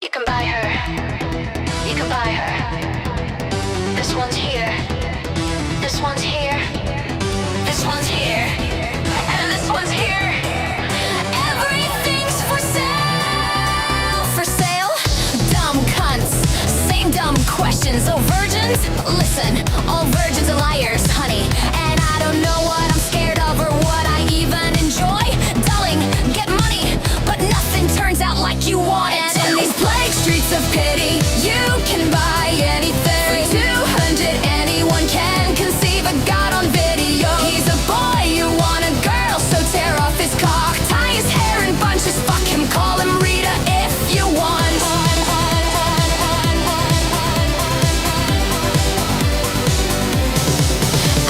You can buy her. You can buy her. This one's here. This one's here. This one's here. And this one's here. Everything's for sale. For sale? Dumb cunts. Same dumb questions. Oh, virgins? Listen, all virgins are liars, honey. And I don't know what I'm scared of or what I even enjoy. Darling, get money, but nothing turns out like you want it. And in these plague streets of pity, you can buy anything. For 200, anyone can conceive a god on video. He's a boy, you want a girl, so tear off his cock, tie his hair in bunches, fuck him, call him Rita if you want.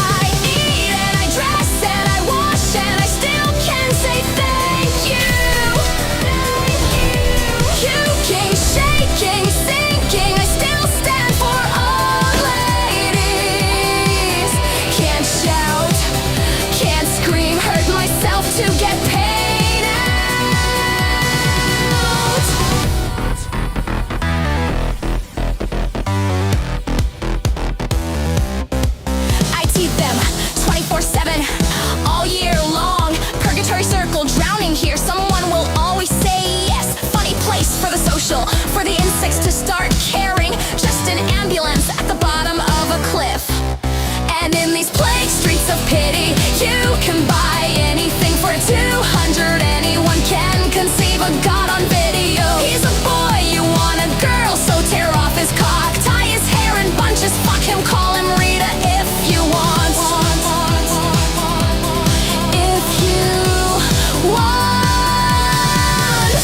I eat and I dress and I wash and I still can say thank you. Puking, shaking, sinking, I still stand for all ladies. Can't shout, can't scream, hurt myself to get paid out. I teach them 24/7, all year long. Purgatory circle, drowning here. Someone will always say yes. Funny place for the social, for the insects to start caring. Just an ambulance at the bottom of a cliff. And in these plague streets of pity, you can buy anything for 200. Anyone can conceive a god on video. He's a boy, you want a girl, so tear off his cock, tie his hair in bunches, fuck him, call him Rita if you want. If you want.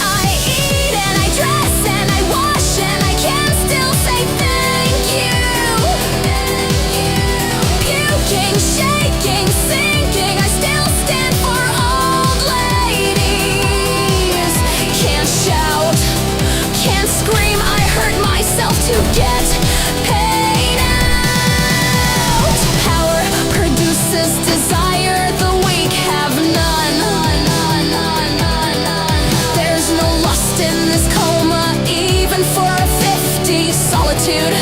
I eat and I dress and I wash and I can still say thank you. Puking, shaking, sinking, I still stand for old ladies. Can't shout, can't scream, I hurt myself to get paid out. Power produces desire, the weak have none. There's no lust in this coma, even for a 50. Solitude,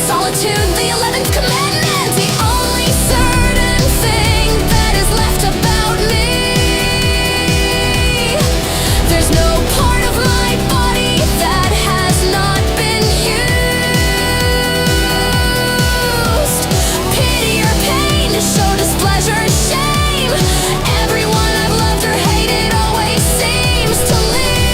solitude, the 11th commandment. The only certain thing that is left about me. There's no part of my body that has not been used. Pity or pain, show displeasure, shame. Everyone I've loved or hated always seems to leave.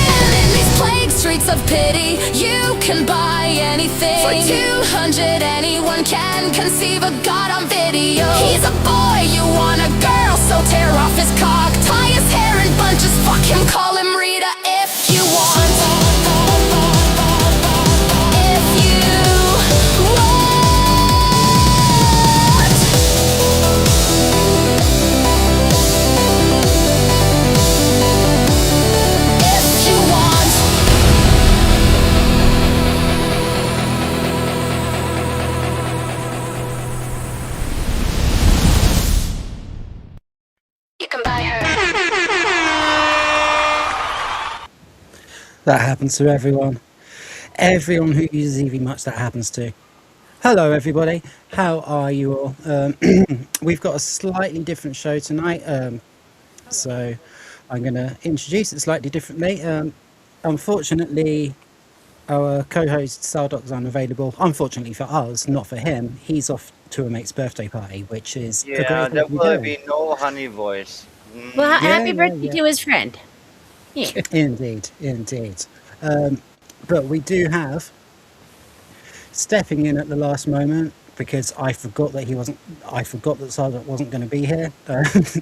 And in these plague streets of pity, you can buy anything. For 200, anyone can conceive a god on video. He's a boy, you want a girl, so tear off his cock, tie his hair in bunches, fuck him, call him Rita if you want. If you want. If you want. You can buy her. That happens to everyone. Everyone who uses EV Much, that happens to. Hello, everybody. How are you all? We've got a slightly different show tonight, so I'm going to introduce it slightly differently. Unfortunately, our co-host Sardoc is unavailable. Unfortunately for us, not for him. He's off to a mate's birthday party, which is a Yeah, great there thing to will do. be no honey voice. Well, Yeah, happy yeah, birthday yeah. to his friend. Yeah. Indeed, indeed. But we do have stepping in at the last moment because I forgot that Sardoc wasn't going to be here.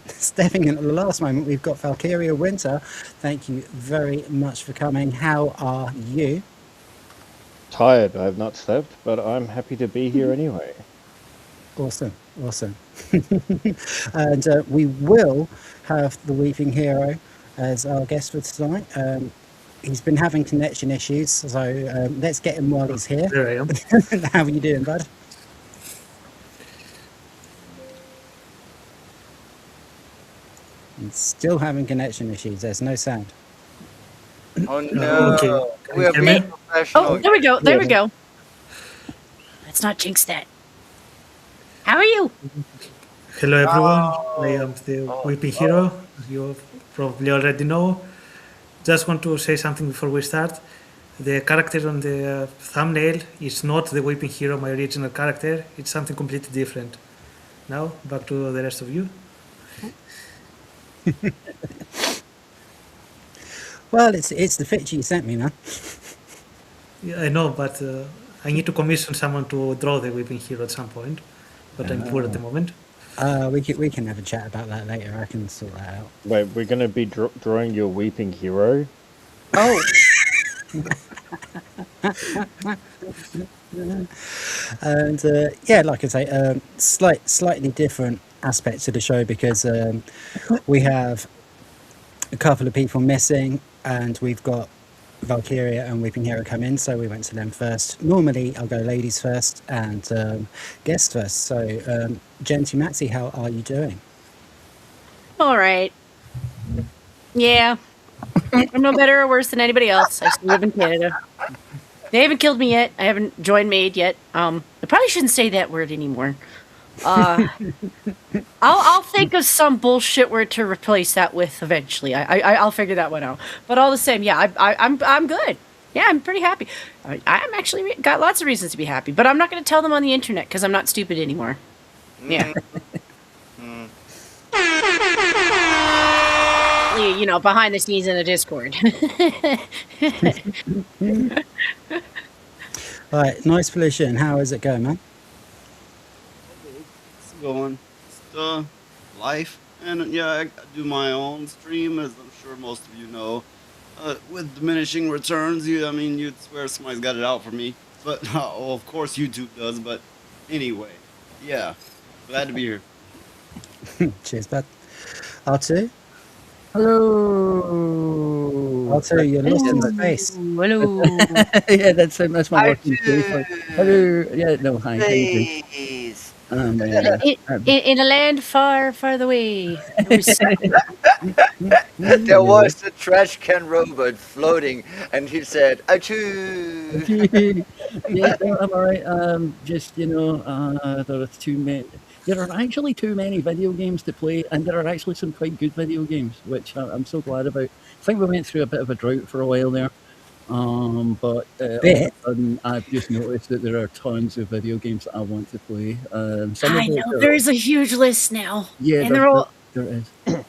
Stepping in at the last moment, we've got Valkiria Winter. Thank you very much for coming. How are you? Tired, I have not slept, but I'm happy to be here anyway. Awesome, awesome. And we will have the Weeping Hero as our guest for tonight. He's been having connection issues, so let's get him while he's here. There I am. How are you doing, bud? Still having connection issues. There's no sound. Oh Okay. no, Can we you are hear being me? professional. Oh, there we go. There we Yeah. go. Let's not jinx that. How are you? Hello everyone, I am the Oh, Weeping Hero, as you probably already know. Just want to say something before we start. The character on the thumbnail is not the Weeping Hero, my original character. It's something completely different. Now, back to the rest of you. Well, it's the picture you sent me, man. Yeah, I know, but I need to commission someone to draw the Weeping Hero at some point, but I'm poor at the moment. We can have a chat about that later. I can sort that out. Wait, we're going to be drawing your weeping hero? Oh, And yeah, like I say, slightly different aspect to the show because we have a couple of people missing, and we've got Valkiria and Weeping Hero come in, so we went to them first. Normally, I'll go ladies first and guests first. So, Genty Maxi, how are you doing? all right. Yeah. I'm no better or worse than anybody else. I still live in Canada. They haven't killed me yet. I haven't joined Maid yet. I probably shouldn't say that word anymore. I'll think of some bullshit word to replace that with eventually. I'll figure that one out. But all the same, yeah, I'm good. Yeah, I'm pretty happy. I'm actually got lots of reasons to be happy, but I'm not going to tell them on the internet because I'm not stupid anymore. Yeah. You know, behind the scenes in a Discord. All right, nice pollution. How is it going, man? It's going. It's life. And yeah, I do my own stream, as I'm sure most of you know. With diminishing returns, you'd swear somebody's got it out for me. But, well, of course YouTube does, but anyway. Yeah, glad to be here. Cheers, bud. R2? Hello. R2, you're lost in space. Hello. Yeah, that's my working do. face. Hello. Yeah, no, hi. How you doing? Please. Yeah. In a land far, far away. There was the trash can robot floating, and he said, "Achoo." Yeah, no, I'm alright. Just there are too many. There are actually too many video games to play, and there are actually some quite good video games, which I'm so glad about. I think we went through a bit of a drought for a while there, but all of a Bit? sudden I've just noticed that there are tons of video games that I want to play. Some I of know there's a huge list now. yeah, And they're all. there is. Hang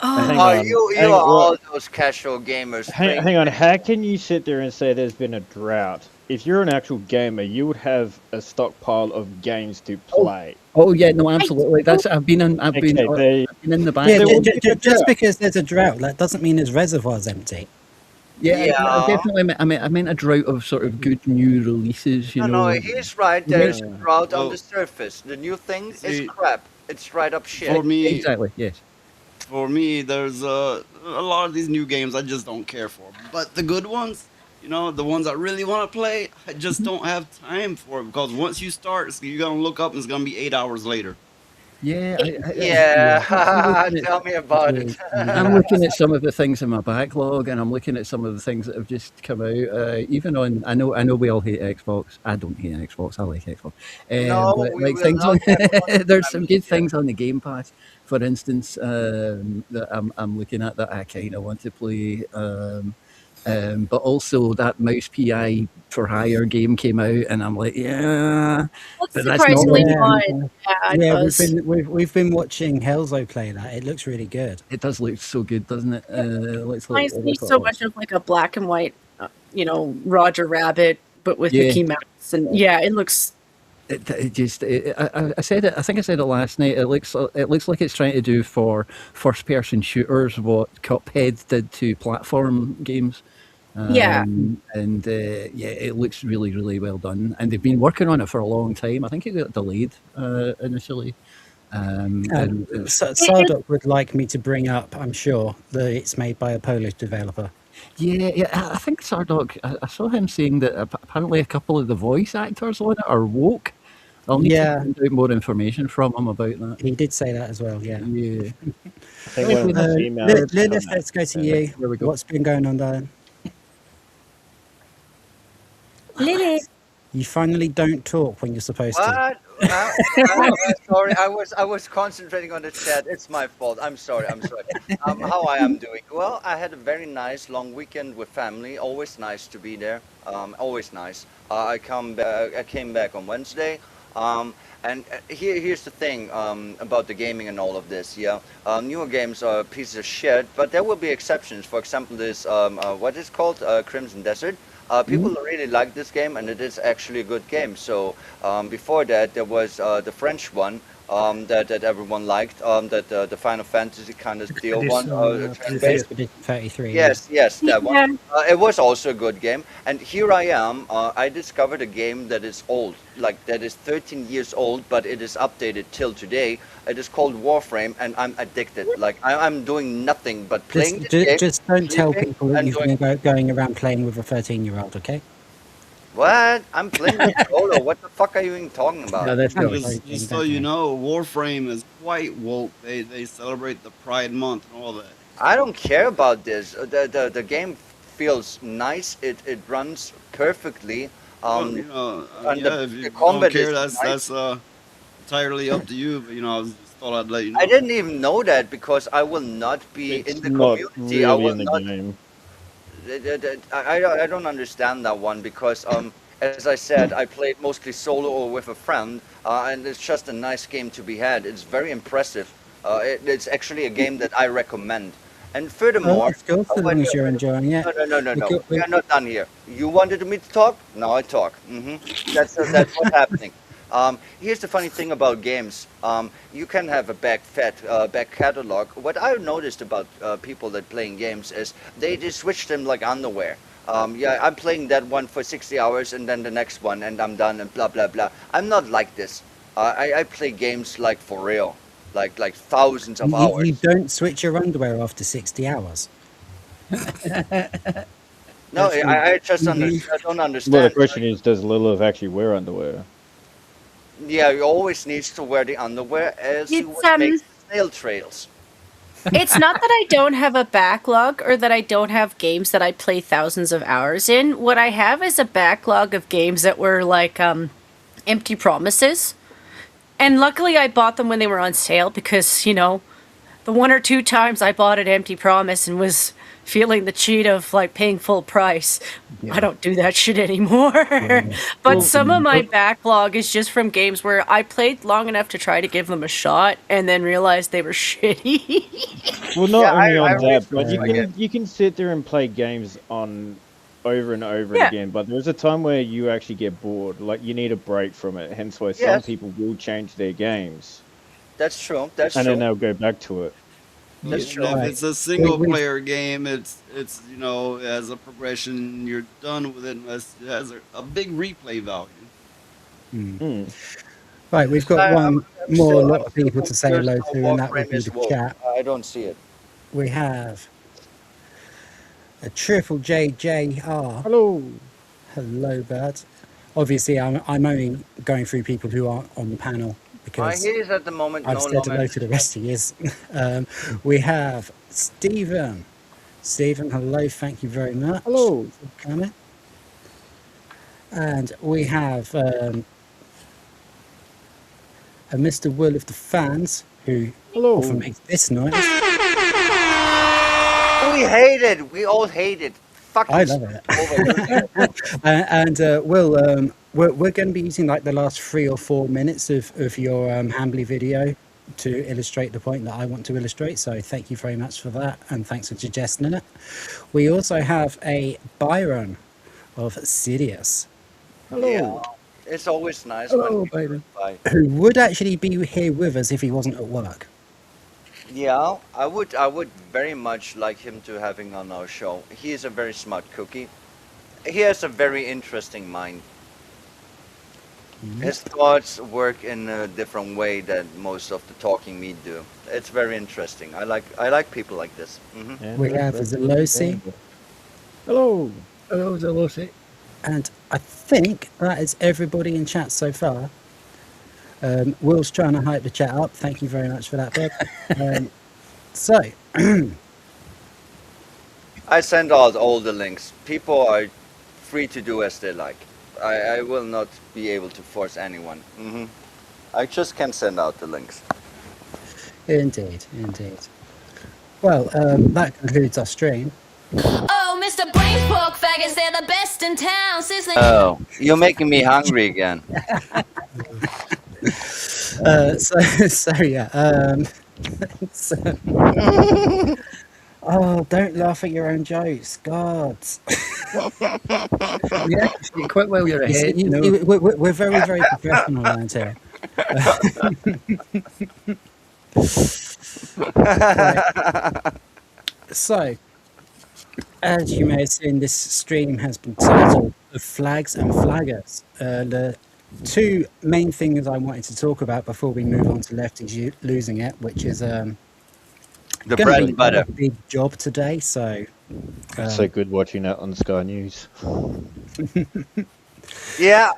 Oh, on. you Hang- are well, all those casual gamers. hang on, how can you sit there and say there's been a drought? If you're an actual gamer, you would have a stockpile of games to play. Oh yeah, no, absolutely. I've been in Okay, the back. Yeah, There will be a just drought. because there's a drought, that doesn't mean his reservoir's empty. Yeah, Yeah. I definitely. I meant a drought of sort of good new releases. You No, know. he's right. There's Yeah. a drought on Well, the surface. The new thing is see, crap. It's straight up shit. For me, Exactly. Yes. there's a lot of these new games I just don't care for. But the good ones, the ones I really want to play, I just don't have time for it because once you start, you're gonna look up and it's gonna be 8 hours later. Yeah. Yeah, I'm looking at- tell me about it. I'm looking at some of the things in my backlog, and I'm looking at some of the things that have just come out. Even on, I know we all hate Xbox. I don't hate Xbox. I like Xbox. No, But we like will things on, not have one there's some good family, things on the Game Pass, for instance, that I'm looking at that I kind of want to play. But also that Mouse PI for Hire game came out, and I'm like, yeah, That's but that's surprisingly not. fun. Yeah, it Yeah, does. we've been watching Hellzo play that. It looks really good. It does look so good, doesn't it? It Reminds me so much of like a black and white, Roger Rabbit, but with Yeah. Mickey Mouse. And yeah, it looks. I said it. I think I said it last night. It looks like it's trying to do for first-person shooters what Cuphead did to platform games. Yeah. And it looks really, really well done. And they've been working on it for a long time. I think it got delayed initially. And Sardoc would like me to bring up, I'm sure, that it's made by a Polish developer. yeah, I think Sardoc. I saw him saying that apparently a couple of the voice actors on it are woke. I'll need Yeah. to find out more information from him about that. He did say that as well, yeah. Yeah. I think one of his emails. Lilith, let's go to you. There we go. What's been going on, darling? Lily. You finally don't talk when you're supposed to. What? Sorry, I was concentrating on the chat. It's my fault. I'm sorry. How I am doing? Well, I had a very nice long weekend with family. Always nice to be there. Always nice. I came back on Wednesday. And here's the thing about the gaming and all of this. Yeah, newer games are pieces of shit, but there will be exceptions. For example, this what is called Crimson Desert. People really like this game, and it is actually a good game. So before that, there was the French one that everyone liked, the Final Fantasy kind of deal one. Turn-based. 33. Yes, that one. It was also a good game. And here I am. I discovered a game that is old, like that is 13 years old, but it is updated till today. It is called Warframe, and I'm addicted. Like I'm doing nothing but playing this game. Just don't tell sleeping, people that and you've been going around playing with a 13-year-old, okay? What? I'm playing with solo. What the fuck are you even talking about? Yeah, that's good. Just so you know, Warframe is quite woke. They celebrate the Pride Month and all that. I don't care about this. The game feels nice. It runs perfectly. You know, and yeah, the if you don't combat care, is nice. that's entirely up to you. But you know, I just thought I'd let you know. I didn't even know that because I will not be It's in the not community. I really will in the not. game. I don't understand that one because as I said, I played mostly solo or with a friend, and it's just a nice game to be had. It's very impressive. It's actually a game that I recommend. And Oh, furthermore, that's good, so long as you're enjoying it. no. We are not done here. You wanted me to talk? Now I talk. That's what's happening. Here's the funny thing about games. You can have a back catalog. What I've noticed about people that playing games is they just switch them like underwear. Yeah, I'm playing that one for 60 hours and then the next one and I'm done and blah blah blah. I'm not like this. I play games like for real, like thousands of hours. You don't switch your underwear after 60 hours. No, I just I don't understand. Well, the question is, does Lilith actually wear underwear? Yeah, you always needs to wear the underwear as you It's, would make snail trails. It's not that I don't have a backlog or that I don't have games that I play thousands of hours in. What I have is a backlog of games that were like empty promises. And luckily I bought them when they were on sale because, you know, the one or two times I bought an empty promise and was feeling the cheat of like paying full price. I don't do that shit anymore. But some of my backlog is just from games where I played long enough to try to give them a shot and then realized they were shitty. Well, not Yeah, only I on that, but really you can sit there and play games on over and over Yeah. again. But there's a time where you actually get bored, like you need a break from it. Hence why some Yes. people will change their games, That's true. That's and true. then they'll go back to it. That's And true. if Right. it's a single player game, it's you know, as a progression, you're done with it unless it has a big replay value. Right, we've got one I'm more still- lot I'm of still people to say hello confused to, how and that would Warframe be is the woke. chat. I don't see it. We have a triple JJR. Hello. Hello, Bert. Obviously, I'm only going through people who aren't on the panel because He is at the moment I've no said longer. hello to the rest of you. We have Stephen. Stephen, hello. Thank you very much. Hello. For coming. And we have a Mr. Will of the Fans who Hello. often makes this noise. We hate it. We all hate it. Fucking I love it. And Will, we're going to be using like the last 3 or 4 minutes of your Hambly video to illustrate the point that I want to illustrate. So thank you very much for that, and thanks for suggesting it. We also have a Byron of Sirius, Hello. Yeah. It's always nice Hello, when Byron. by. who would actually be here with us if he wasn't at work. Yeah, I would very much like him to having on our show. He is a very smart cookie. He has a very interesting mind. His thoughts work in a different way than most of the talking me do. It's very interesting. I like people like this. And We have Zelosi, Hello. Hello, Zelosi. and I think that is everybody in chat so far. Will's trying to hype the chat up. Thank you very much for that, bud. So, I send out all the links. People are free to do as they like. I will not be able to force anyone. I just can send out the links. indeed. Well, that concludes our stream. Oh, Mr. Brain Pork Faggots, they're the best in town. Sizzling. Oh, you're making me hungry again. So yeah. Oh, don't laugh at your own jokes, God. Yeah, quit while you're ahead. You know. We're very, very professional around here. Right. So, as you may have seen, this stream has been titled "The Flags and Flaggers." The two main things I wanted to talk about before we move on to Lefties Losing It, which is The gonna bread be and butter. a big job today. So, It's so good watching that on Sky News. Yeah,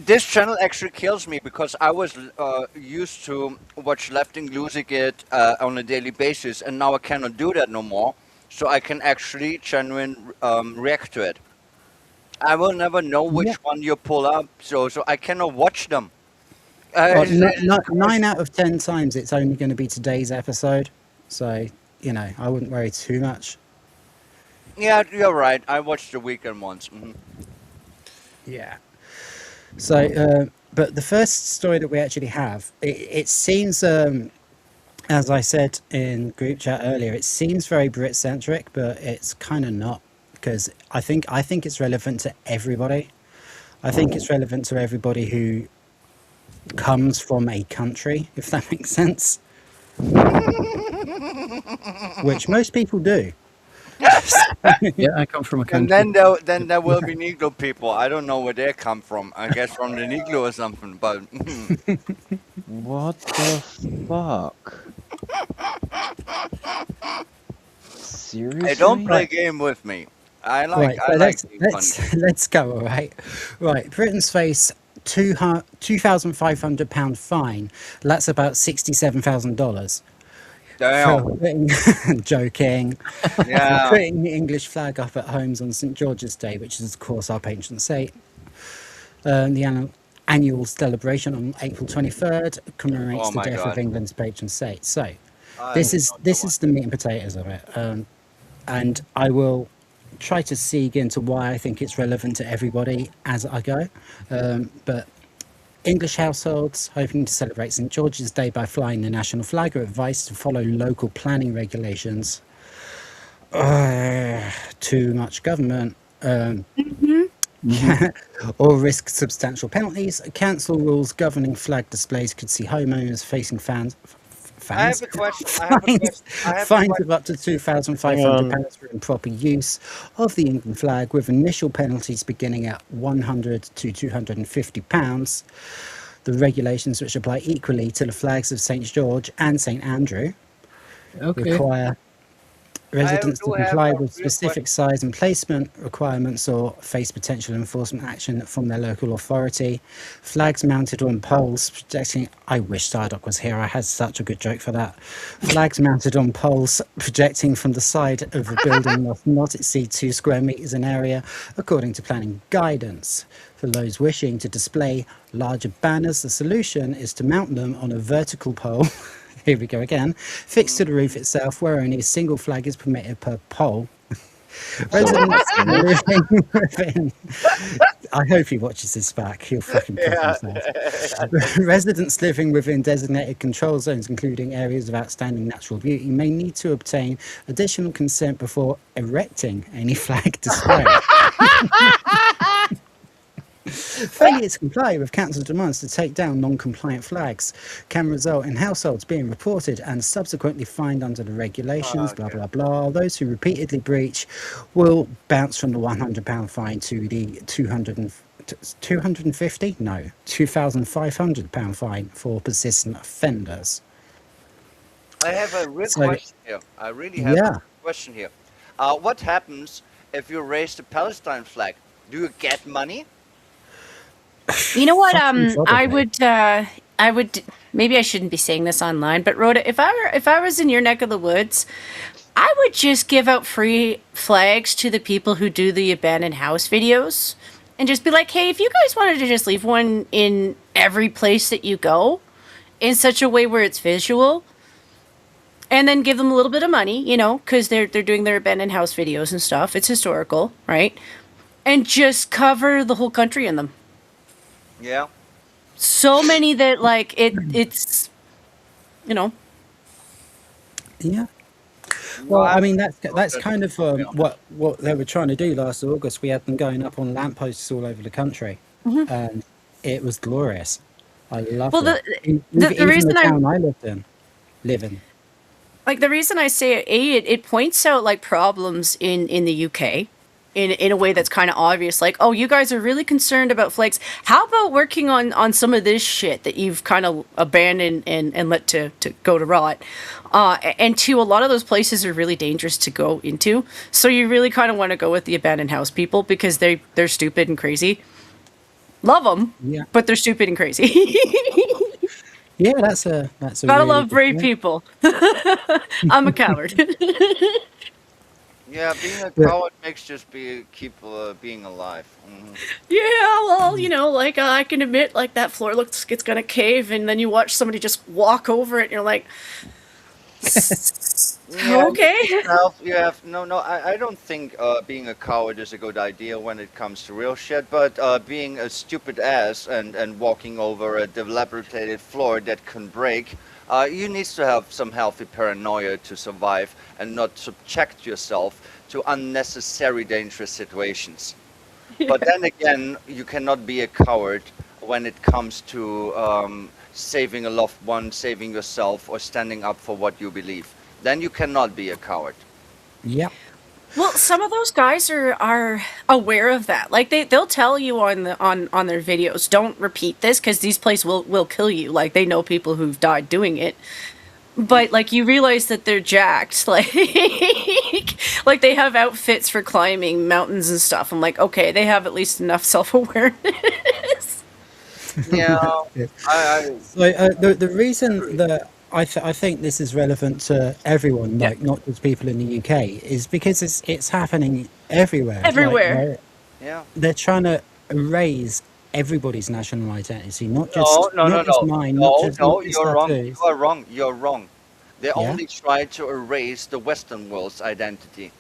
this channel actually kills me because I was used to watch Lefting Losing It on a daily basis, and now I cannot do that no more. So I can actually genuinely react to it. I will never know which one you pull up, so I cannot watch them. well, It's 9 out of 10 times it's only going to be today's episode. So, I wouldn't worry too much. Yeah, you're right. I watched the weekend ones. Yeah. So, but the first story that we actually have, it seems, as I said in group chat earlier, it seems very Brit-centric, but it's kind of not, because I think it's relevant to everybody. I think it's relevant to everybody who comes from a country, if that makes sense. Which most people do. Yeah, I come from a And country. then there will be Negro people. I don't know where they come from. I guess from the Negro or something. But What the fuck? Seriously? hey, don't play game with me. I like Right, so being funny. let's go. All right, right. Britain's face £2,500 fine. That's about $67,000. Damn. Joking. For Yeah. putting the English flag up at homes on St George's Day, which is of course our patron saint. The annual celebration on April 23rd commemorates Oh the my death God. of England's patron saint. So I this don't is know the meat and potatoes of it, and I will try to seek into why I think it's relevant to everybody as I go. But English households hoping to celebrate St George's Day by flying the national flag are advised to follow local planning regulations. Too much government. Or risk substantial penalties. Cancel rules governing flag displays could see homeowners facing I have a question. I have a fines, question. I have a fines question. of up to £2,500 for improper use of the England flag, with initial penalties beginning at £100 to £250. The regulations, which apply equally to the flags of St George and St Andrew, Okay. require residents to do have comply a with real specific size and placement requirements or face potential enforcement action from their local authority. Flags mounted on poles projecting... I wish Sardoc was here. I had such a good joke for that. Flags mounted on poles projecting from the side of a building must not exceed 2 square meters in area, according to planning guidance. For those wishing to display larger banners, the solution is to mount them on a vertical pole. Here we go again. Fixed to the roof itself, where only a single flag is permitted per pole. Residents living within... I hope he watches this back. He'll fucking cook himself. Residents living within designated control zones, including areas of outstanding natural beauty, may need to obtain additional consent before erecting any flag display. Failure to comply with council demands to take down non-compliant flags can result in households being reported and subsequently fined under the regulations, blah, blah, blah. Those who repeatedly breach will bounce from the £100 fine to the £250? No, £2,500 fine for persistent offenders. I have a real So- question here. I really have Yeah. a question here. What happens if you raise the Palestine flag? Do you get money? You know what? Fucking I probably. would. I would maybe I shouldn't be saying this online, but Rhoda, if I was in your neck of the woods, I would just give out free flags to the people who do the abandoned house videos and just be like, "Hey, if you guys wanted to just leave one in every place that you go in such a way where it's visual, and then give them a little bit of money, you know, cuz they're doing their abandoned house videos and stuff. It's historical, right? And just cover the whole country in them." Yeah. So many that like it's you know, Yeah. No, Well, I I'm mean not that's kind of to be honest. what they were trying to do last August. We had them going up on lampposts all over the country, and it was glorious. I loved well it. the Even the reason I'm town I live in. like the reason I say it points out like problems in the UK in a way that's kind of obvious. Like, oh, you guys are really concerned about flags. How about working on some of this shit that you've kind of abandoned and let to go to rot? And two, a lot of those places are really dangerous to go into. So you really kind of want to go with the abandoned house people because they're stupid and crazy. Love them, Yeah, but they're stupid and crazy. yeah, that's a Gotta really love good brave point. people. I'm a coward. Yeah, being a But coward makes just keep being alive. Yeah, well, you know, like I can admit, like that floor looks it's gonna cave, and then you watch somebody just walk over it, and you're like, Yeah, okay. you have no. I don't think being a coward is a good idea when it comes to real shit. But being a stupid ass and walking over a dilapidated floor that can break, you need to have some healthy paranoia to survive and not subject yourself to unnecessary dangerous situations. But then again, you cannot be a coward when it comes to saving a loved one, saving yourself, or standing up for what you believe. Then you cannot be a coward. yeah, Well, some of those guys are aware of that. Like they'll tell you on their videos, don't repeat this because these places will kill you. Like they know people who've died doing it. But like you realize that they're jacked, like they have outfits for climbing mountains and stuff. I'm like, okay, they have at least enough self-awareness. Yeah, yeah. I So the reason that I think this is relevant to everyone, Yeah, like not just people in the UK, is because it's happening everywhere. Like everywhere. yeah. they're trying to erase everybody's national identity, No, no, no, not just no, mine, no, not no. just You're our wrong. too. You are wrong. You're wrong. They Yeah. only try to erase the Western world's identity.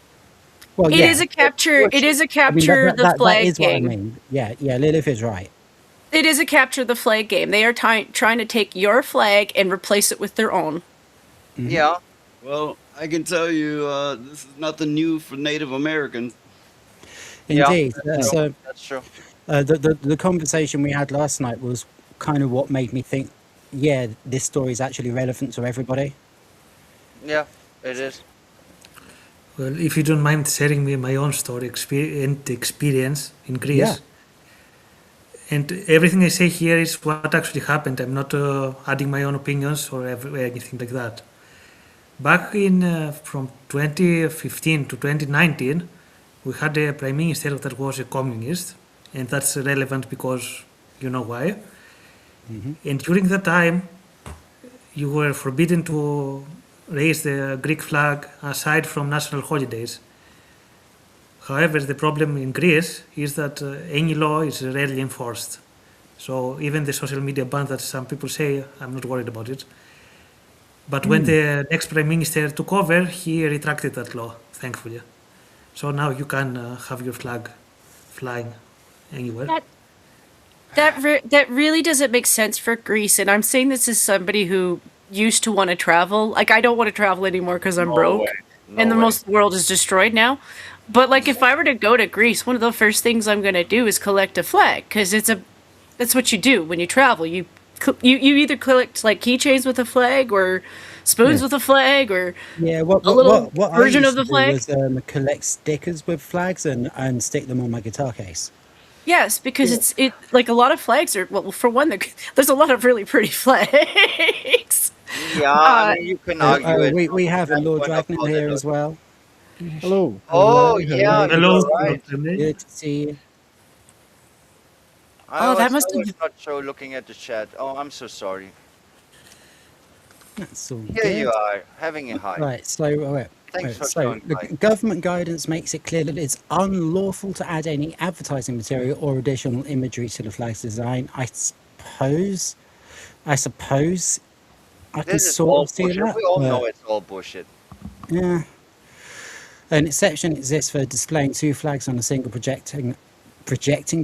Well, It is yeah. a capture. It Which is a I mean capture the that flag is what I game. mean. Yeah, yeah. Lilith is right. It is a capture the flag game. They are trying to take your flag and replace it with their own. Yeah. Well, I can tell you, this is nothing new for Native Americans. Yeah. Indeed. That's true. So That's true. the conversation we had last night was kind of what made me think, yeah, this story is actually relevant to everybody. Yeah, it is. Well, if you don't mind sharing me my own story and experience in Yeah. Greece, and everything I say here is what actually happened. I'm not adding my own opinions or anything like that. Back in from 2015 to 2019, we had a prime minister that was a communist, and that's relevant because you know why. And during that time, you were forbidden to raise the Greek flag aside from national holidays. However, the problem in Greece is that any law is rarely enforced. So even the social media ban that some people say, I'm not worried about it. But when the next prime minister took over, he retracted that law, thankfully. So now you can have your flag flying anywhere. That really doesn't make sense for Greece. And I'm saying this as somebody who used to want to travel. Like I don't want to travel anymore because I'm No broke, way. and No the way. most of the world is destroyed now. But like if I were to go to Greece, one of the first things I'm gonna do is collect a flag because that's what you do when you travel. You either collect like keychains with a flag or spoons Yeah. with a flag or Yeah, a little what I version used of to the do flag. was collect stickers with flags and stick them on my guitar case. Yes, because it like a lot of flags are well. For one, there's a lot of really pretty flags. Yeah, I mean, you can argue it We from have a the Lord standpoint of Dragnel how they here look. as well. Hello. Oh, Hello, yeah, hello. Hello, you're right. Lord Dragnel. Good to see you. I that was must I have was not so looking at the chat. Oh, I'm so sorry. That's all Here you good. are, having a hi. Right, so Thanks for so showing the hi. government guidance makes it clear that it's unlawful to add any advertising material or additional imagery to the flag's design. I suppose I can This is sort all of see bullshit. that, We all know but it's all bullshit. yeah. An exception exists for displaying two flags on a single projecting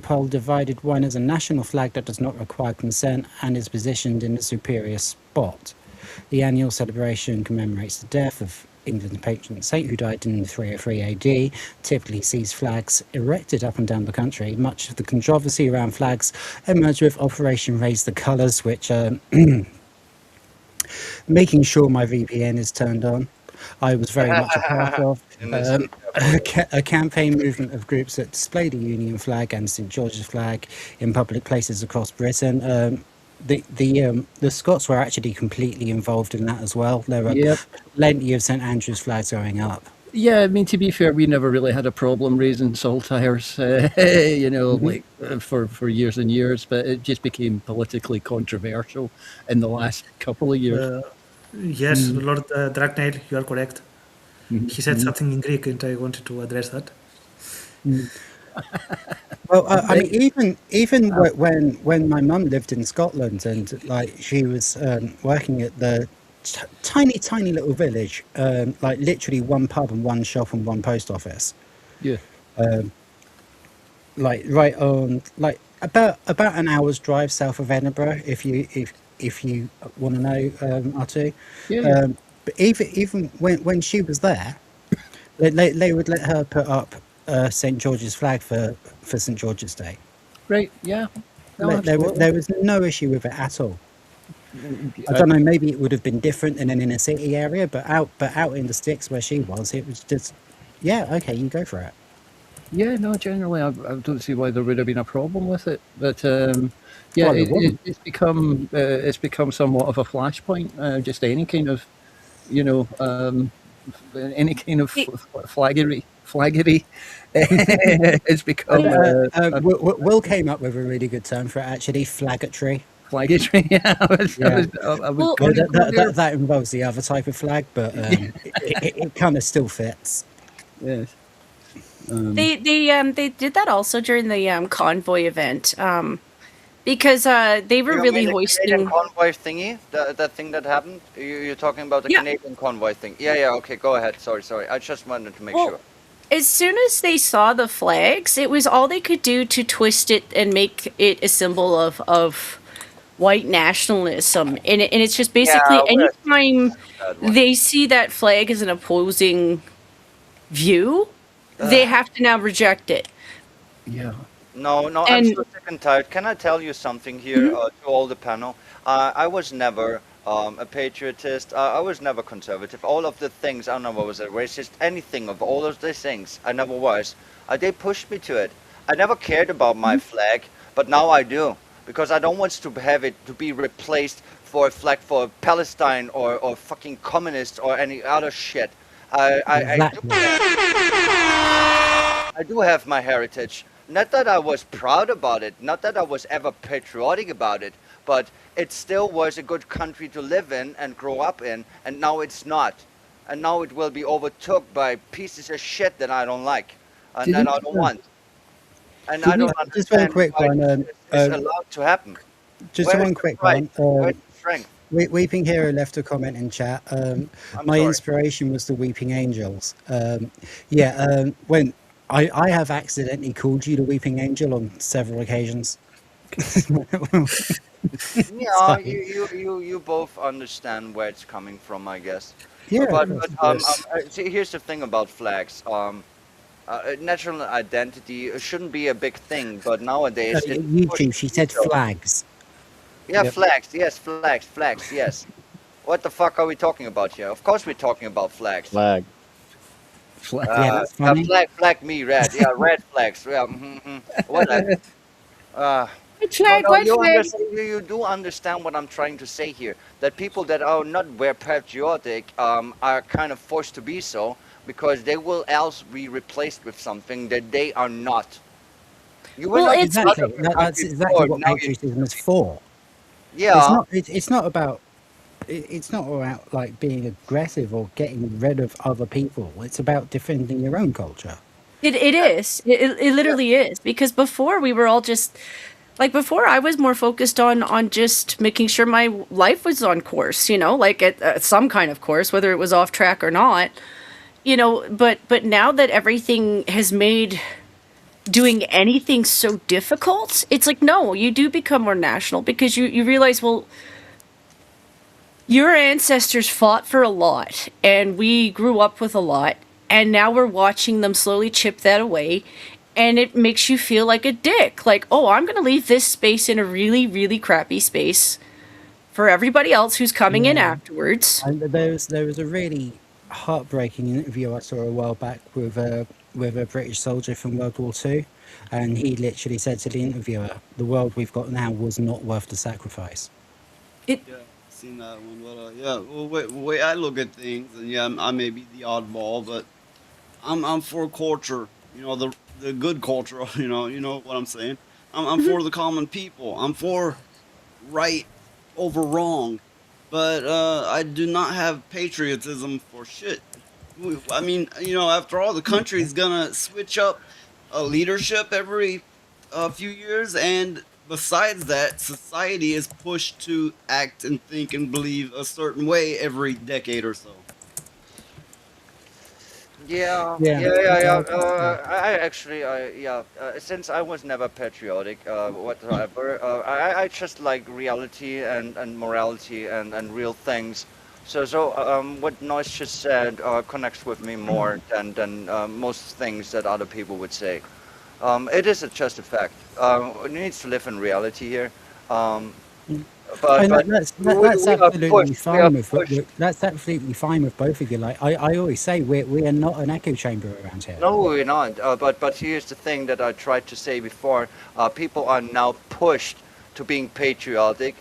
pole, divided one as a national flag that does not require consent and is positioned in a superior spot. The annual celebration commemorates the death of England's patron saint who died in 303 AD, typically sees flags erected up and down the country. Much of the controversy around flags emerged with Operation Raise the Colours, which making sure my VPN is turned on. I was very much a part of In this case, a campaign movement of groups that displayed the Union flag and St George's flag in public places across Britain. The Scots were actually completely involved in that as well. There were Yep. plenty of St Andrew's flags going up. Yeah, I mean, to be fair, we never really had a problem raising saltires, for years and years, but it just became politically controversial in the last couple of years. Yes, Lord Dragnail, you are correct. He said something in Greek, and I wanted to address that. Well, I mean, even when my mum lived in Scotland and like she was working at the tiny little village, like literally one pub and one shop and one post office, Yeah. like right on like about an hour's drive south of Edinburgh, if you want to know, Artu. Yeah. But even when she was there, they would let her put up St George's flag for St George's Day. Right. Yeah. No, There was no issue with it at all. I don't know, maybe it would have been different in an inner city area, but out in the sticks where she was, it was just, yeah, okay, you go for it. Yeah, no, generally, I don't see why there would have been a problem with it. But Well, there wasn't. it's become somewhat of a flashpoint. Just any kind of, any kind of flaggery. It's become Will came up with a really good term for it, actually, flaggetry. flaggery. Yeah, Well, That involves the other type of flag, but it kind of still fits. yes. they did that also during the convoy event, because they were You really mean the Canadian hoisting. convoy thingy? That thing that happened? You're talking about the Yeah. Canadian convoy thing? Yeah. Okay, go ahead. Sorry. I just wanted to make Well, sure. as soon as they saw the flags, it was all they could do to twist it and make it a symbol of white nationalism. And it's just basically well, that's anytime Bad one. they see that flag as an opposing view, they have to now reject it. Yeah. No, I'm And- so sick and tired. Can I tell you something here to all the panel? I was never a patriotist. I was never conservative. All of the things, I never was a racist. Anything of all of these things, I never was. They pushed me to it. I never cared about my flag, but now I do. Because I don't want to have it to be replaced for a flag for Palestine or fucking communist or any other shit. Exactly. I do have my heritage. Not that I was proud about it, not that I was ever patriotic about it, but it still was a good country to live in and grow up in, and now it's not. And now it will be overtook by pieces of shit that I don't like and that I don't want. And I don't Just one understand quick why one, it's allowed to happen. Just Where is one the quick pride? one. Where's the strength? Weeping Hero left a comment in chat. My sorry. inspiration was the Weeping Angels. When I have accidentally called you the Weeping Angel on several occasions. Yeah, Sorry. you both understand where it's coming from, I guess. Yeah, But yes. see, here's the thing about flags. National identity shouldn't be a big thing, but nowadays it's YouTube, she said so. flags. Yeah, Yep. flags. Yes, flags. Yes. What the fuck are we talking about here? Of course we're talking about flags. Flag. Yeah, that's funny. Flag me red. Yeah, red flags. Yeah. Whatever. White flag, No, white you, flag. you do understand what I'm trying to say here. That people that are not very patriotic are kind of forced to be so because they will else be replaced with something that they are not. You were Well, not it's proud Exactly. of your That's country exactly before. what Now you patriotism is for. It's yeah. not. It's not about. It's not about like being aggressive or getting rid of other people. It's about defending your own culture. it is. It Yeah. literally is because before we were all just like before I was more focused on just making sure my life was on course, like at some kind of course, whether it was off track or not. But now that everything has made doing anything so difficult, it's like no, you do become more national because you realize, well, your ancestors fought for a lot and we grew up with a lot, and now we're watching them slowly chip that away, and it makes you feel like a dick, like, oh, I'm going to leave this space in a really really crappy space for everybody else who's coming in Yeah. afterwards. And there was a really heartbreaking interview I saw a while back with a British soldier from World War II, and he literally said to the interviewer, "The world we've got now was not worth the sacrifice." It Yeah, seen that one. But yeah, well, way I look at things, and yeah, I may be the oddball, but I'm for culture. You know, the good culture. You know what I'm saying. I'm for the common people. I'm for right over wrong, but I do not have patriotism for shit. I mean, after all, the country's gonna switch up leadership every few years, and besides that, society is pushed to act and think and believe a certain way every decade or so. Yeah, Yeah. yeah, yeah, yeah. Yeah. I actually, yeah. Since I was never patriotic, whatsoever, I just like reality and morality and real things. So what Noise just said connects with me more than most things that other people would say. It is just a fact. It needs to live in reality here. Um, but And but that's we are absolutely pushed. We are fine with pushed. that's absolutely fine with both of you. Like I always say, we are not an echo chamber around here. No, we're not. But here's the thing that I tried to say before. People are now pushed to being patriotic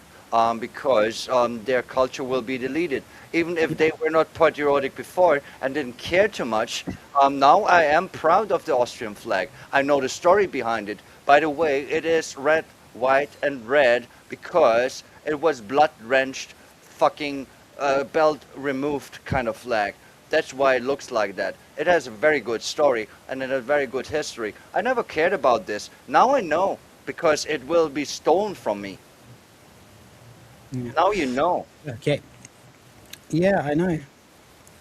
because their culture will be deleted. Even if they were not patriotic before and didn't care too much, now I am proud of the Austrian flag. I know the story behind it. By the way, it is red, white, and red because it was blood-drenched, fucking belt removed kind of flag. That's why it looks like that. It has a very good story and a very good history. I never cared about this. Now I know because it will be stolen from me. Yeah. Now you know. Okay. Yeah, I know,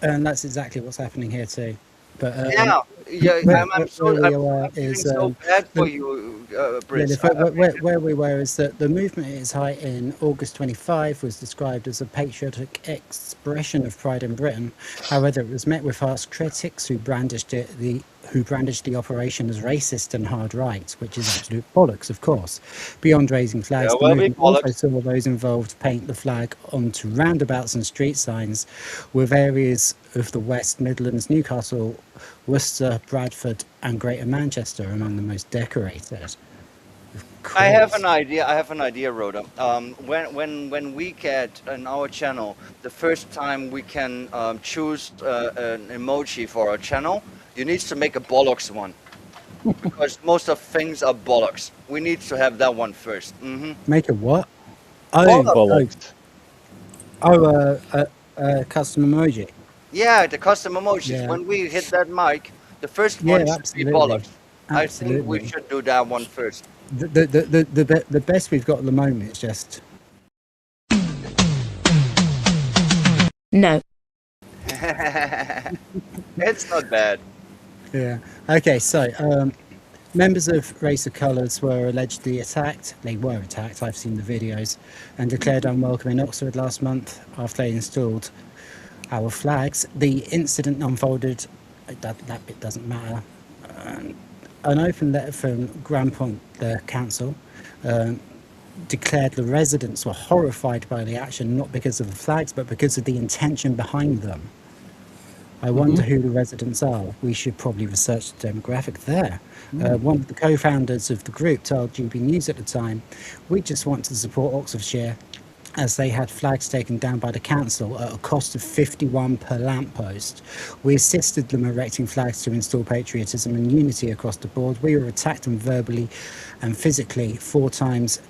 and that's exactly what's happening here too. But Yeah, yeah. where we I'm are feeling is so bad for the, you, yeah, Britt. where we were is that the movement at its height in August 25 was described as a patriotic expression of pride in Britain. However, it was met with harsh critics who brandished the operation as racist and hard right, which is absolute bollocks, of course. Beyond raising Yeah, flags, the well, we movement also bollocks. saw those involved paint the flag onto roundabouts and street signs, with areas of the West Midlands, Newcastle, Worcester, Bradford, and Greater Manchester among the most decorated. Of I have course. an idea. I have an idea, Rhoda. When we get in our channel, the first time we can choose an emoji for our channel, you need to make a bollocks one because most of things are bollocks. We need to have that one first. Make a what? Oh, Bollocks. Bollocks. custom emoji. Yeah, the custom emojis. Yeah. When we hit that mic, the first Yeah, one should be absolutely. bollocks. I think we Absolutely. should do that one first. The best we've got at the moment is just No. It's not bad. yeah. Okay, so members of Race of Colours were allegedly attacked. They were attacked. I've seen the videos, and declared unwelcome in Oxford last month after they installed our flags. The incident unfolded. That bit doesn't matter. An open letter from Grandpont, the council, declared the residents were horrified by the action, not because of the flags, but because of the intention behind them. I wonder who the residents are. We should probably research the demographic there. One of the co-founders of the group told GB News at the time, "We just want to support Oxfordshire. as they had flags taken down by the council at a cost of 51 per lamppost. We assisted them erecting flags to install patriotism and unity across the board. We were attacked and verbally and physically 4 times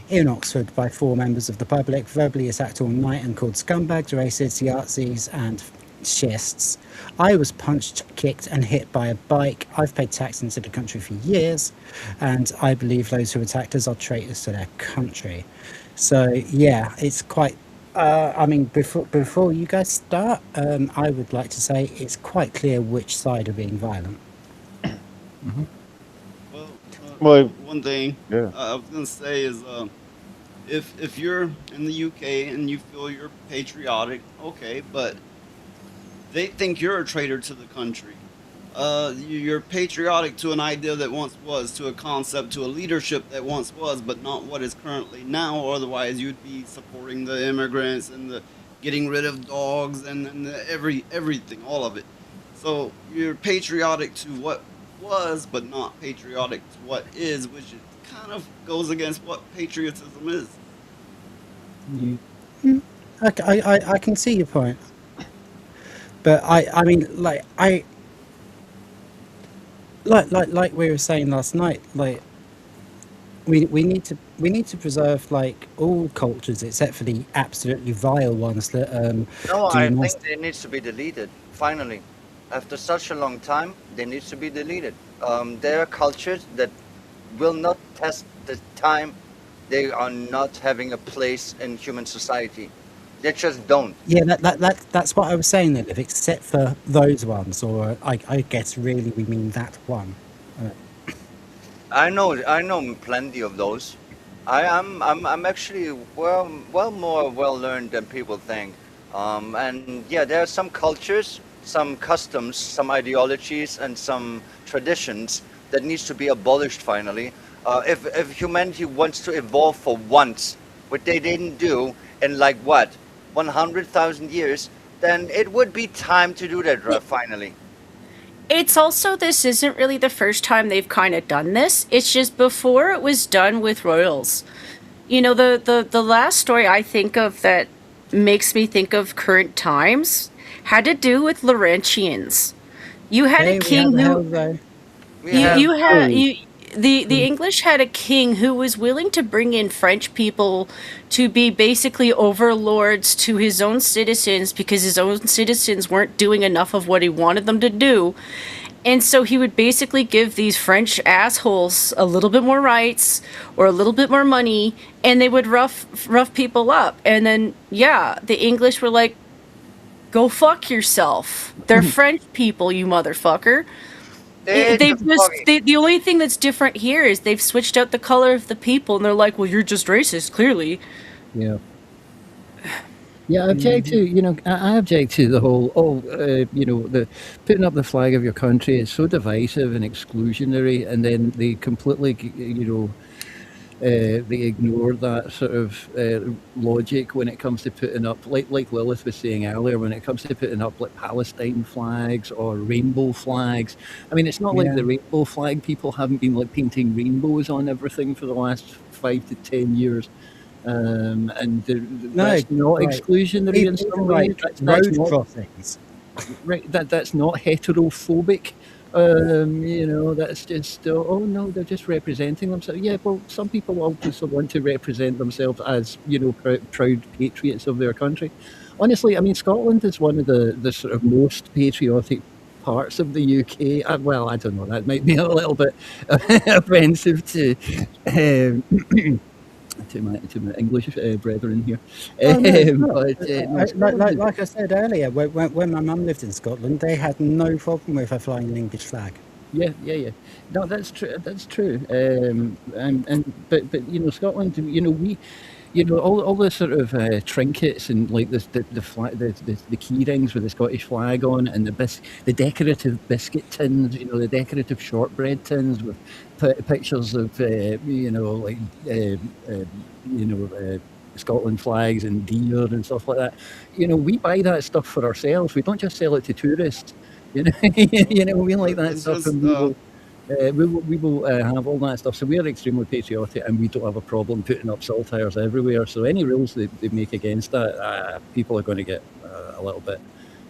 in Oxford by 4 members of the public, verbally attacked all night and called scumbags, racists, Yahtzees and fascists. I was punched, kicked and hit by a bike. I've paid tax into the country for years, and I believe those who attacked us are traitors to their country. So yeah, it's quite. I mean, before you guys start, I would like to say it's quite clear which side are being violent. Well, Well, one thing yeah. I was gonna say is, if you're in the UK and you feel you're patriotic, okay, but they think you're a traitor to the country. You're patriotic to an idea that once was, to a concept, to a leadership that once was, but not what is currently now. Otherwise, you'd be supporting the immigrants and the getting rid of dogs and everything, all of it. So you're patriotic to what was, but not patriotic to what is, which it kind of goes against what patriotism is. I can see your point, but I mean, like we were saying last night, like we need to preserve like all cultures except for the absolutely vile ones that No, do I not. think they needs to be deleted. Finally, after such a long time, they needs to be deleted. There are cultures that will not test the time. They are not having a place in human society. They just don't. Yeah, that's what I was saying. That if except for those ones, or I guess really we mean that one. Uh, I know plenty of those. I'm actually more well learned than people think. And yeah, there are some cultures, some customs, some ideologies, and some traditions that needs to be abolished finally. If humanity wants to evolve for once, what they didn't do in like what 100,000 years, then it would be time to do that finally. It's also, this isn't really the first time they've kind of done this. It's just before it was done with royals. You know, the last story I think of that makes me think of current times had to do with Laurentians. You had a hey, we have king the hell who though. We you have you had Oh, you the English had a king who was willing to bring in French people to be basically overlords to his own citizens because his own citizens weren't doing enough of what he wanted them to do. And so he would basically give these French assholes a little bit more rights or a little bit more money, and they would rough people up. And then yeah, the English were like, "Go fuck yourself. They're French people, you motherfucker." it's a buggy. The only thing that's different here is they've switched out the color of the people, and they're like, "Well, you're just racist, clearly." Yeah. Yeah, I object to, I object to the whole, the putting up the flag of your country is so divisive and exclusionary, and then they completely, they ignore that sort of logic when it comes to putting up, like Lilith was saying earlier, when it comes to putting up like Palestine flags or rainbow flags. I mean, it's not like Yeah. the rainbow flag people haven't been like painting rainbows on everything for the last 5 to 10 years. And No, that's not right. exclusionary in some Even way. like That's road not crossings. right. That's not heterophobic. That's just oh no, they're just representing themselves. Yeah, well, some people also want to represent themselves as proud patriots of their country. Honestly, I mean, Scotland is one of the sort of most patriotic parts of the UK. Well, I don't know. That might be a little bit offensive um, to my English brethren here. Oh no, it's not. But no, Scotland is Like I said earlier, when my mum lived in Scotland, they had no problem with her flying an English flag. yeah. No, that's true. That's true. But Scotland. All the sort of trinkets and like the key rings with the Scottish flag on, and the decorative biscuit tins. The decorative shortbread tins with pictures of Scotland flags and deer and stuff like that. We buy that stuff for ourselves. We don't just sell it to tourists. We like that It's stuff, just and we will. We will have all that stuff. So we are extremely patriotic, and we don't have a problem putting up saltires everywhere. So any rules they make against that, people are going to get a little bit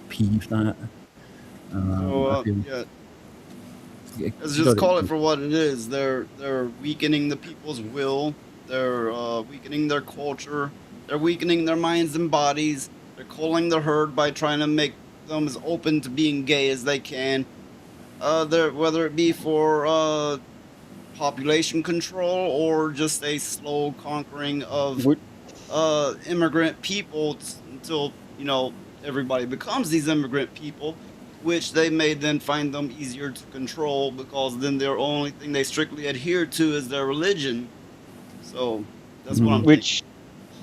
peeved at. So I feel. yeah, Yeah, let's just call it for what it is. They're weakening the people's will. They're weakening their culture. They're weakening their minds and bodies. They're culling the herd by trying to make them as open to being gay as they can. Whether it be for population control or just a slow conquering of Would- immigrant people until everybody becomes these immigrant people, which they may then find them easier to control because then their only thing they strictly adhere to is their religion. So that's what I'm thinking. Which,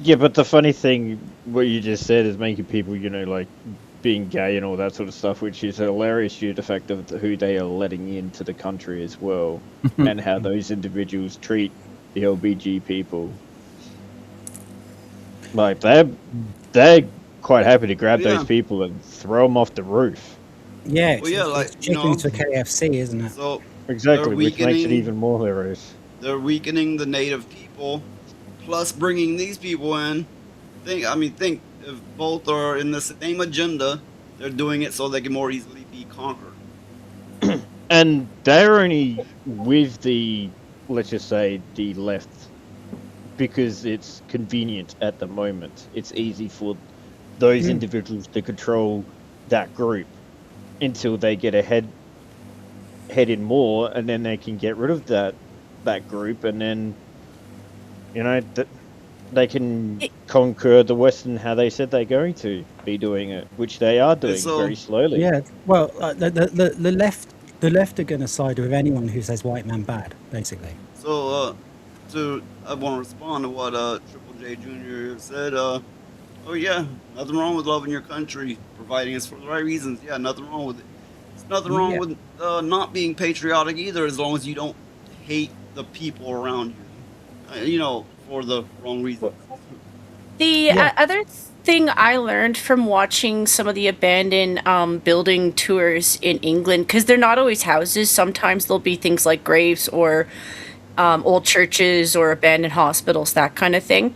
yeah, but the funny thing, what you just said, is making people, like being gay and all that sort of stuff, which is hilarious due to the fact of who they are letting into the country as well, and how those individuals treat the LBG people. Like they're quite happy to grab those Yeah. people and throw them off the roof. Yeah, Well, yeah, it's chicken to KFC, isn't it? So Exactly, which makes it weakening- even more hilarious. they're weakening the native people, plus bringing these people in. Think if both are in the same agenda, they're doing it so they can more easily be conquered. And they're only with the, let's just say, the left, because it's convenient at the moment. It's easy for those individuals to control that group until they get ahead in more, and then they can get rid of that group, and then they can conquer the West and how they said they're going to be doing it, which they are doing So- very slowly. Yeah. Well, the left are going to side with anyone who says white man bad, basically. So I want to respond to what Triple J Jr. said. Oh yeah, nothing wrong with loving your country, providing it's for the right reasons. Yeah, nothing wrong with it. There's nothing wrong Yeah. with not being patriotic either, as long as you don't hate the people around you. For the wrong reasons. The other thing I learned from watching some of the abandoned building tours in England, because they're not always houses, sometimes there'll be things like graves or old churches or abandoned hospitals, that kind of thing.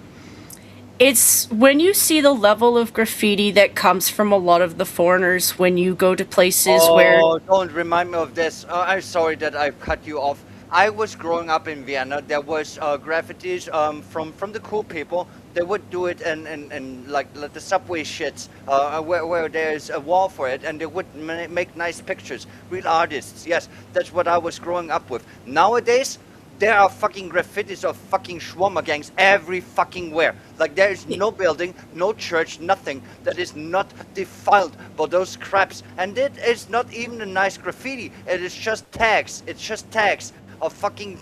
It's when you see the level of graffiti that comes from a lot of the foreigners when you go to places where... Oh, don't remind me of this. I'm sorry that I cut you off. I was growing up in Vienna. There was graffitis from the cool people. They would do it and like the subway shits where there's a wall for it, and they would make nice pictures. Real artists. Yes, that's what I was growing up with. Nowadays, there are fucking graffitis of fucking shawarma gangs every fucking where. Like there is no building, no church, nothing that is not defiled by those craps. And it is not even a nice graffiti. It is just tags. It's just tags of fucking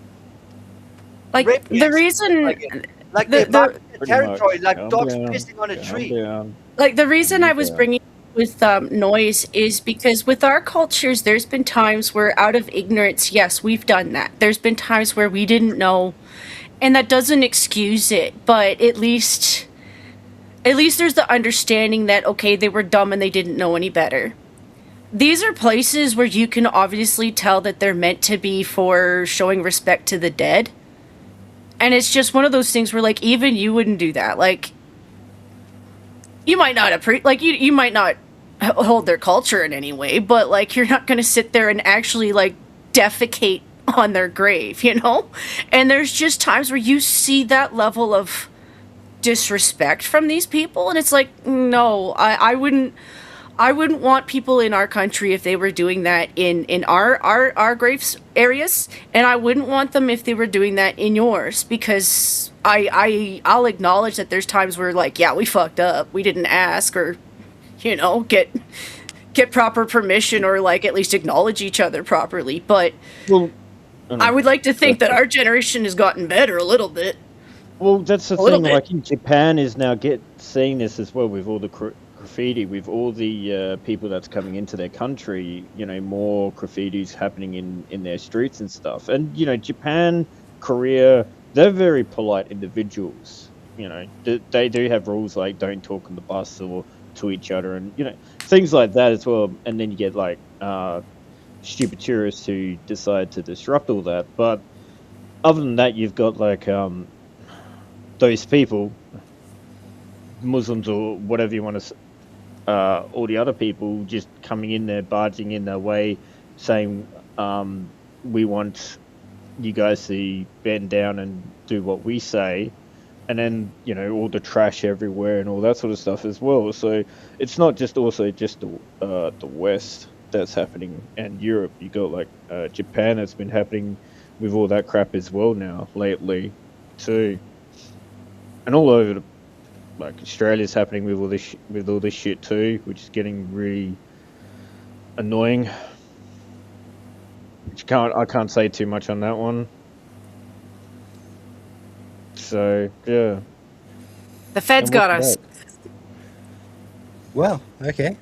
like rape the gangs. reason Like the- they mark the Pretty territory much. like Calm dogs down. pissing on a Calm tree. down. Like the reason I was Yeah. bringing with noise is because with our cultures, there's been times where out of ignorance, yes, we've done that. There's been times where we didn't know, and that doesn't excuse it, but at least there's the understanding that, okay, they were dumb and they didn't know any better. These are places where you can obviously tell that they're meant to be for showing respect to the dead. And it's just one of those things where, like, even you wouldn't do that. Like, you might not you might not hold their culture in any way, but like you're not going to sit there and actually like defecate on their grave, you know? And there's just times where you see that level of disrespect from these people, and it's like, no, I wouldn't want people in our country if they were doing that in our graves areas, and I wouldn't want them if they were doing that in yours, because I'll acknowledge that there's times where, like, yeah, we fucked up, we didn't ask, or get proper permission, or like at least acknowledge each other properly. But Well, I would like to think that our generation has gotten better a little bit. Well, that's the A little thing. bit. Like in Japan is now seeing this as well with all the graffiti, with all the people that's coming into their country. More graffitis happening in their streets and stuff. And Japan, Korea, they're very polite individuals. They do have rules like don't talk on the bus or to each other, and things like that as well. And then you get like stupid tourists who decide to disrupt all that. But other than that, you've got like those people, Muslims or whatever you want to, all the other people just coming in there, barging in their way, saying, "We want you guys to bend down and do what we say," and then all the trash everywhere and all that sort of stuff as well. So it's not just the West that's happening and Europe. You got like Japan that's been happening with all that crap as well now lately too, and all over like Australia's happening with all this shit too, which is getting really annoying. I can't say too much on that one. So yeah, The feds And got what's us. that? Well, okay.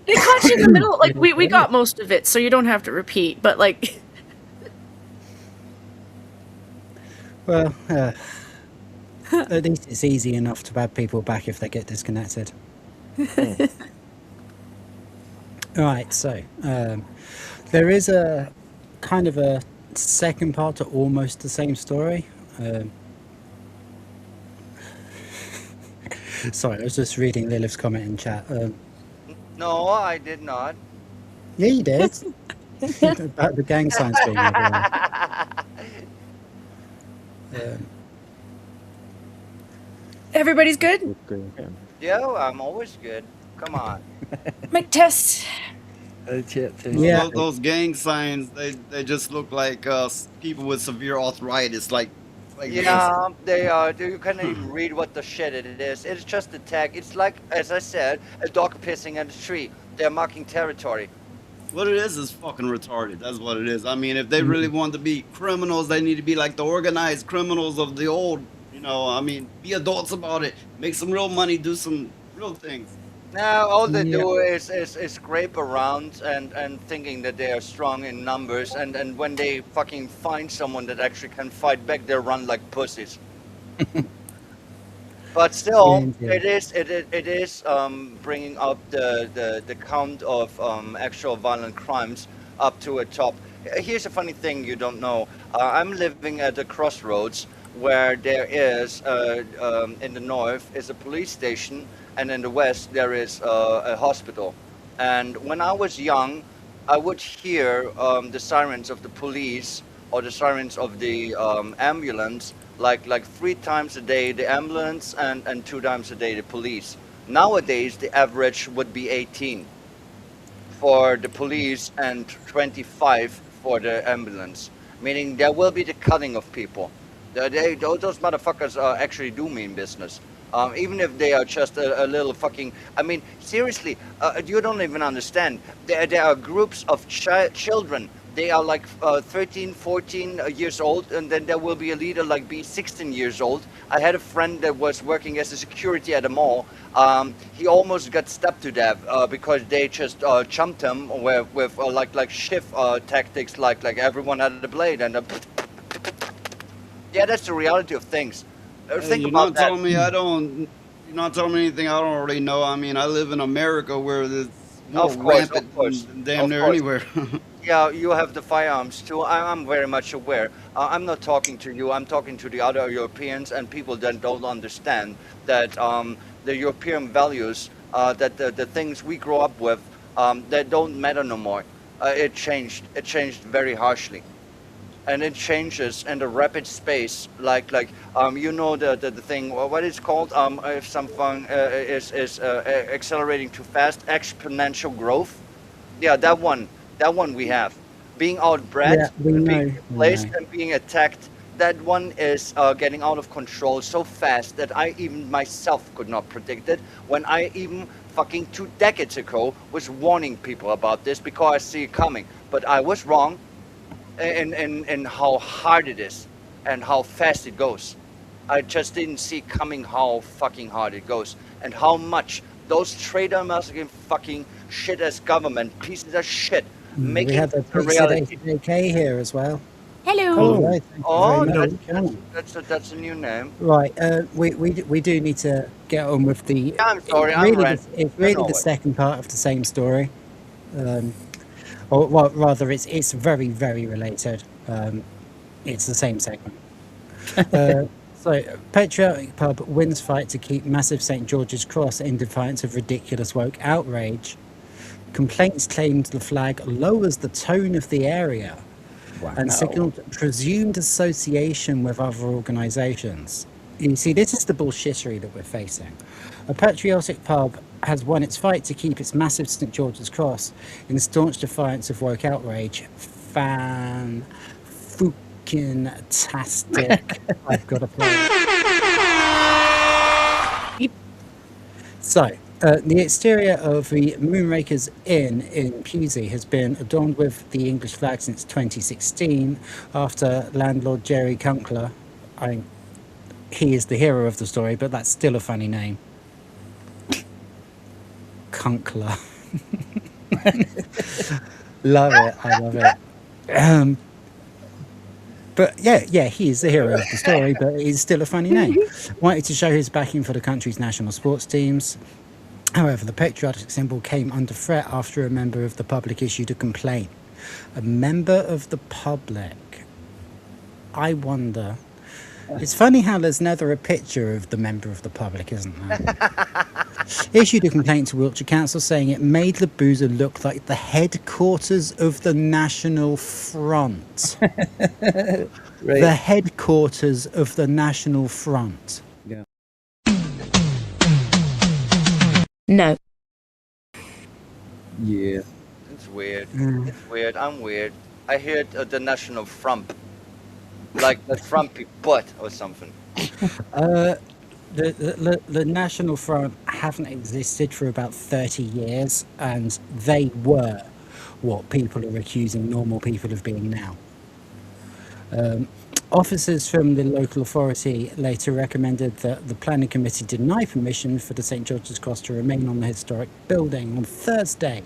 They caught you in the middle. Like we got most of it, so you don't have to repeat. But like, Well, at least it's easy enough to add people back if they get disconnected. Right, so there is a kind of a second part to almost the same story. Sorry, I was just reading Lilith's comment in chat. No, I did not. Yeah, you did. About the gang signs being everywhere. everybody's good. Yeah. Yo, I'm always good. Come on. Mic test. Yeah. Those gang signs, they just look like people with severe arthritis, like Yeah, they are. You can't even read what the shit it is. It's just a tag. It's like, as I said, a dog pissing at a tree. They're marking territory. What it is fucking retarded. That's what it is. I mean, if they really want to be criminals, they need to be like the organized criminals of the old. I mean, be adults about it. Make some real money. Do some real things. Now, all they Yeah. do is scrape around and thinking that they are strong in numbers. And when they fucking find someone that actually can fight back, they run like pussies. But still, Yeah. it is bringing up the count of actual violent crimes up to a top. Here's a funny thing you don't know. I'm living at a crossroads where there is in the north is a police station, and in the west there is a hospital. And when I was young, I would hear the sirens of the police or the sirens of the ambulance like 3 times a day the ambulance and 2 times a day the police. Nowadays the average would be 18 for the police and 25 for the ambulance, meaning there will be the cutting of people. Those motherfuckers actually do mean business. Even if they are just a little fucking... I mean, seriously, you don't even understand. There are groups of children. They are like 13, 14 years old, and then there will be a leader like be 16 years old. I had a friend that was working as a security at a mall. He almost got stabbed to death because they just jumped him with like shift tactics, like everyone had a blade and yeah, that's the reality of things. Think You're about not that. telling me You're not telling me anything I don't already know. I mean, I live in America where there's more Of course, rampant of course, than damn of near course. anywhere. Yeah, you have the firearms too. I'm very much aware. I'm not talking to you. I'm talking to the other Europeans and people that don't understand that the European values, that the things we grow up with, that don't matter no more. It changed. It changed very harshly, and it changes in a rapid space. Like the thing. What is called? If something is accelerating too fast, exponential growth. Yeah, that one. That one we have. Being outbred, Yeah, we being know, we replaced, know. and being attacked. That one is getting out of control so fast that I even myself could not predict it. When I even fucking 2 decades ago was warning people about this because I see it coming. But I was wrong in how hard it is and how fast it goes. I just didn't see coming how fucking hard it goes and how much those traitor Mexican fucking shit as government pieces of shit make We it have a a reality. JK here as well. Hello. Hello. Thank you Oh, very much. that's a new name. Right, we do need to get on with the. I'm sorry, It's I'm really, ranting. it's You really know the it. second part of the same story, or well, rather, it's very, very related. It's the same segment. So, patriotic pub wins fight to keep massive St George's Cross in defiance of ridiculous woke outrage. Complaints claimed the flag lowers the tone of the area and signalled presumed association with other organisations. You see, this is the bullshittery that we're facing. A patriotic pub has won its fight to keep its massive St George's Cross in staunch defiance of woke outrage. Fan-fucking-tastic. I've got to play it. So, the exterior of the Moonrakers Inn in Pusey has been adorned with the English flag since 2016 after landlord Jerry Kunkler. He is the hero of the story, but that's still a funny name. Kunkler. Love it. I love it. But yeah, he is the hero of the story, but it's still a funny name. Wanted to show his backing for the country's national sports teams. However, the patriotic symbol came under threat after a member of the public issued a complaint. A member of the public. I wonder. It's funny how there's never a picture of the member of the public, isn't there? Issued a complaint to Wiltshire Council saying it made the boozer look like the headquarters of the National Front. The headquarters of the National Front. No. Yeah. It's weird. It's weird. I'm weird. I heard the National Frump. Like the frumpy butt or something. The National Front haven't existed for about 30 years, and they were what people are accusing normal people of being now. Officers from the local authority later recommended that the planning committee deny permission for the St George's Cross to remain on the historic building. On Thursday,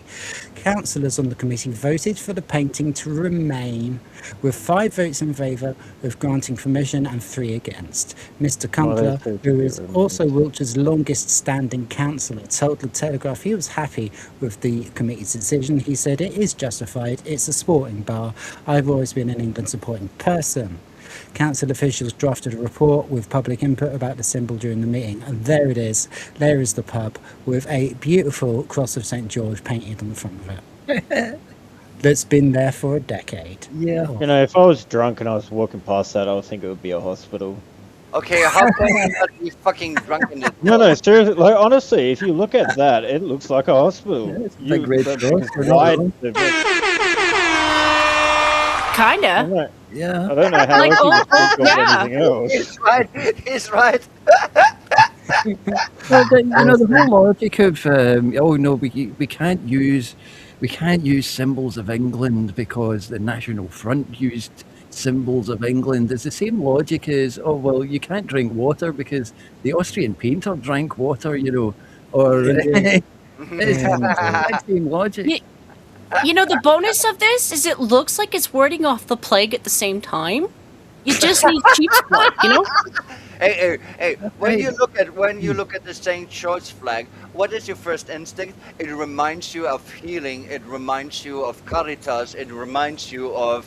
councillors on the committee voted for the painting to remain, with 5 votes in favour of granting permission and 3 against. Mr Kunkler, who is also Wiltshire's longest standing councillor, told the Telegraph he was happy with the committee's decision. He said, "It is justified, it's a sporting bar. I've always been an England supporting person." Council officials drafted a report with public input about the symbol during the meeting, and there it is. There is the pub with a beautiful cross of St George painted on the front of it. That's been there for a decade. Yeah. You know, if I was drunk and I was walking past that, I would think it would be a hospital. Okay, how can you not be fucking drunk in this? No, seriously. Like, honestly, if you look at that, it looks like a hospital. Yeah, it's a big red cross, you're not wide- wrong. Kinda. Yeah. I don't know how Like, else you would think of yeah. anything else. He's right. He's right. Well, the whole logic of we can't use symbols of England because the National Front used symbols of England. It's the same logic as you can't drink water because the Austrian painter drank water, or it's the same logic. You know, the bonus of this is it looks like it's warding off the plague at the same time. You just need cheap blood, Hey! When you look at the St. George flag, what is your first instinct? It reminds you of healing. It reminds you of Caritas. It reminds you of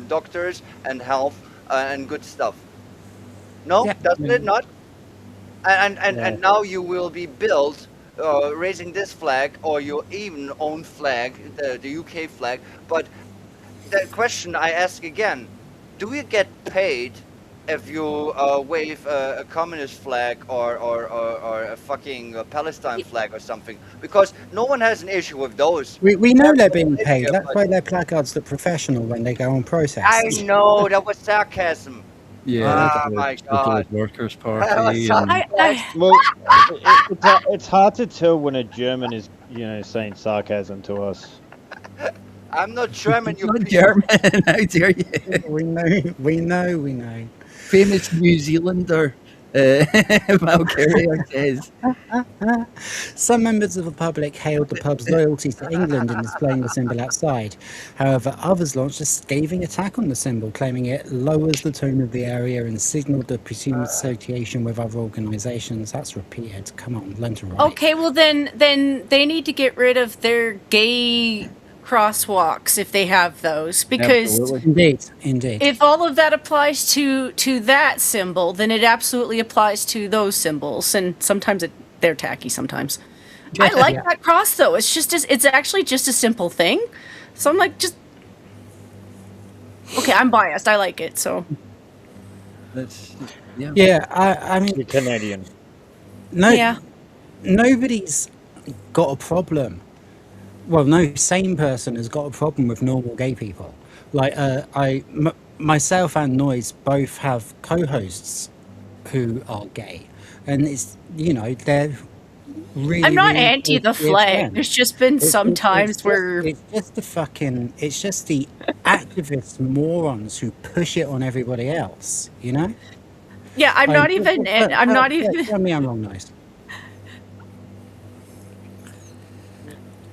doctors and health and good stuff. No, Yeah. doesn't it not? And now you will be billed raising this flag or your even own flag, the UK flag. But the question I ask again: do you get paid if you wave a communist flag or a fucking Palestine flag or something? Because no one has an issue with those. We know they're being paid. That's why their placards look professional when they go on protest. I know, that was sarcasm. Yeah, my the God. Workers' That Party. was so- Well, it's hard to tell when a German is, saying sarcasm to us. I'm not German, you Not piece of- German, how dare you? We know. Famous New Zealander. Valkiria says, Some members of the public hailed the pub's loyalty to England in displaying the symbol outside. However, others launched a scathing attack on the symbol, claiming it lowers the tone of the area and signalled the presumed association with other organisations. That's repeated. Come on, learn to write. Okay, well then they need to get rid of their gay crosswalks if they have those, because absolutely. Indeed. if all of that applies to that symbol, then it absolutely applies to those symbols, and sometimes they're tacky sometimes. I like Yeah. that cross though. It's actually just a simple thing. So I'm like, just okay. I'm biased. I like it. So That's, yeah. Yeah, I mean, You're Canadian. no, yeah. nobody's got a problem. Well, no sane person has got a problem with normal gay people. Like, myself and Noise both have co-hosts who are gay, and it's, you know, they're really. I'm not really anti the good flag. friends. There's just been some It's times just- where it's just the activist morons who push it on everybody else. You know. yeah. I'm not even. I'm not even. Tell me I'm wrong, Noise.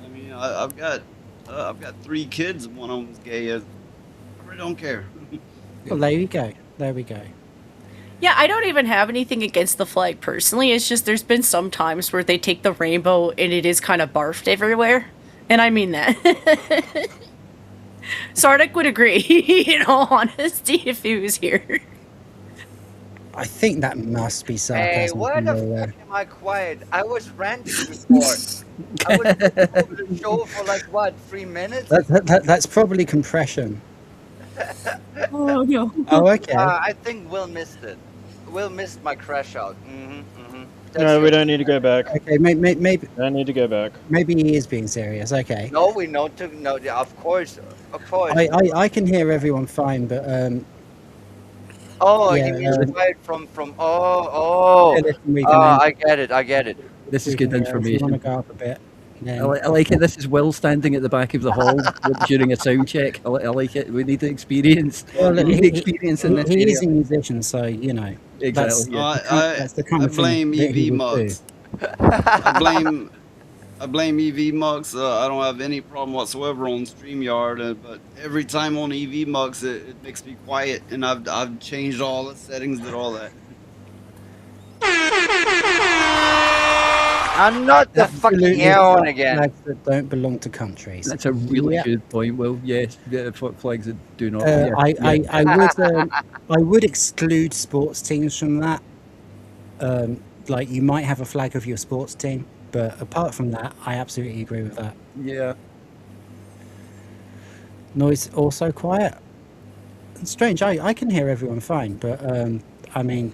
I mean, I've got 3 kids, and one of them's gay. I really don't care. Well, there we go. There we go. Yeah, I don't even have anything against the flag personally. It's just there's been some times where they take the rainbow and it is kind of barfed everywhere. And I mean that. Sardoc would agree, in all honesty, if he was here. I think that must be Hey, sarcasm. why from the your, fuck am I quiet? I was ranting before. I was over the show for like what, 3 minutes? That's probably compression. Oh, no. Oh, okay. I think Will missed it. Will missed my crash out. No, we don't need to go back. Okay, maybe Don't need to go back. he is being serious. Okay. No, we know to no. Yeah, of course. I can hear everyone fine, but Oh, yeah, he means quiet from. yeah, Oh. listen, we can I get it. I get it. This is we good can, if you want to information. go up a bit. I, Then, I like it. This is Will standing at the back of the hall during a sound check. I like it. We need the experience. well, we need experience in this he area. is a musician, so you know. Exactly. That's the kind I of thing blame that he EV would do. mugs. I blame EV mugs. I don't have any problem whatsoever on StreamYard, but every time on EV mugs, it makes me quiet, and I've changed all the settings and all that. I'm not the fucking Absolutely airhorn flags again. that don't belong to countries. That's a really Yeah. good point, Will. Yes, yeah, flags that do not. I would exclude sports teams from that. Like you might have a flag of your sports team, but apart from that, I absolutely agree with that. Yeah. Noise also quiet. It's strange. I can hear everyone fine, but I mean,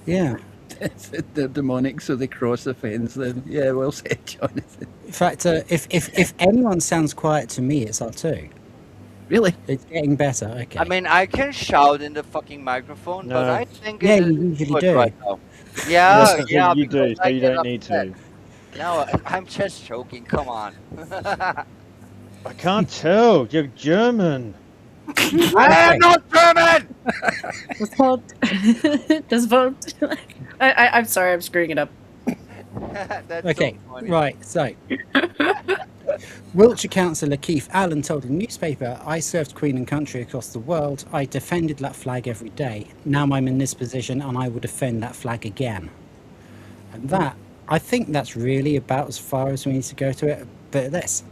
yeah. The demonic, so they cross the fence. Then, yeah, well said, Jonathan. In fact, if anyone sounds quiet to me, it's R2. Really? It's getting better. Okay. I mean, I can shout in the fucking microphone, but No. I think Yeah, it you is usually good do. right now. Yeah, yeah. you do, because so I you get don't need upset. to. No, I'm just joking. Come on. I can't tell. You're German. I am not German. Does vote? I'm sorry, I'm screwing it up. That's Okay, so funny. right, so Wiltshire Councillor Keith Allen told a newspaper, I served Queen and Country across the world. I defended that flag every day. Now I'm in this position and I will defend that flag again. And that, I think that's really about as far as we need to go to it. But this,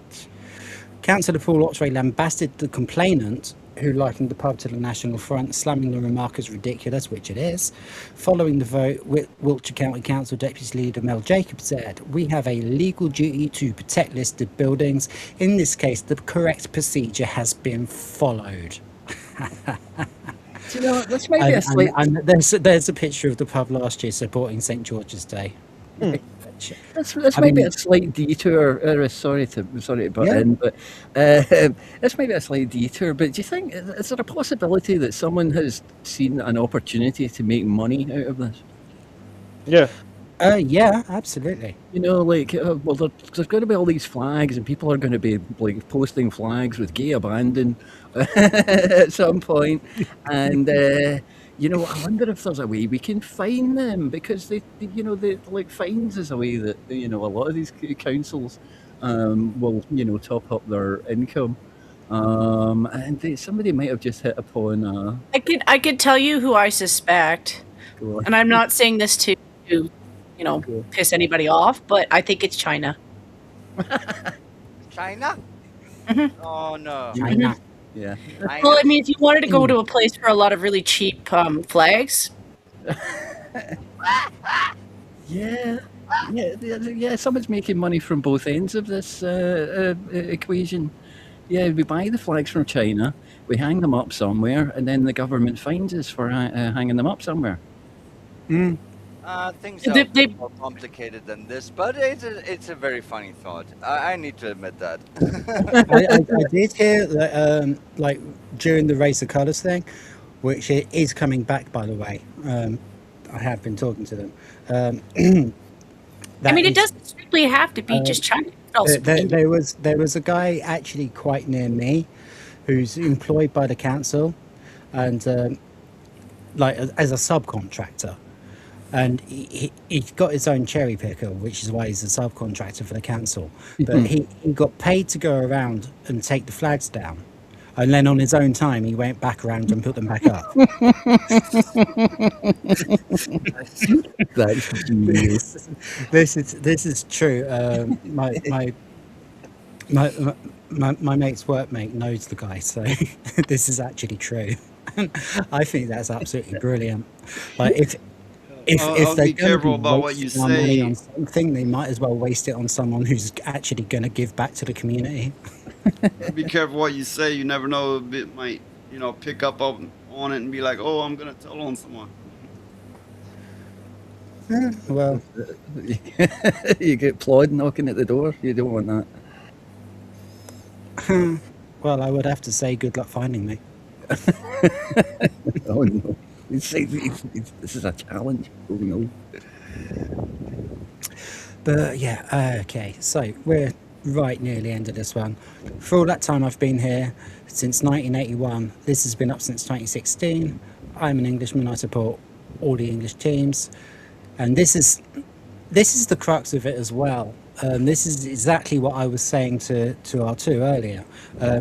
Councillor Paul Otway lambasted the complainant who likened the pub to the National Front, slamming the remark as ridiculous, which it is. Following the vote, Wiltshire County Council Deputy Leader Mel Jacobs said, we have a legal duty to protect listed buildings. In this case, the correct procedure has been followed. Do you know, this might be a slight. And there's a picture of the pub last year supporting St George's Day. This I might be mean- a slight detour. Sorry to butt Yeah. in, but this might be a slight detour. But do you think is there a possibility that someone has seen an opportunity to make money out of this? Yeah. Yeah, absolutely. You know, like, well, there's going to be all these flags, and people are going to be like posting flags with "gay abandon" at some point, and you know, I wonder if there's a way we can fine them because you know, they like fines is a way that you know a lot of these councils will top up their income, and somebody might have just hit upon I could tell you who I suspect, go on, and I'm not saying this to go piss anybody off, but I think it's China. China? Mhm. Oh no. China. yeah. Well, China. I mean, if you wanted to go to a place for a lot of really cheap flags, Yeah, yeah. Someone's making money from both ends of this equation. Yeah, we buy the flags from China, we hang them up somewhere, and then the government fines us for hanging them up somewhere. Things they, are they more complicated than this, but it's a very funny thought. I need to admit that. I did hear that, like during the Race of Colours thing, which it is coming back, by the way. I have been talking to them. I That mean, it is, doesn't strictly have to be just China. It could also be India. there was a guy actually quite near me, who's employed by the council, and like as a subcontractor, and he's got his own cherry picker, which is why he's a subcontractor for the council. But he got paid to go around and take the flags down, and then on his own time he went back around and put them back up. That's genius. This is true. My mate's workmate knows the guy, so this is actually true. I think that's absolutely brilliant. Like if I'll they're be going to careful be about what you wasting our money say. on something, they might as well waste it on someone who's actually going to give back to the community. Be careful what you say. You never know. It might, pick up on it and be like, "Oh, I'm gonna tell on someone." Well, You get Plod knocking at the door. You don't want that. well, I would have to say good luck finding me. Oh no! This is a challenge. Oh no! But yeah, okay. So we're right near the end of this one. For all that time I've been here, since 1981, this has been up since 2016. I'm an Englishman. I support all the English teams, and this is the crux of it as well. This is exactly what I was saying to R2 earlier.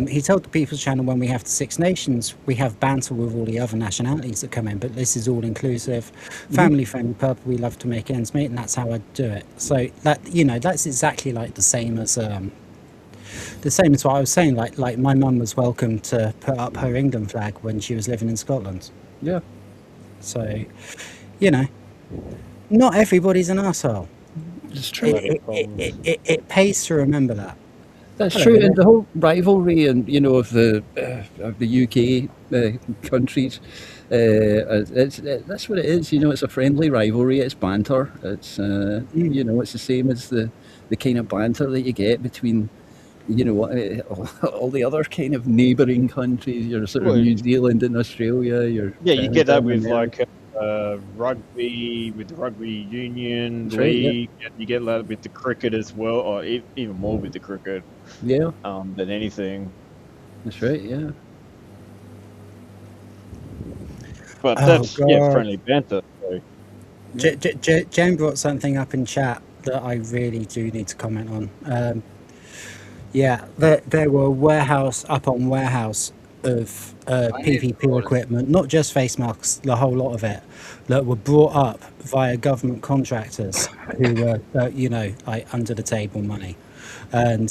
He told the People's Channel when we have the Six Nations, we have banter with all the other nationalities that come in, but this is all inclusive, family friendly pub. We love to make ends meet, and that's how I do it. So that's exactly like the same as what I was saying. Like my mum was welcome to put up her England flag when she was living in Scotland. Yeah, So, not everybody's an arsehole. it's true. It pays to remember that. That's Hello, true, yeah. and the whole rivalry and of the UK countries. That's what it is. It's a friendly rivalry. It's banter. It's it's the same as the kind of banter that you get between all the other kind of neighbouring countries. Your sort of Well, New Zealand and Australia. Yeah, you get that Canada and with America. rugby, with the rugby union That's right, yeah. league, and you get that with the cricket as well, or even more with the cricket Yeah, than anything. that's right. Yeah. But Oh that's God. friendly banter. So. Jen brought something up in chat that I really do need to comment on. Yeah, there were warehouse upon warehouse of PPP equipment, not just face masks, the whole lot of it, that were brought up via government contractors who were, like under the table money. And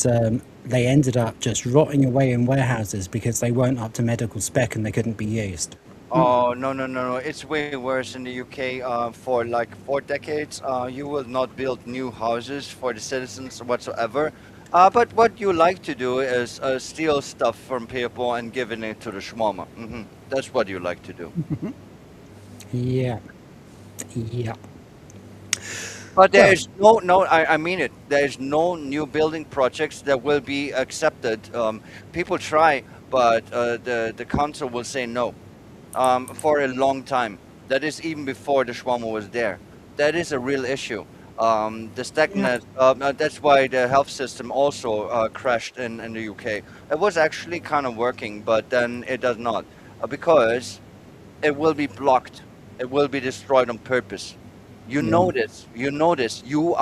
they ended up just rotting away in warehouses because they weren't up to medical spec and they couldn't be used. Oh, no. It's way worse in the UK. For like 4 decades, you will not build new houses for the citizens whatsoever. But what you like to do is steal stuff from people and giving it to the schmommer. That's what you like to do. Yeah. Yeah. But there is I mean it. There is no new building projects that will be accepted. People try, but the council will say no for a long time. That is even before the Schwammer was there. That is a real issue. The stagnant. That's why the health system also crashed in the UK. It was actually kind of working, but then it does not, because it will be blocked. It will be destroyed on purpose. You know this. You know this. You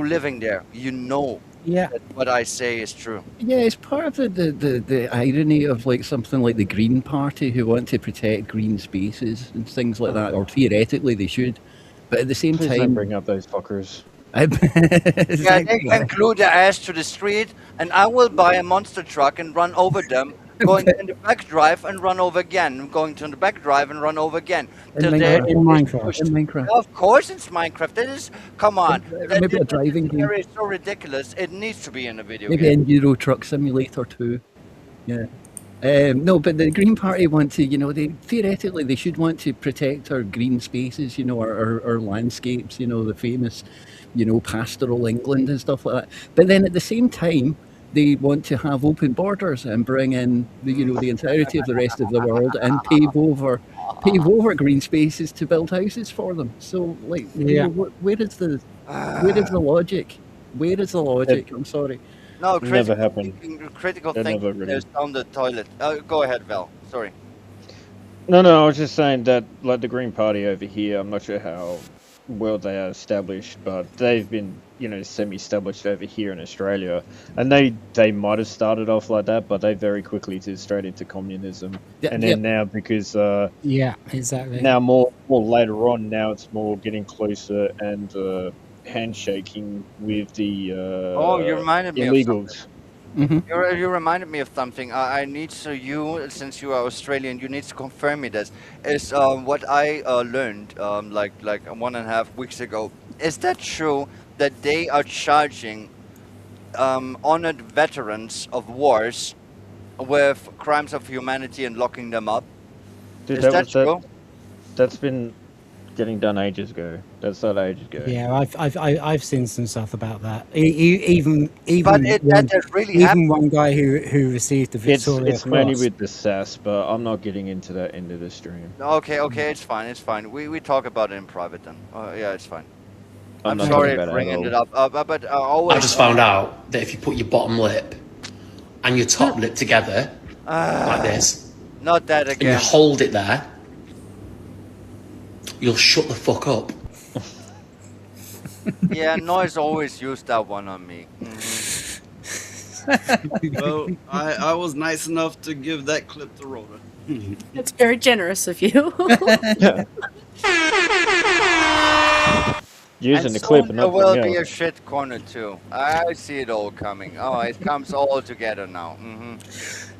living there. You know Yeah. that what I say is true. Yeah, it's part of the irony of like something like the Green Party who want to protect green spaces and things like that, or theoretically they should. But at the same Please don't time, bring up those fuckers. Yeah, they exactly. can glue their ass to the street, and I will buy a monster truck and run over them, going in the back drive and run over again, going to the back drive and run over again. In Till they Minecraft. In Minecraft. In Minecraft. Of course, it's Minecraft. That is, come on. Maybe a driving game. It's so ridiculous. It needs to be in a video Maybe game. in Euro Truck Simulator 2. Yeah. No, but the Green Party want to, they theoretically they should want to protect our green spaces, our landscapes, the famous, pastoral England and stuff like that. But then at the same time, they want to have open borders and bring in the entirety of the rest of the world and pave over green spaces to build houses for them. So, like, where is the logic? Where is the logic? I'm sorry. No, Never happened. Critical That never thinking really- is on the toilet. Go ahead, Val. Sorry. No, I was just saying that, like, the Green Party over here, I'm not sure how well they are established, but they've been, semi-established over here in Australia. And they might have started off like that, but they very quickly did straight into communism. Yeah, And then now, because Yeah, exactly. now more later on, now it's more getting closer and handshaking with the You reminded me of illegals. You reminded me of something. I need you, since you are Australian, you need to confirm me this. Is what I learned like 1.5 weeks ago. Is that true that they are charging honored veterans of wars with crimes of humanity and locking them up? Dude, Is that true? That's been getting done ages ago. That's started ages ago. Yeah, I've seen some stuff about that. Even But that really even happened. one guy who received the Victoria It's mainly Cross. with the SAS, but I'm not getting into that end of the stream. Okay, it's fine. We talk about it in private then. Yeah, it's fine. I'm not sorry talking about for it bringing at it all. up, but always. I just found out that if you put your bottom lip and your top lip together, like this, Not that and you again. hold it there, you'll shut the fuck up. Yeah, Noise always used that one on me. Well, I was nice enough to give that clip to Rhoda. That's very generous of you. Using And the clip soon and there not will something be a else. shit corner too. I see it all coming. Oh, it comes all together now.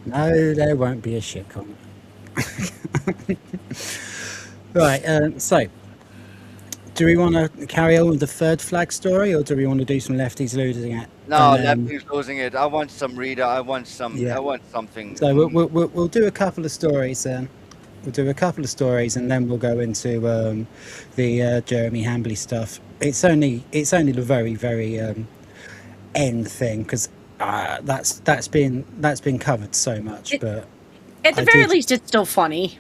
No, there won't be a shit comment. Right, so do we want to carry on with the third flag story, or do we want to do some lefties losing it? No, And then- Lefty's losing it. I want some reader. I want some. Yeah. I want something. So we'll do a couple of stories then. We'll do a couple of stories, and then we'll go into the Jeremy Hambley stuff. It's only the very end thing, because that's been covered so much. But At the I very did- least, it's still funny.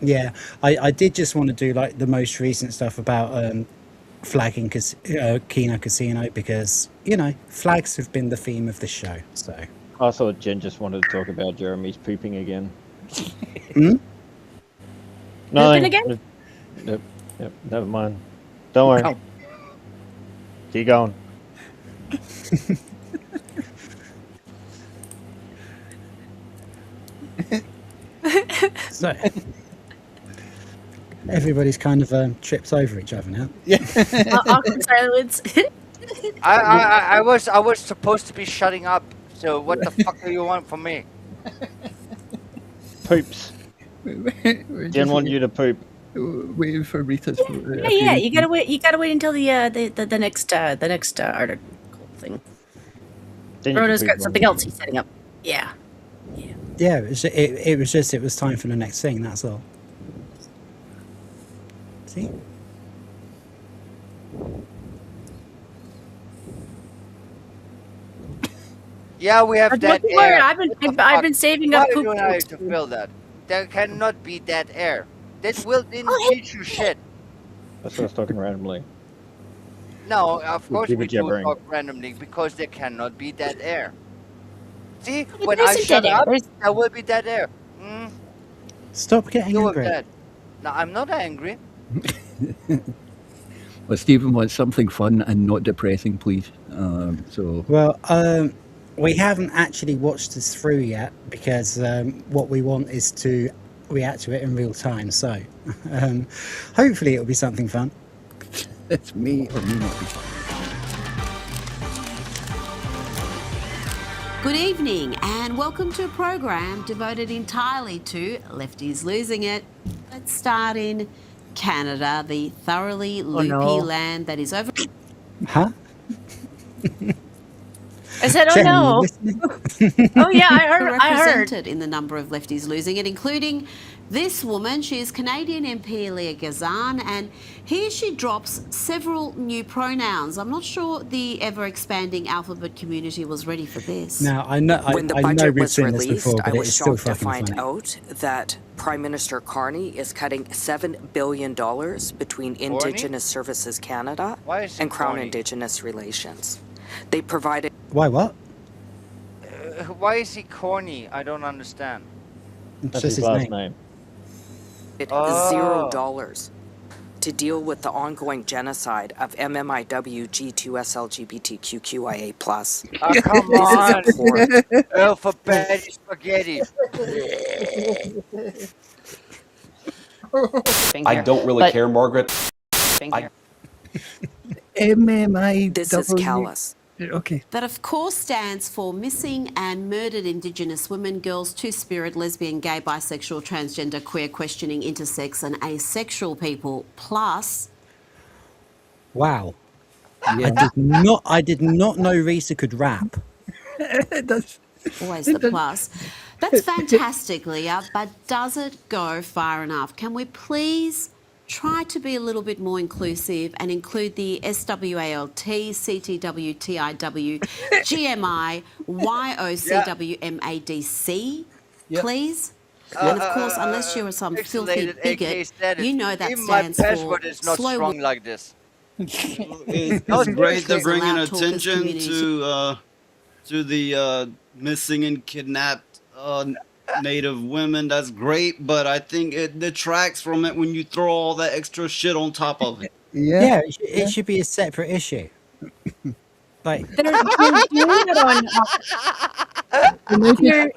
yeah, I did just want to do like the most recent stuff about flagging Kino Casino, because flags have been the theme of the show. So I thought Jen just wanted to talk about Jeremy's pooping again. Pooping again? Yep, never mind. Don't worry. Oh. Keep going. so everybody's kind of tripped over each other now. Awkward silence. I was supposed to be shutting up. So what the fuck do you want from me? Poops. Jen wanted you to poop. Waiting for Rita's. Yeah. You gotta wait. You gotta wait until the next article thing. Then you Rhoda's can got poop something more. else he's setting up. Yeah. Yeah, it was time for the next thing. That's all. See. Yeah, we have dead Don't worry, air. I've been saving Why up do poop. you have to fill that? There cannot be dead air. That will didn't teach you shit. That's what I was talking randomly. No, of course Give we it do jabbering. talk randomly because there cannot be dead air. See, Yeah, when there I isn't shut dead air. up, There's there will be dead air. Mm, Stop getting deal with angry. that. No, I'm not angry. Well, Stephen wants something fun and not depressing, please. Well, we haven't actually watched this through yet because what we want is to react to it in real time. So hopefully it'll be something fun. It's me or me not be fun. Good evening and welcome to a program devoted entirely to Lefties Losing It. Let's start in Canada, the thoroughly loopy land that is over. Huh? I said, oh Jen, are you no. listening? Oh yeah, I heard. represented in the number of lefties losing it, including this woman. She is Canadian MP Leah Gazan, and here she drops several new pronouns. I'm not sure the ever-expanding alphabet community was ready for this. Now, I know When the I know budget we've was seen this released, before, I but was it's still shocked to fucking find funny. out that Prime Minister Carney is cutting $7 billion between Indigenous Services Canada Why is he and Crown corny? Indigenous Relations. They provided Why what? Why is he corny? I don't understand. It's That's just his his last name. name. Oh. $0 to deal with the ongoing genocide of MMIW G2S LGBTQIA+. Oh, come This is on. abhorrent. Alphabet spaghetti. I don't really care, Margaret. MMIW. This is callous. Okay. That, of course, stands for Missing and Murdered Indigenous Women, Girls, Two-Spirit, Lesbian, Gay, Bisexual, Transgender, Queer, Questioning, Intersex and Asexual People, plus... Wow. Yeah. I did not know Risa could rap. That's Always the plus. That's fantastic, Leah, but does it go far enough? Can we please try to be a little bit more inclusive and include the SWALT, CTW, TIW, GMI, YOCWMADC, please? And of course, unless you're some filthy Pixelated AK bigot, status. you know that Even my stands for password is not slow strong like this. It's great they're bringing Loud talkers attention community. to the missing and kidnapped Native women. That's great, but I think it detracts from it when you throw all that extra shit on top of it. Yeah, it should be a separate issue. Like, They're doing it on. They're-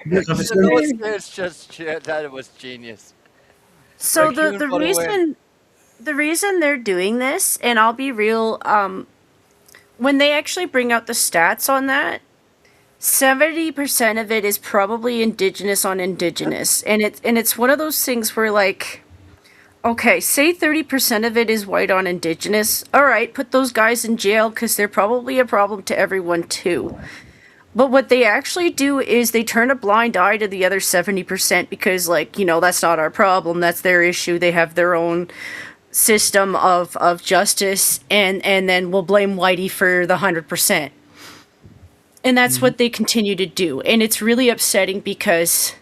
It's just that was genius. So Like, the human by the way. reason they're doing this, and I'll be real, when they actually bring out the stats on that, 70% of it is probably Indigenous on Indigenous, and it's one of those things where, like, okay, say 30% of it is white on Indigenous. All right, put those guys in jail because they're probably a problem to everyone too. But what they actually do is they turn a blind eye to the other 70% because, like, you know, that's not our problem. That's their issue. They have their own system of justice, and then we'll blame Whitey for the 100%. And that's what they continue to do. And it's really upsetting because,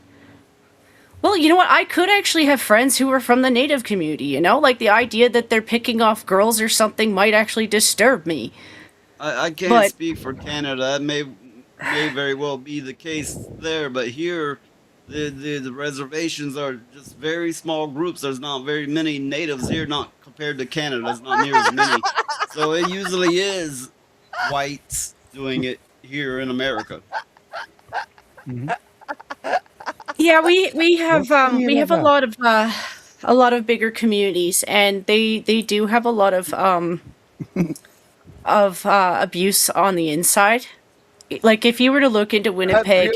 well, you know what? I could actually have friends who are from the Native community, you know? Like, the idea that they're picking off girls or something might actually disturb me. I can't speak for Canada. That may very well be the case there, but here the reservations are just very small groups. There's not very many natives here, not compared to Canada. There's not near as many. So it usually is whites doing it here in America. Yeah, we have a lot of bigger communities, and they do have a lot of abuse on the inside. Like, if you were to look into Winnipeg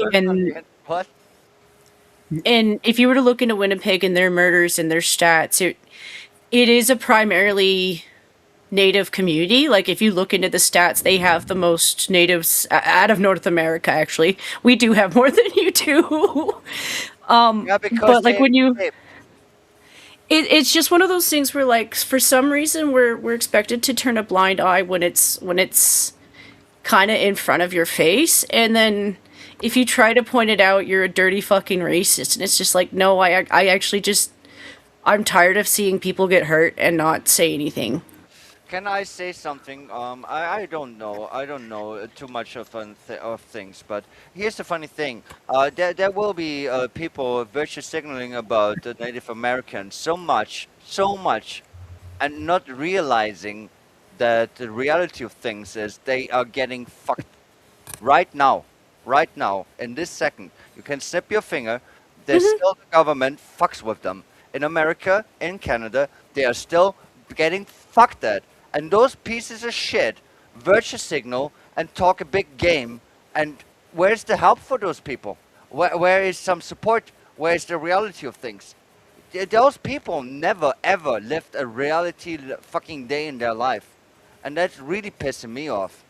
What? and if you were to look into Winnipeg and their murders and their stats, it is a primarily Native community. Like, if you look into the stats, they have the most natives out of North America. Actually, we do have more than you do. Yeah, because But like when you, they- it's just one of those things where, like, for some reason we're expected to turn a blind eye when it's kind of in front of your face, and then if you try to point it out, you're a dirty fucking racist. And it's just like, no, I actually just, I'm tired of seeing people get hurt and not say anything. Can I say something? I don't know. I don't know too much of things, but here's the funny thing. There will be people virtue signaling about the Native Americans so much, and not realizing that the reality of things is they are getting fucked right now, right now, in this second. You can snap your finger. There's still the government fucks with them. In America, in Canada, they are still getting fucked at. And those pieces of shit virtue signal and talk a big game. And where's the help for those people? Where is some support? Where is the reality of things? Those people never ever lived a reality fucking day in their life. And that's really pissing me off.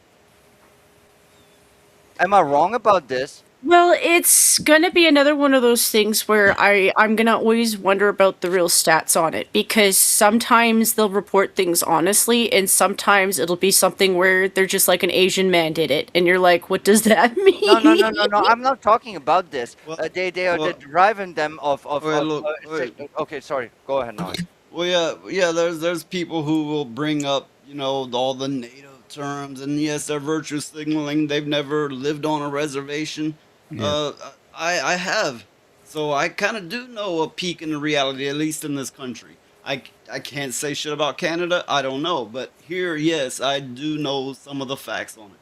Am I wrong about this? Well, it's gonna be another one of those things where I'm gonna always wonder about the real stats on it, because sometimes they'll report things honestly, and sometimes it'll be something where they're just like an Asian man did it, and you're like, what does that mean? No. I'm not talking about this. Well, They are well, deriving them of wait, look, wait. okay, sorry. Go ahead now. Well, yeah. There's people who will bring up, all the native terms, and yes, they're virtue signaling. They've never lived on a reservation. Yeah. I have, so I kind of do know a peek into reality, at least in this country. I can't say shit about Canada. I don't know, but here, yes, I do know some of the facts on it.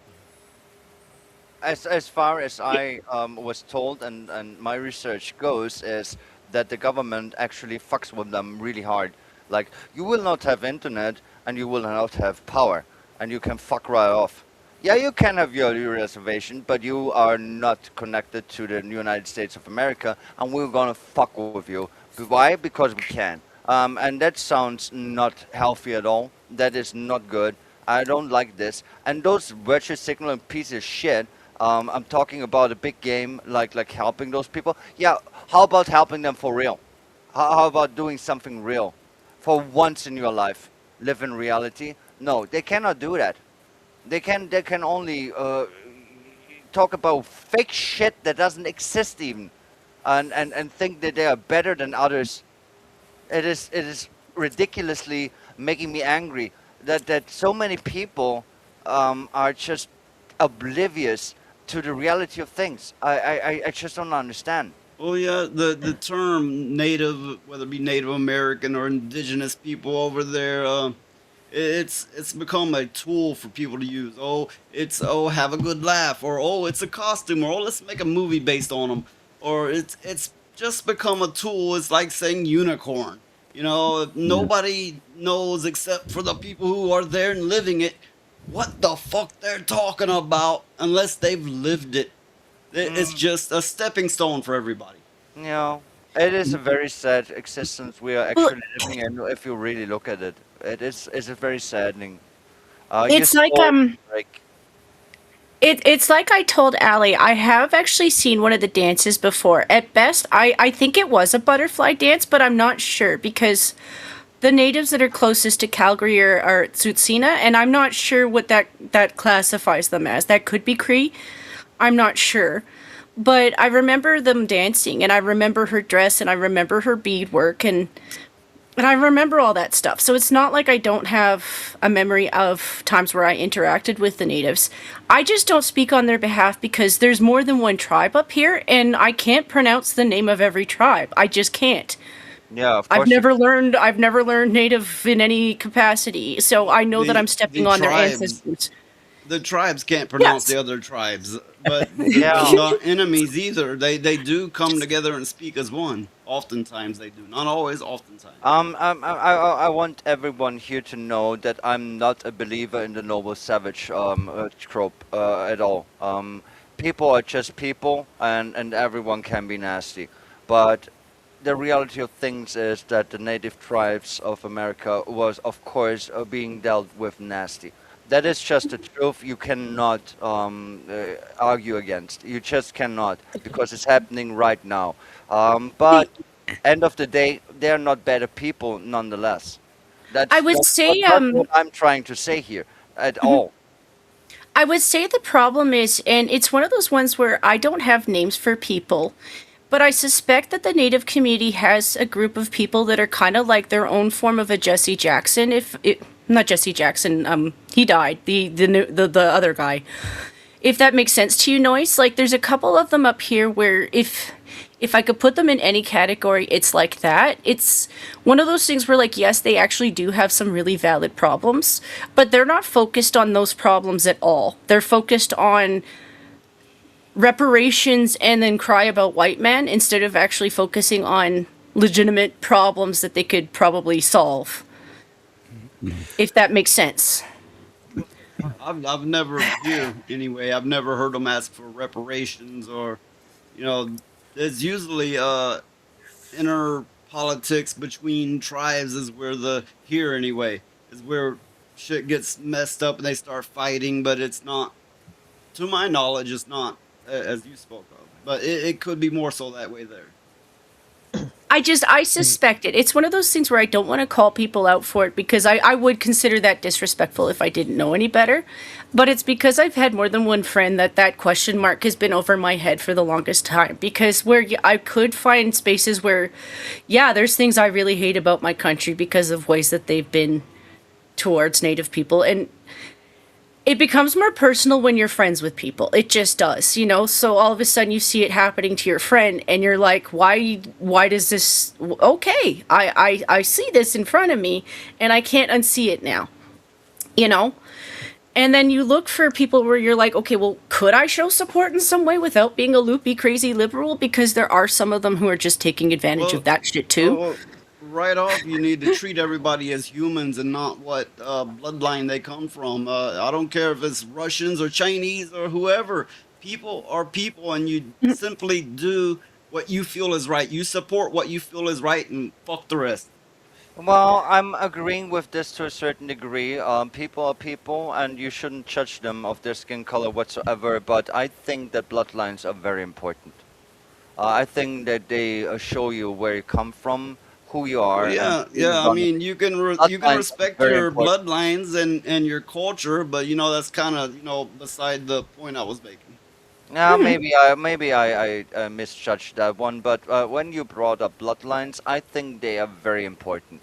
As far as I was told and my research goes, is that the government actually fucks with them really hard. Like, you will not have internet and you will not have power, and you can fuck right off. Yeah, you can have your reservation, but you are not connected to the United States of America, and we're gonna fuck with you. Why? Because we can. And that sounds not healthy at all. That is not good. I don't like this. And those virtue signaling pieces of shit. I'm talking about a big game like helping those people. Yeah, how about helping them for real? How about doing something real? For once in your life, live in reality. No, they cannot do that. They can only talk about fake shit that doesn't exist even, and think that they are better than others. It is ridiculously making me angry that so many people are just oblivious to the reality of things. I just don't understand. Well, yeah, the term native, whether it be Native American or indigenous people over there, it's become a tool for people to use. Oh, have a good laugh, or oh, it's a costume, or oh, let's make a movie based on them, or it's just become a tool. It's like saying unicorn. Nobody knows except for the people who are there and living it what the fuck they're talking about unless they've lived it. It's just a stepping stone for everybody. You know, it is a very sad existence we are actually living in. If you really look at it, it's a very saddening. It's like Like, it's like I told Allie, I have actually seen one of the dances before. At best, I think it was a butterfly dance, but I'm not sure because the natives that are closest to Calgary are Tsutsina, and I'm not sure what that classifies them as. That could be Cree. I'm not sure. But I remember them dancing, and I remember her dress, and I remember her beadwork, and I remember all that stuff. So it's not like I don't have a memory of times where I interacted with the natives. I just don't speak on their behalf because there's more than one tribe up here, and I can't pronounce the name of every tribe. I just can't. yeah, of course. I've never learned native in any capacity, so I know that I'm stepping on their ancestors. The tribes can't pronounce Yes. the other tribes, but Yeah. they're not enemies either. They do come together and speak as one. Oftentimes they do, not always. Oftentimes. I want everyone here to know that I'm not a believer in the noble savage trope at all. People are just people, and everyone can be nasty. But the reality of things is that the native tribes of America was, of course, being dealt with nasty. That is just the truth. You cannot argue against. You just cannot, because it's happening right now. But end of the day, they're not better people nonetheless. I would say, that's what I'm trying to say here at all. I would say the problem is, and it's one of those ones where I don't have names for people, but I suspect that the Native community has a group of people that are kind of like their own form of a Jesse Jackson, if not Jesse Jackson. He died. The other guy. If that makes sense to you, Noise. Like, there's a couple of them up here where if I could put them in any category, it's like that. It's one of those things where, like, yes, they actually do have some really valid problems, but they're not focused on those problems at all. They're focused on reparations and then cry about white man instead of actually focusing on legitimate problems that they could probably solve. If that makes sense. I've never here anyway. I've never heard them ask for reparations or, there's usually inner politics between tribes is where here anyway is where shit gets messed up and they start fighting. But it's not, to my knowledge, it's not as you spoke of. But it could be more so that way there. I suspect it. It's one of those things where I don't want to call people out for it because I would consider that disrespectful if I didn't know any better. But it's because I've had more than one friend that question mark has been over my head for the longest time. Because where I could find spaces where, yeah, there's things I really hate about my country because of ways that they've been towards Native people. And it becomes more personal when you're friends with people. It just does, So all of a sudden you see it happening to your friend and you're like, why does this, okay, I see this in front of me and I can't unsee it now, And then you look for people where you're like, okay, well, could I show support in some way without being a loopy, crazy liberal? Because there are some of them who are just taking advantage of that shit too. Well, right off, you need to treat everybody as humans and not what bloodline they come from. I don't care if it's Russians or Chinese or whoever. People are people, and you simply do what you feel is right. You support what you feel is right, and fuck the rest. Well, I'm agreeing with this to a certain degree. People are people, and you shouldn't judge them of their skin color whatsoever. But I think that bloodlines are very important. I think that they show you where you come from, who you are. Yeah. I mean, you can respect your bloodlines and your culture, but that's kind of beside the point I was making. Now, maybe I misjudged that one, but when you brought up bloodlines, I think they are very important,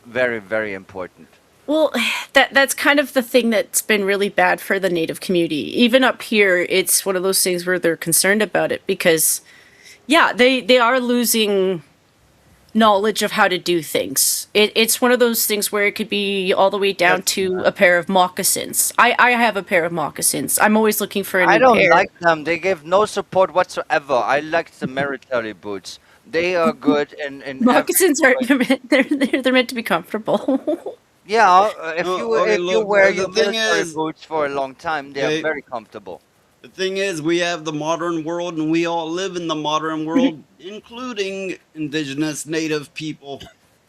very, very important. Well, that's kind of the thing that's been really bad for the Native community. Even up here, it's one of those things where they're concerned about it because, yeah, they are losing knowledge of how to do things. It's one of those things where it could be all the way down to a pair of moccasins. I have a pair of moccasins. I'm always looking for a new I don't pair. like them. They give no support whatsoever. I like the military boots. They are good in Moccasins are they're meant to be comfortable. Yeah, if you wear your the thing military is, boots for a long time, they are very comfortable. The thing is, we have the modern world, and we all live in the modern world, including indigenous native people.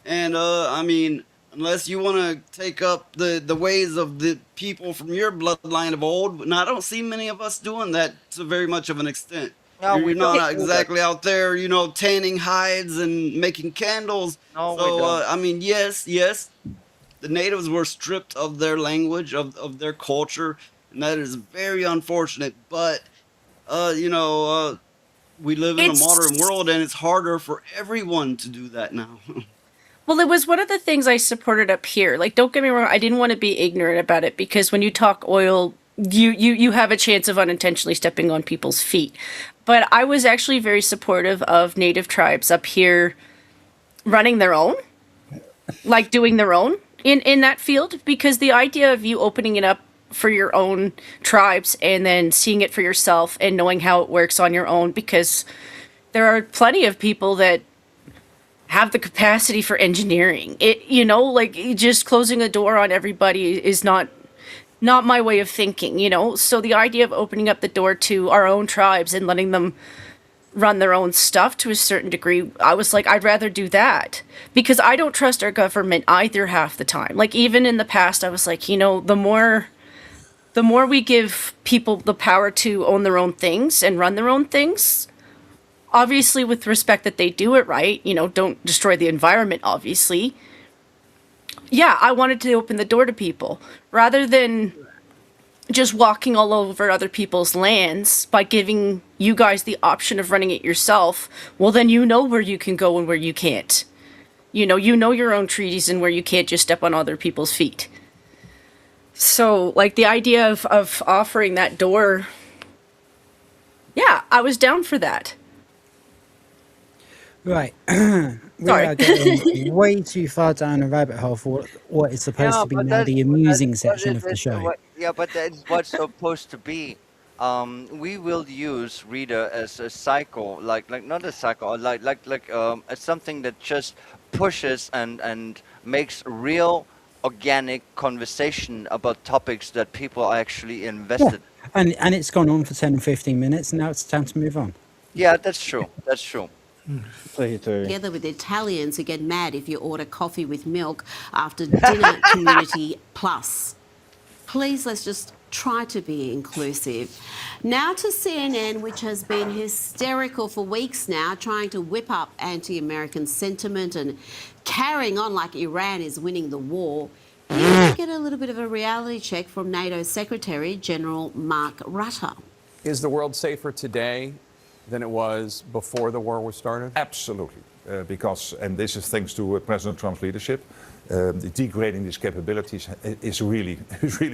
And I mean, unless you want to take up the ways of the people from your bloodline of old, and I don't see many of us doing that to very much of an extent. No, You're we don't. not exactly out there, tanning hides and making candles. No, So we don't. I mean, yes, the natives were stripped of their language, of their culture, and that is very unfortunate. But we live in a modern world, and it's harder for everyone to do that now. Well, it was one of the things I supported up here. Like, don't get me wrong, I didn't want to be ignorant about it because when you talk oil, you have a chance of unintentionally stepping on people's feet. But I was actually very supportive of Native tribes up here running their own, like doing their own in that field, because the idea of you opening it up for your own tribes and then seeing it for yourself and knowing how it works on your own, because there are plenty of people that have the capacity for engineering it, like just closing a door on everybody is not my way of thinking, so the idea of opening up the door to our own tribes and letting them run their own stuff to a certain degree, I was like, I'd rather do that because I don't trust our government either half the time. Like, even in the past, I was like, the more we give people the power to own their own things and run their own things, obviously with respect that they do it right, don't destroy the environment, obviously. Yeah, I wanted to open the door to people rather than just walking all over other people's lands by giving you guys the option of running it yourself. Well, then where you can go and where you can't. You know your own treaties and where you can't just step on other people's feet. So, like, the idea of offering that door, yeah, I was down for that. Right. We Sorry. are getting way too far down a rabbit hole for what is supposed to be now the amusing section of the show. But that's what's supposed to be. We will use Rita as a cycle, like not a cycle, as something that just pushes and makes real organic conversation about topics that people are actually Yeah. invested. And it's gone on for 10, 15 minutes, and now it's time to move on. Yeah, that's true. That's true. Please do. Together with Italians who get mad if you order coffee with milk after dinner community plus. Please, let's just try to be inclusive. Now to CNN, which has been hysterical for weeks now, trying to whip up anti-American sentiment and carrying on like Iran is winning the war. Here we get a little bit of a reality check from NATO Secretary General Mark Rutte. Is the world safer today than it was before the war was started? Absolutely, because, and this is thanks to President Trump's leadership, degrading these capabilities is really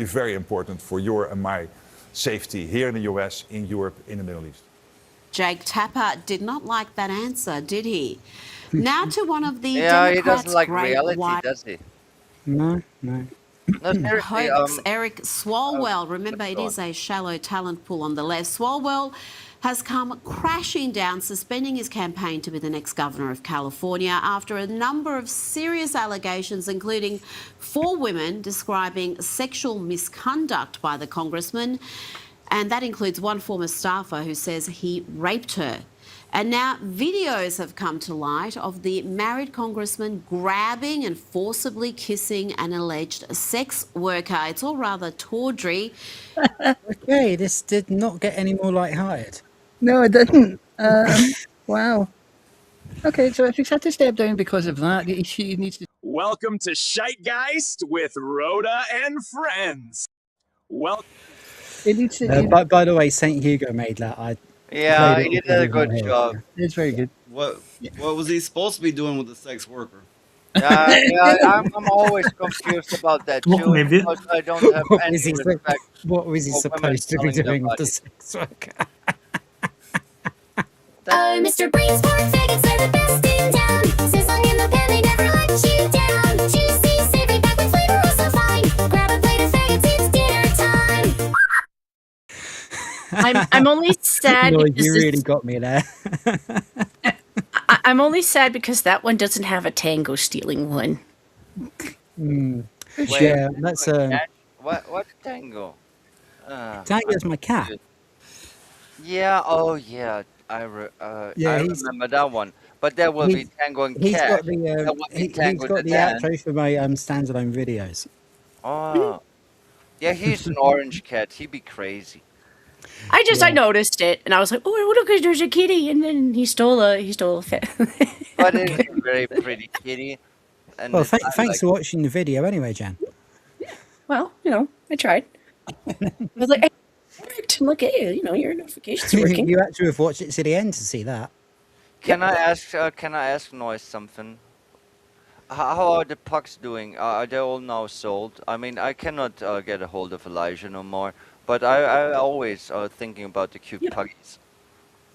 very important for your and my safety here in the US, in Europe, in the Middle East. Jake Tapper did not like that answer, did he? Now to one of the Yeah, he Democrats' doesn't like great reality, white does he? No, no. No, seriously. hopes, Eric Swalwell. Remember, it is a shallow talent pool on the left. Swalwell has come crashing down, suspending his campaign to be the next governor of California after a number of serious allegations, including 4 women describing sexual misconduct by the congressman. And that includes one former staffer who says he raped her. And now videos have come to light of the married congressman grabbing and forcibly kissing an alleged sex worker. It's all rather tawdry. Okay, this did not get any more lighthearted. No, it didn't. Wow. Okay, so if he's had to step down because of that, he needs to. Welcome to Shitegeist with Rhoda and friends. Well, He needs to. By the way, St. Hugo made that. Yeah, played it he did a good here. job. It's very good. What was he supposed to be doing with the sex worker? I'm always confused about that too, Maybe. because I don't have What any was he, respect. what was he for women supposed to be telling their doing with the bodies. sex worker? Oh, Mr. Brain's pork faggots are the best in town. Sizzling in the pan, they never let you down. Juicy, savory, back with flavor, oh so fine. Grab a plate of faggots, it's dinner time. I'm only sad Lloyd, because you really got me there. I'm only sad because that one doesn't have a tango stealing one. Yeah, that's What tango? Tango's my cat. Yeah. Oh yeah. Yeah, I he's- remember that one. But there will be He's- tango and He's cat. got There the will be he's tango got to the dance. outro for my standalone videos. Oh. Yeah, he's an orange cat. He'd be crazy. I noticed it and I was like, oh look, there's a kitty, and then he stole a But it's a very pretty kitty. And Well, it's- I thanks like- for watching the video anyway, Jan. Well, I tried. I was like, hey, look at you, your notifications are working. You had to have watched it to the end to see that. Can I ask Noise something? How are the pucks doing? Are they all now sold? I mean, I cannot get a hold of Elijah no more, but I always thinking about the cute puggies.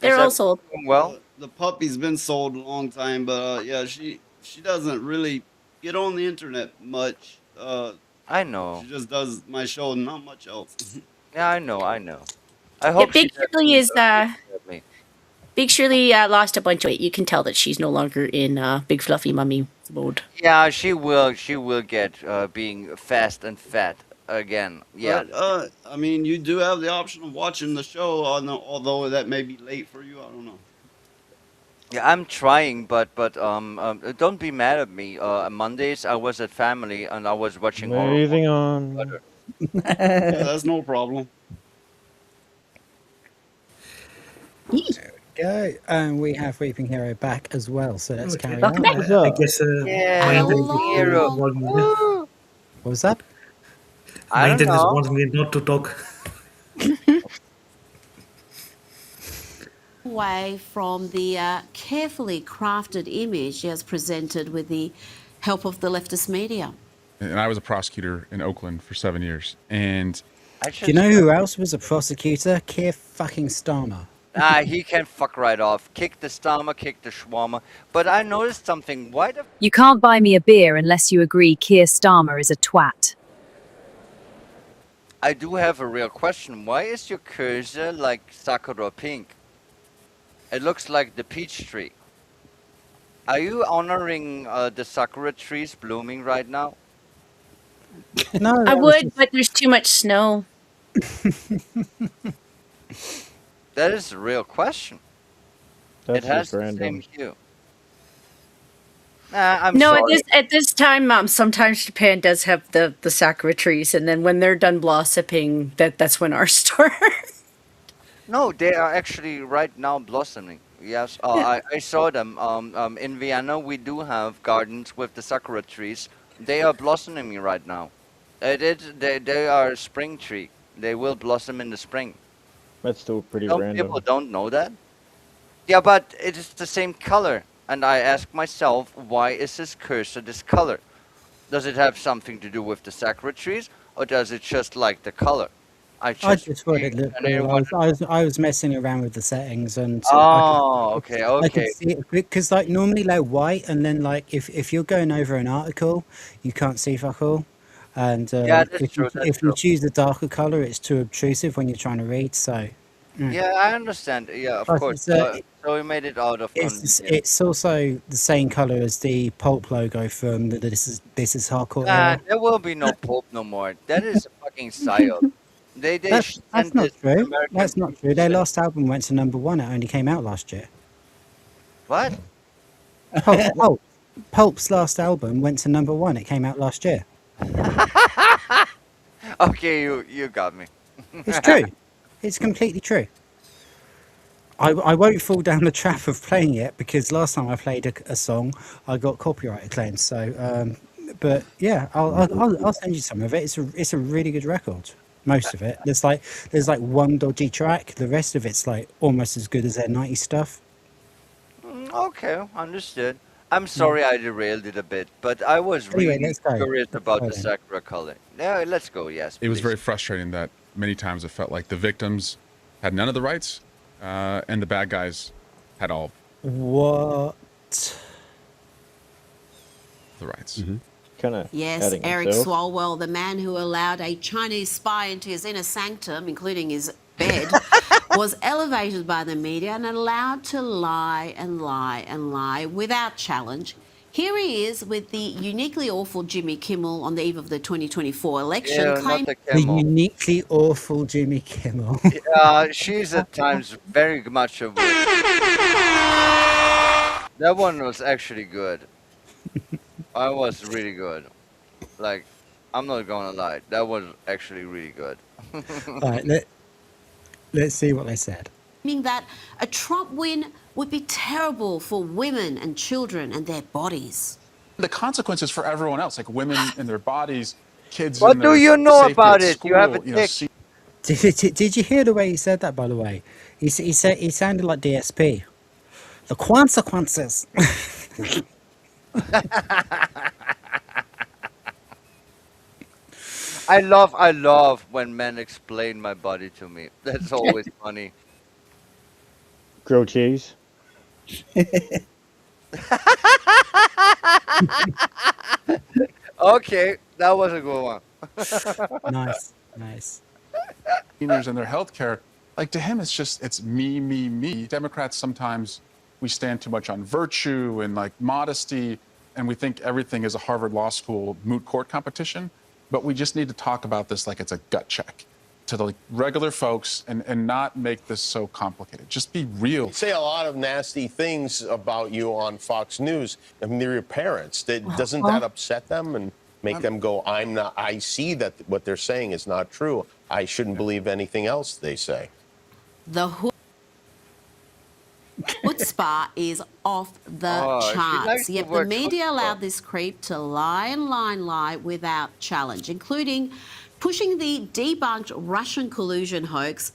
They're Is all that sold. going well? The puppy's been sold a long time, but yeah, she doesn't really get on the internet much. I know. She just does my show and not much else. Yeah, I know. I hope Big she Shirley is doesn't me. Big Shirley lost a bunch of weight. You can tell that she's no longer in big fluffy mummy mode. Yeah, she will get being fast and fat again. Yeah. But, I mean, you do have the option of watching the show, although that may be late for you. I don't know. Yeah, I'm trying, but don't be mad at me. Mondays I was at family and I was watching Moving on. Yeah, that's no problem. Go. And we have Weeping Hero back as well, so let's carry Welcome on. back. I guess Yeah, my internet Weeping Hero. warned me. Woo! What was that? I My don't internet know. warned me not to talk. away from the carefully crafted image he has presented with the help of the leftist media. And I was a prosecutor in Oakland for 7 years. And Do you know who else was a prosecutor? Keir fucking Starmer. He can fuck right off. Kick the Starmer, kick the Schwarmer. But I noticed something. Why the You can't buy me a beer unless you agree Keir Starmer is a twat. I do have a real question. Why is your cursor like Sakura pink? It looks like the peach tree. Are you honoring the Sakura trees blooming right now? No, I that was would, just- but there's too much snow. That is a real question. That's it has just the random. same hue. I'm No, sorry. at this time, sometimes Japan does have the sakura trees, and then when they're done blossoming, that's when ours start. No, they are actually right now blossoming. Yes, I saw them. In Vienna, we do have gardens with the sakura trees. They are blossoming right now. They are a spring tree. They will blossom in the spring. That's still pretty Some random. people don't know that. Yeah, but it is the same color. And I ask myself, why is this cursor this color? Does it have something to do with the sakura trees, or does it just like the color? I just thought it looked cool. I was messing around with the settings, and Oh, okay, I could okay. see it because like normally they're white, and then like if you're going over an article, you can't see fuck all. And Yeah, that's true, that's if you choose a darker color, it's too obtrusive when you're trying to read. So Yeah, I understand. Yeah, of Plus, course. So we made it out of convenience. it's also the same color as the pulp logo from the this is hardcore era. There will be no pulp no more. That is a fucking psyop. They That's sent not this true. American That's not true. Their last album went to #1. It only came out last year. What? Pulp's last album went to #1. It came out last year. Okay, you got me. It's true. It's completely true. I won't fall down the trap of playing it because last time I played a song, I got copyright claims. So, but yeah, I'll send you some of it. It's a really good record. Most of it. There's like one dodgy track. The rest of it's like almost as good as their 90s stuff. Okay, understood. I'm sorry I derailed it a bit, but I was Anyway, really let's go. curious about the then. Sakura color. Yeah, let's go. Yes. it was please. very frustrating that many times it felt like the victims had none of the rights, and the bad guys had all What? the rights. Kind of. Yes, Eric Swalwell, the man who allowed a Chinese spy into his inner sanctum, including his bed, was elevated by the media and allowed to lie and lie and lie without challenge. Here he is with the uniquely awful Jimmy Kimmel on the eve of the 2024 election. Yeah, claiming not the The Kimmel. uniquely awful Jimmy Kimmel. She's at times very much of. That one was actually good. I was really good. Like, I'm not gonna lie, that was actually really good. All right, let's see what they said. that a Trump win would be terrible for women and children and their bodies. The consequences for everyone else, like women in their bodies, kids. What in do their you know safety about at it? You have a school, you know, tick. Did you hear the way he said that? By the way, he sounded like DSP. The consequences. I love when men explain my body to me. That's always funny. Grilled cheese. Okay, that was a good one. Nice. seniors and their health care, like to him, it's me. Democrats sometimes we stand too much on virtue and like modesty, and we think everything is a Harvard Law School moot court competition. But we just need to talk about this like it's a gut check to the regular folks and not make this so complicated. Just be real. Say a lot of nasty things about you on Fox News. I mean, they're your parents. Doesn't that upset them and make them go, I see that what they're saying is not true. I shouldn't believe anything else they say. The chutzpah is off the she likes charts. the Yet the word media chutzpah. allowed this creep to lie and lie and lie without challenge, including pushing the debunked Russian collusion hoax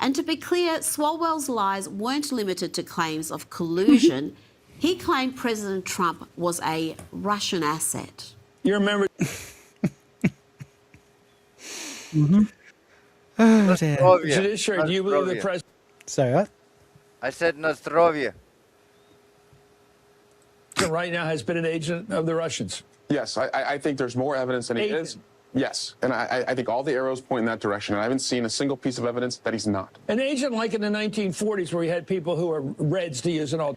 And to be clear, Swalwell's lies weren't limited to claims of collusion. He claimed President Trump was a Russian asset. You remember? Oh dear. Nostrovia. Do you believe the president? So what? I said Nostrovia. Right now has been an agent of the Russians. Yes, I think there's more evidence than he is. Yes, and I think all the arrows point in that direction. And I haven't seen a single piece of evidence that he's not. An agent like in the 1940s where we had people who were Reds, to use an old.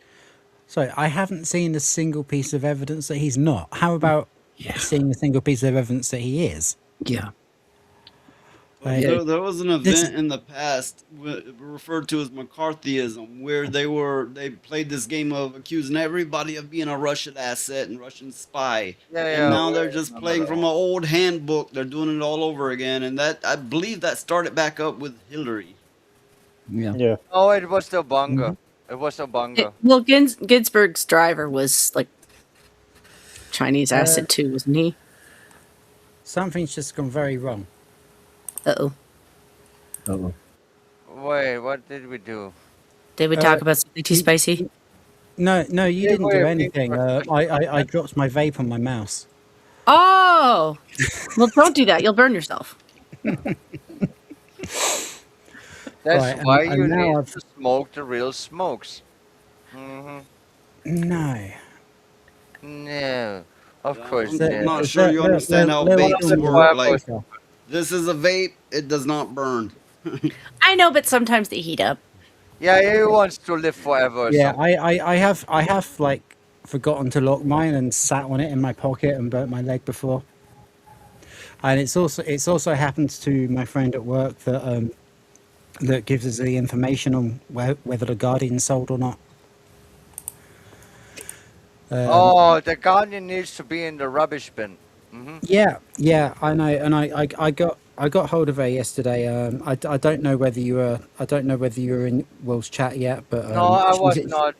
So I haven't seen a single piece of evidence that he's not. How about seeing a single piece of evidence that he is? Yeah. There was an event in the past referred to as McCarthyism, where they played this game of accusing everybody of being a Russian asset and Russian spy. And now they're just playing from an old handbook. They're doing it all over again, and that I believe that started back up with Hillary. Yeah. Oh, it was the Bongo. It was the Bongo. Well, Ginsburg's driver was like Chinese asset too, wasn't he? Something's just gone very wrong. Uh-oh. Uh-oh. Wait, what did we do? Did we talk about something too spicy? No, you didn't do anything. I dropped my vape on my mouse. Oh! Well, don't do that. You'll burn yourself. That's Right, why and you now need to smoke the real smokes. No. No. Of course I'm not. not sure you understand how vapes work. Like, this is a vape, it does not burn. I know, but sometimes they heat up. Yeah, he wants to live forever. Or Yeah, something. I have like forgotten to lock mine and sat on it in my pocket and burnt my leg before. And it's also happened to my friend at work that that gives us the information on whether the Guardian's sold or not. Oh, the Guardian needs to be in the rubbish bin. Yeah, I know, and I got hold of her yesterday. I don't know whether you were in Will's chat yet, but No, I was not.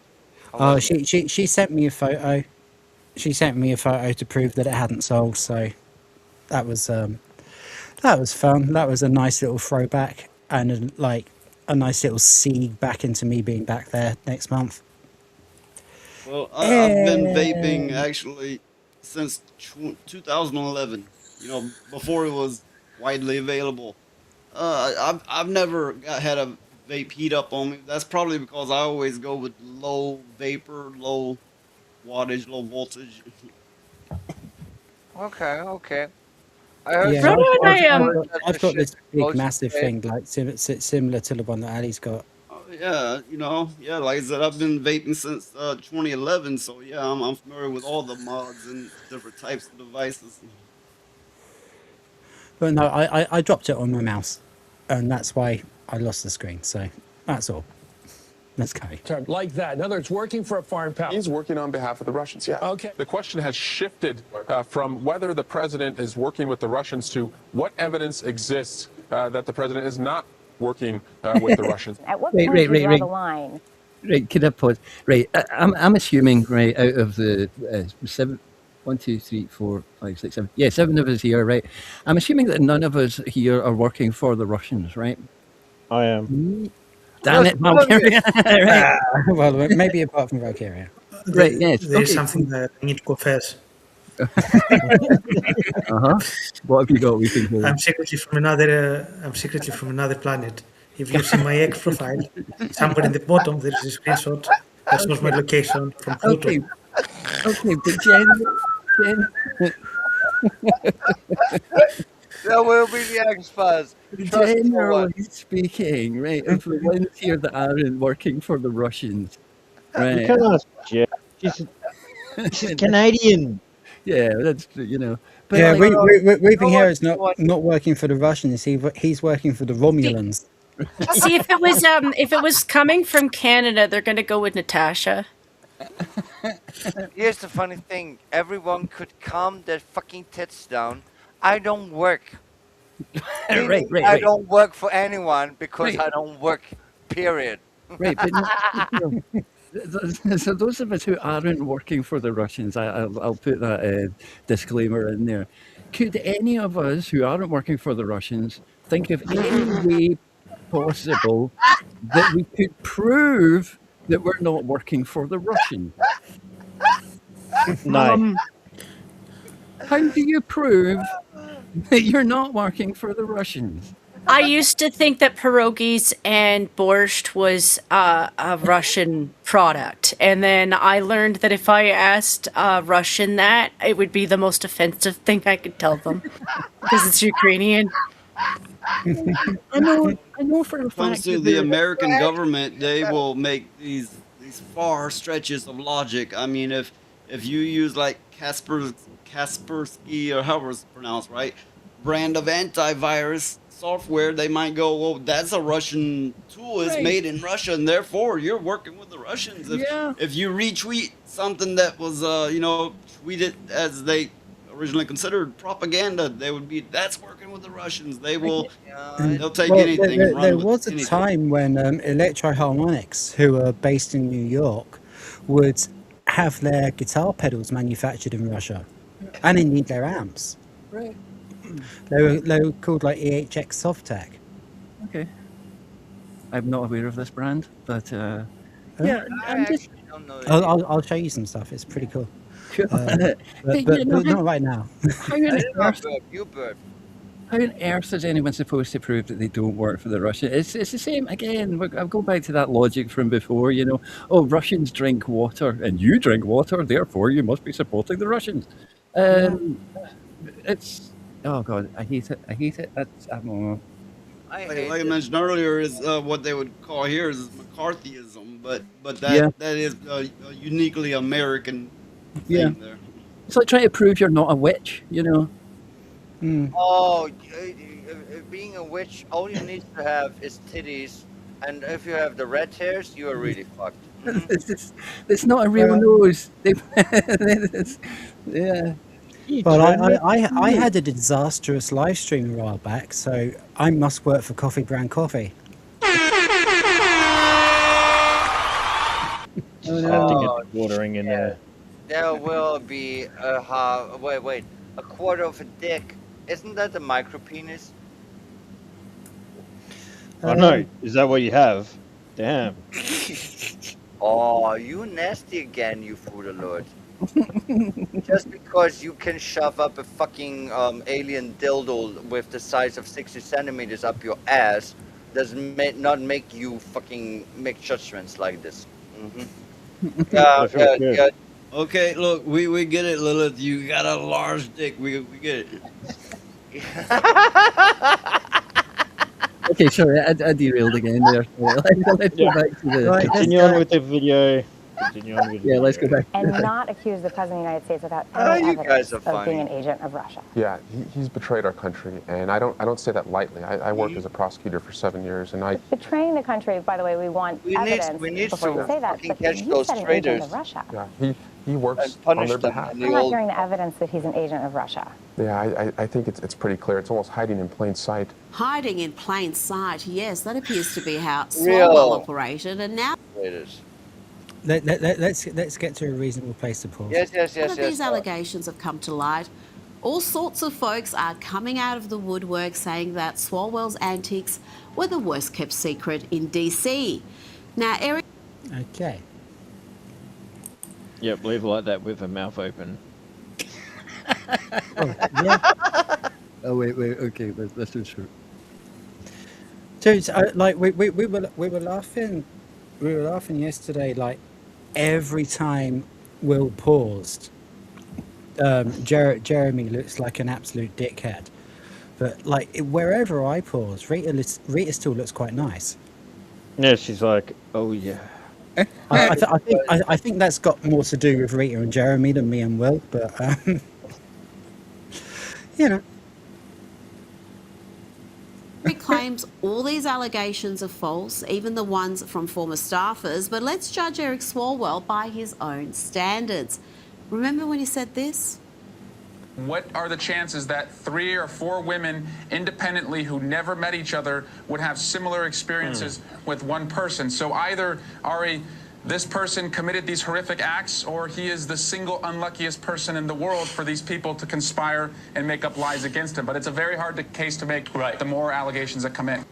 Oh, she sent me a photo. She sent me a photo to prove that it hadn't sold. So that was fun. That was a nice little throwback and a nice little seed back into me being back there next month. Well, I've been vaping actually since 2011. You know, before it was widely available. I've never had a vape heat up on me. That's probably because I always go with low vapor, low wattage, low voltage. Okay. I heard I've got this big massive thing like similar to the one that Ali's got. Yeah, like I said, I've been vaping since 2011, so yeah, I'm familiar with all the mods and different types of devices. But no, I dropped it on my mouse, and that's why I lost the screen. So that's all. Let's go. Like that. In other words, working for a foreign power. He's working on behalf of the Russians, yeah. Okay. The question has shifted from whether the president is working with the Russians to what evidence exists that the president is not working with the Russians. At what point do you draw the line? Right, could I pause? Right, I'm assuming, right, out of the 7, 1, 2, 3, 4, 5, 6, 7. Yeah, 7 of us here, right? I'm assuming that none of us here are working for the Russians, right? I am. Damn it, Valkiria. Right. Well, maybe apart from Valkiria. Right, yes. There's something that I need to confess. What have you got? We can I'm secretly from another planet. If you see my X profile, somewhere in the bottom there is a screenshot that shows my location from Pluto. Okay, but Jen. That will be the X-Files. Generally speaking, right, if the ones here that aren't working for the Russians, right? You can't ask Jen. She's Canadian. Yeah, that's But yeah, like, Weeping Hero is not working for the Russians. He's working for the Romulans. See, if it was coming from Canada, they're gonna go with Natasha. Here's the funny thing. Everyone could calm their fucking tits down. I don't work. right. I don't work for anyone because I don't work, period. Right, but so those of us who aren't working for the Russians, I'll put that disclaimer in there. Could any of us who aren't working for the Russians think of any way possible that we could prove that we're not working for the Russians? No. How do you prove that you're not working for the Russians? I used to think that pierogies and borscht was a Russian product, and then I learned that if I asked a Russian that, it would be the most offensive thing I could tell them because it's Ukrainian. I know for a When it comes fact to that the they're- American government, they will make these far stretches of logic. I mean, if you use like Kaspersky or however it's pronounced, right, brand of antivirus software, they might go, well, that's a Russian tool. It's Right. made in Russia, and therefore you're working with the Russians. If you retweet something that was, tweeted as they originally considered propaganda, they would be, that's working with the Russians. They will, they'll take Well, anything and run there with was a anything. time when Electro-Harmonics, who are based in New York, would have their guitar pedals manufactured in Russia, and indeed their amps. Right. They were called like EHX Softac. Okay. I'm not aware of this brand, but Oh. yeah, I'm just. I'll show you some stuff. It's pretty cool. But not right now. How on earth? You bird. How on earth is anyone supposed to prove that they don't work for the Russians? It's the same again. I'll go back to that logic from before. Oh, Russians drink water, and you drink water, therefore you must be supporting the Russians. It's oh god, I hate it. I hate it. That's I don't know. Like I mentioned earlier, is what they would call here is McCarthyism, but Yeah. that is a uniquely American Yeah. thing there. It's like trying to prove you're not a witch. Oh, being a witch, all you need to have is titties, and if you have the red hairs, you are really fucked. It's not a real nose. Yeah. Well, I had a disastrous live stream a while back, so I must work for Coffee Brand Coffee. Just have to get the watering in there. There will be a quarter of a dick. Isn't that a micro penis? I know. Is that what you have? Damn. Oh, you nasty again, you food alert. Just because you can shove up a fucking alien dildo with the size of 60 centimeters up your ass does not make you fucking make judgments like this. Yeah. Okay, look, we get it, Lilith. You got a large dick. We get it. Okay, sorry, I derailed again there. Let's go back to the. Continue on with the video. Continue on with the Yeah, let's go back. And not accuse the President of the United States without Oh, any you guys evidence are of funny. being an agent of Russia. Yeah, he's betrayed our country, and I don't say that lightly. I worked as a prosecutor for 7 years, and I Betraying the country, by the way, we want evidence we need before to you say that. fucking But catch you those said an traitors. agent of Russia. yeah he works And on punish their them behalf. in I'm the not old. hearing the evidence that he's an agent of Russia. Yeah, I think it's pretty clear. It's almost hiding in plain sight. Hiding in plain sight, yes, that appears to be how Real. Swalwell operated, and now Traitors. Let's get to a reasonable place to pause. all of these allegations have come to light. All sorts of folks are coming out of the woodwork saying that Swalwell's antics were the worst kept secret in DC. Now, Eric. Okay. Yep, leave it like that with her mouth open. Oh wait, okay, let's do true. Dude, like we were laughing yesterday. Like every time Will paused, Jeremy looks like an absolute dickhead. But like wherever I pause, Rita still looks quite nice. Yeah, she's like, oh yeah. I think that's got more to do with Rita and Jeremy than me and Will. But you know. Eric claims all these allegations are false, even the ones from former staffers, but let's judge Eric Swalwell by his own standards. Remember when he said this? What are the chances that 3 or 4 women independently who never met each other would have similar experiences with one person? So either, Ari, this person committed these horrific acts, or he is the single unluckiest person in the world for these people to conspire and make up lies against him. But it's a very hard case to make the more allegations that come in.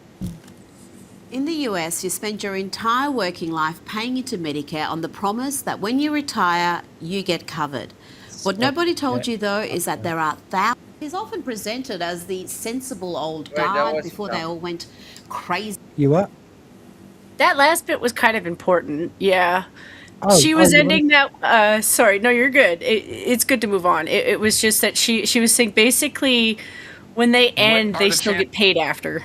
In the US, you spend your entire working life paying into Medicare on the promise that when you retire, you get covered. What nobody told you, though, is that there are thousands. He's often presented as the sensible old guard before they all went crazy. You what? That last bit was kind of important. Yeah. Oh, She was you ending that. Sorry, no, you're good. It's good to move on. It was just that she was saying basically when they end, are they the still get paid after.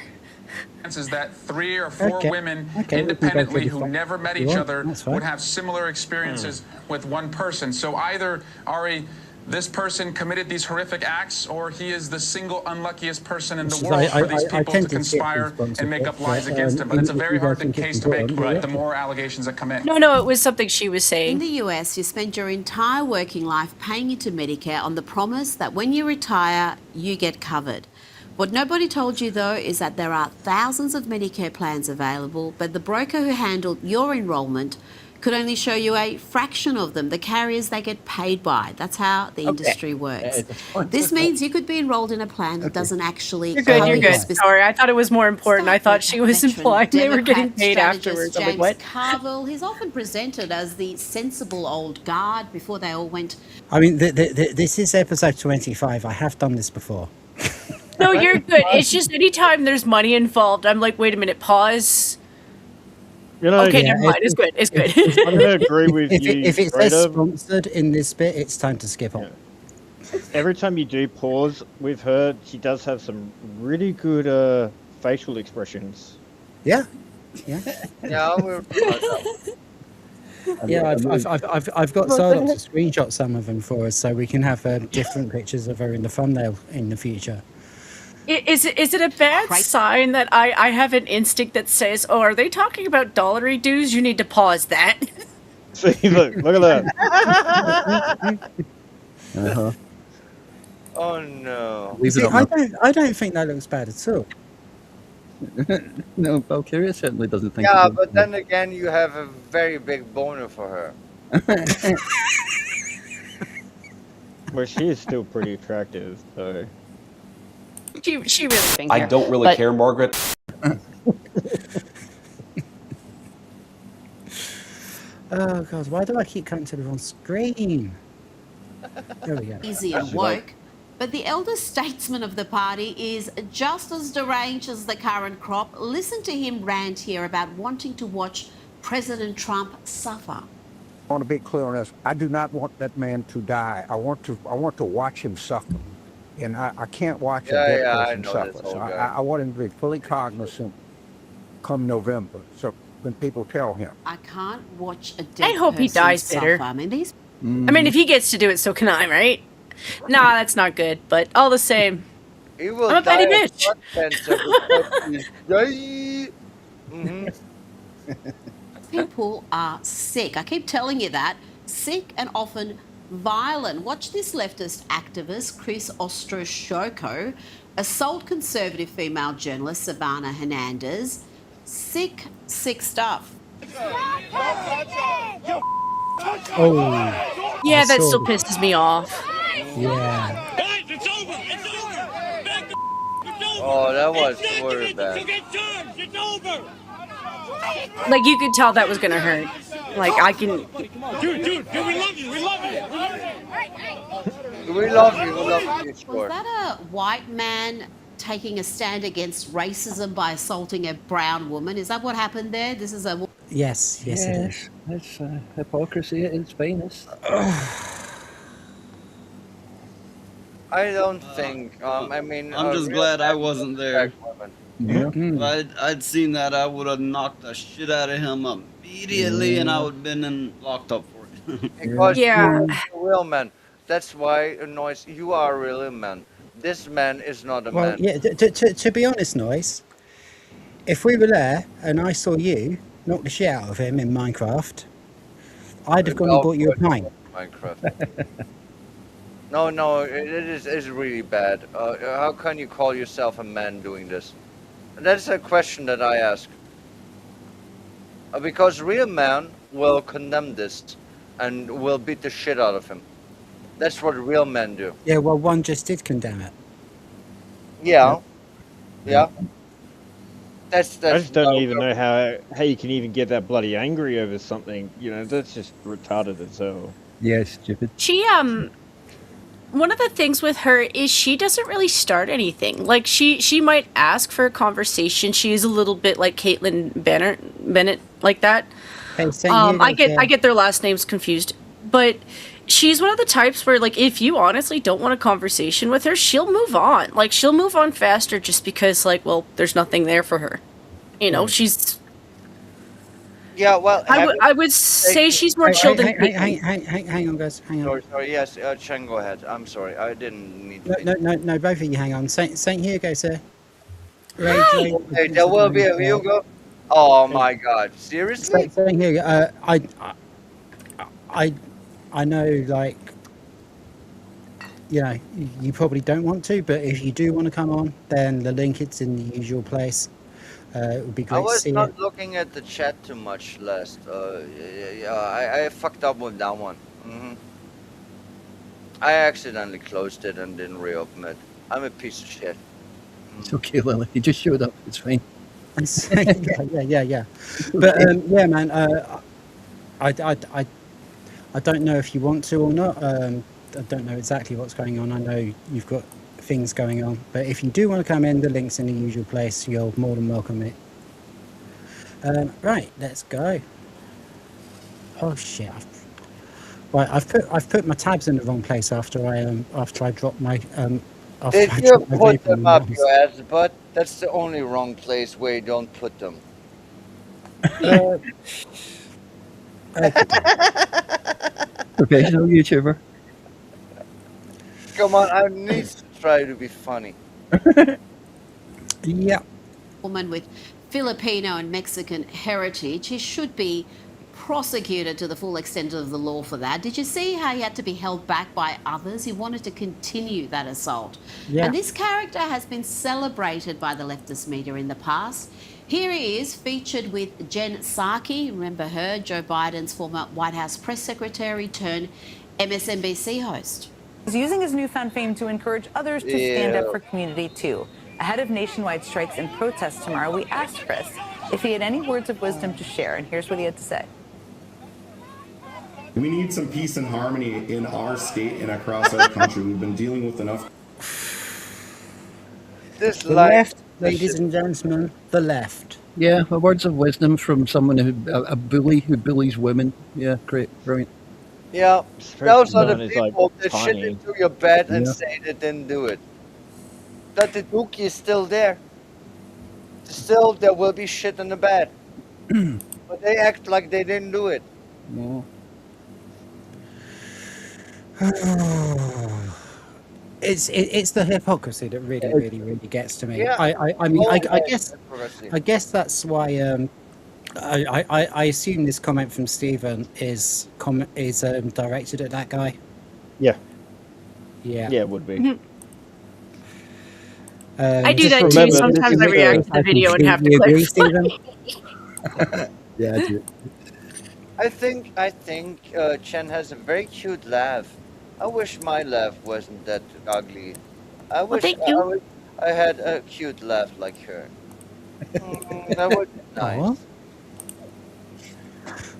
Chances that 3 or 4 women we can go independently through who the never met you each want, other that's fine. would have similar experiences with one person. So either Ari, this person committed these horrific acts, or he is the single unluckiest person in the world for these people to conspire and make up lies against him. But it's a very hard case to make the more allegations that come in. No, it was something she was saying. In the US, you spend your entire working life paying into Medicare on the promise that when you retire, you get covered. What nobody told you, though, is that there are thousands of Medicare plans available, but the broker who handled your enrolment could only show you a fraction of them, the carriers they get paid by. That's how the industry works. This means you could be enrolled in a plan that doesn't actually You're good. cover You're your good. Sorry, I thought it was more important. I thought she was implying they were getting paid afterwards. I'm like, James what? Carville, he's often presented as the sensible old guard before they all went. I mean, this is episode 25. I have done this before. No, you're good. It's just anytime there's money involved, I'm like, wait a minute, pause. You know, Okay, never mind. It's good. It's good. I'm going to agree with you. If it says Rhoda. sponsored in this bit, it's time to skip on. Every time you do pause with her, she does have some really good facial expressions. Yeah. Yeah. Yeah, we're. Yeah, I've got Sardoc to screenshot some of them for us so we can have different pictures of her in the thumbnail in the future. Is it a bad sign that I have an instinct that says, oh, are they talking about dollary dues? You need to pause that. See, look at that. Uh-huh. Oh no. See, I don't think that looks bad at all. No, Valkyria certainly doesn't think. Yeah, it but then again, you have a very big boner for her. Well, she is still pretty attractive, so. She really thinks I don't really care, Margaret. Oh god, why do I keep coming to the wrong screen? There we go. Easy and woke. But the elder statesman of the party is just as deranged as the current crop. Listen to him rant here about wanting to watch President Trump suffer. I want to be clear on this. I do not want that man to die. I want to watch him suffer. And I can't watch a dead person suffer. So I want him to be fully cognizant come November. So when people tell him. I can't watch a dead I hope he person dies suffer. bitter. I mean, these. I mean, if he gets to do it, so can I, right? Nah, that's not good. But all the same, He will I'm a petty die of bitch. blood cancer because he's gay. People are sick. I keep telling you that. Sick and often violent. Watch this leftist activist, Chris Ostroshoko, assault conservative female journalist Savannah Hernandez. Sick stuff. Oh. Yeah, I that saw still this. pisses me off. Yeah. Oh, that was very bad. Like, you could tell that was gonna hurt. Like, I can. Dude, we love you. We love you. Was that a white man taking a stand against racism by assaulting a brown woman? Is that what happened there? This is a. Yes, it is. That's hypocrisy at its finest. I don't think. I mean, I'm just glad I wasn't there. If I'd seen that, I would have knocked the shit out of him immediately, and I would have been locked up for it. Because you're a real man. That's why, Noise, you are a real man. This man is not a Well, man. yeah, to be honest, Noise, if we were there and I saw you knock the shit out of him in Minecraft, I'd have gone and bought you a pint. Minecraft. No, it is really bad. How can you call yourself a man doing this? And that's a question that I ask. Because real man will condemn this and will beat the shit out of him. That's what real men do. Yeah, well, one just did condemn it. Yeah. I just don't even know how you can even get that bloody angry over something. You know, that's just retarded as hell. Yeah, stupid. She one of the things with her is she doesn't really start anything. Like she might ask for a conversation. She is a little bit like Caitlin Bennett like that. Hey, I get their last names confused, but she's one of the types where, like, if you honestly don't want a conversation with her, she'll move on. Like, she'll move on faster just because, like, well, there's nothing there for her. You know, she's. Yeah, well, I would say she's more chill than hang on, guys. Hang on. Sorry. Yes, Chen, go ahead. I'm sorry. I didn't need to. No, both of you hang on. Saint Hugo, sir. Hey, there will be a Hugo. Oh my God! Seriously? Saint Hugo, I know, like, you know, you probably don't want to, but if you do want to come on, then the link is in the usual place. It would be great to see I was not looking at the chat too much last. I fucked up with that one. I accidentally closed it and didn't reopen it. I'm a piece of shit. It's okay, Lily. You just showed up. It's fine. yeah. But yeah, man. I don't know if you want to or not. I don't know exactly what's going on. I know you've got things going on, but if you do want to come in, the link's in the usual place. You're more than welcome, mate. Right, let's go. Oh shit! Right, I've put my tabs in the wrong place after I dropped my Did you put them up your ass butt? That's the only wrong place where you don't put them. Professional YouTuber. Come on, I need to try to be funny. Yeah. Woman with Filipino and Mexican heritage, he should be prosecuted to the full extent of the law for that. Did you see how he had to be held back by others? He wanted to continue that assault. Yeah. And this character has been celebrated by the leftist media in the past. Here he is, featured with Jen Psaki, remember her, Joe Biden's former White House press secretary turned MSNBC host. He's using his newfound fame to encourage others to stand up for community too. Ahead of nationwide strikes and protests tomorrow, we asked Chris if he had any words of wisdom to share, and here's what he had to say. We need some peace and harmony in our state and across our country. We've been dealing with enough. The left, ladies and gentlemen, the left. Yeah, words of wisdom from someone a bully who bullies women. Yeah, great, brilliant. Yeah, those are the people that shit into your bed and say they didn't do it. That the dookie is still there. Still, there will be shit in the bed. But they act like they didn't do it. Yeah. It's the hypocrisy that really gets to me. Yeah. I guess that's why I assume this comment from Stephen is directed at that guy. Yeah, it would be. I do that too. Sometimes I react to the video and have to agree, clarify. Stephen? Yeah, I do. I think Chen has a very cute laugh. I wish my laugh wasn't that ugly. I wish I had a cute laugh like her. That would be nice.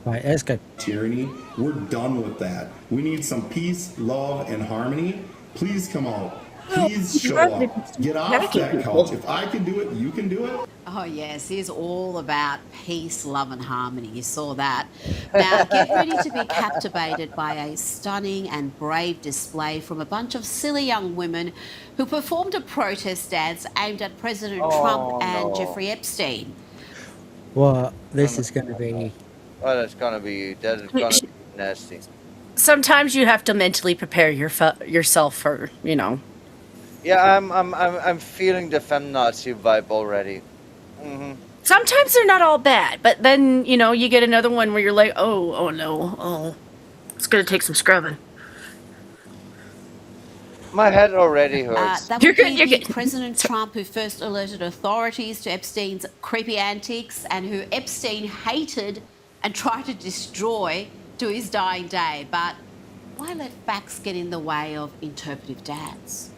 Right, let's go. Tyranny, we're done with that. We need some peace, love, and harmony. Please come out. Please show up. Get off that couch. If I can do it, you can do it. Oh, yes, he's all about peace, love and harmony. You saw that. Now, get ready to be captivated by a stunning and brave display from a bunch of silly young women who performed a protest dance aimed at President Trump and Jeffrey Epstein. Well, this is going to be... Oh, that is going to be nasty. Sometimes you have to mentally prepare yourself for, you know. Yeah, I'm feeling the feminazi vibe already. Sometimes they're not all bad, but then, you know, you get another one where you're like, oh no, it's gonna take some scrubbing. My head already hurts. That would be President Trump who first alerted authorities to Epstein's creepy antics and who Epstein hated and tried to destroy to his dying day. But why let facts get in the way of interpretive dance?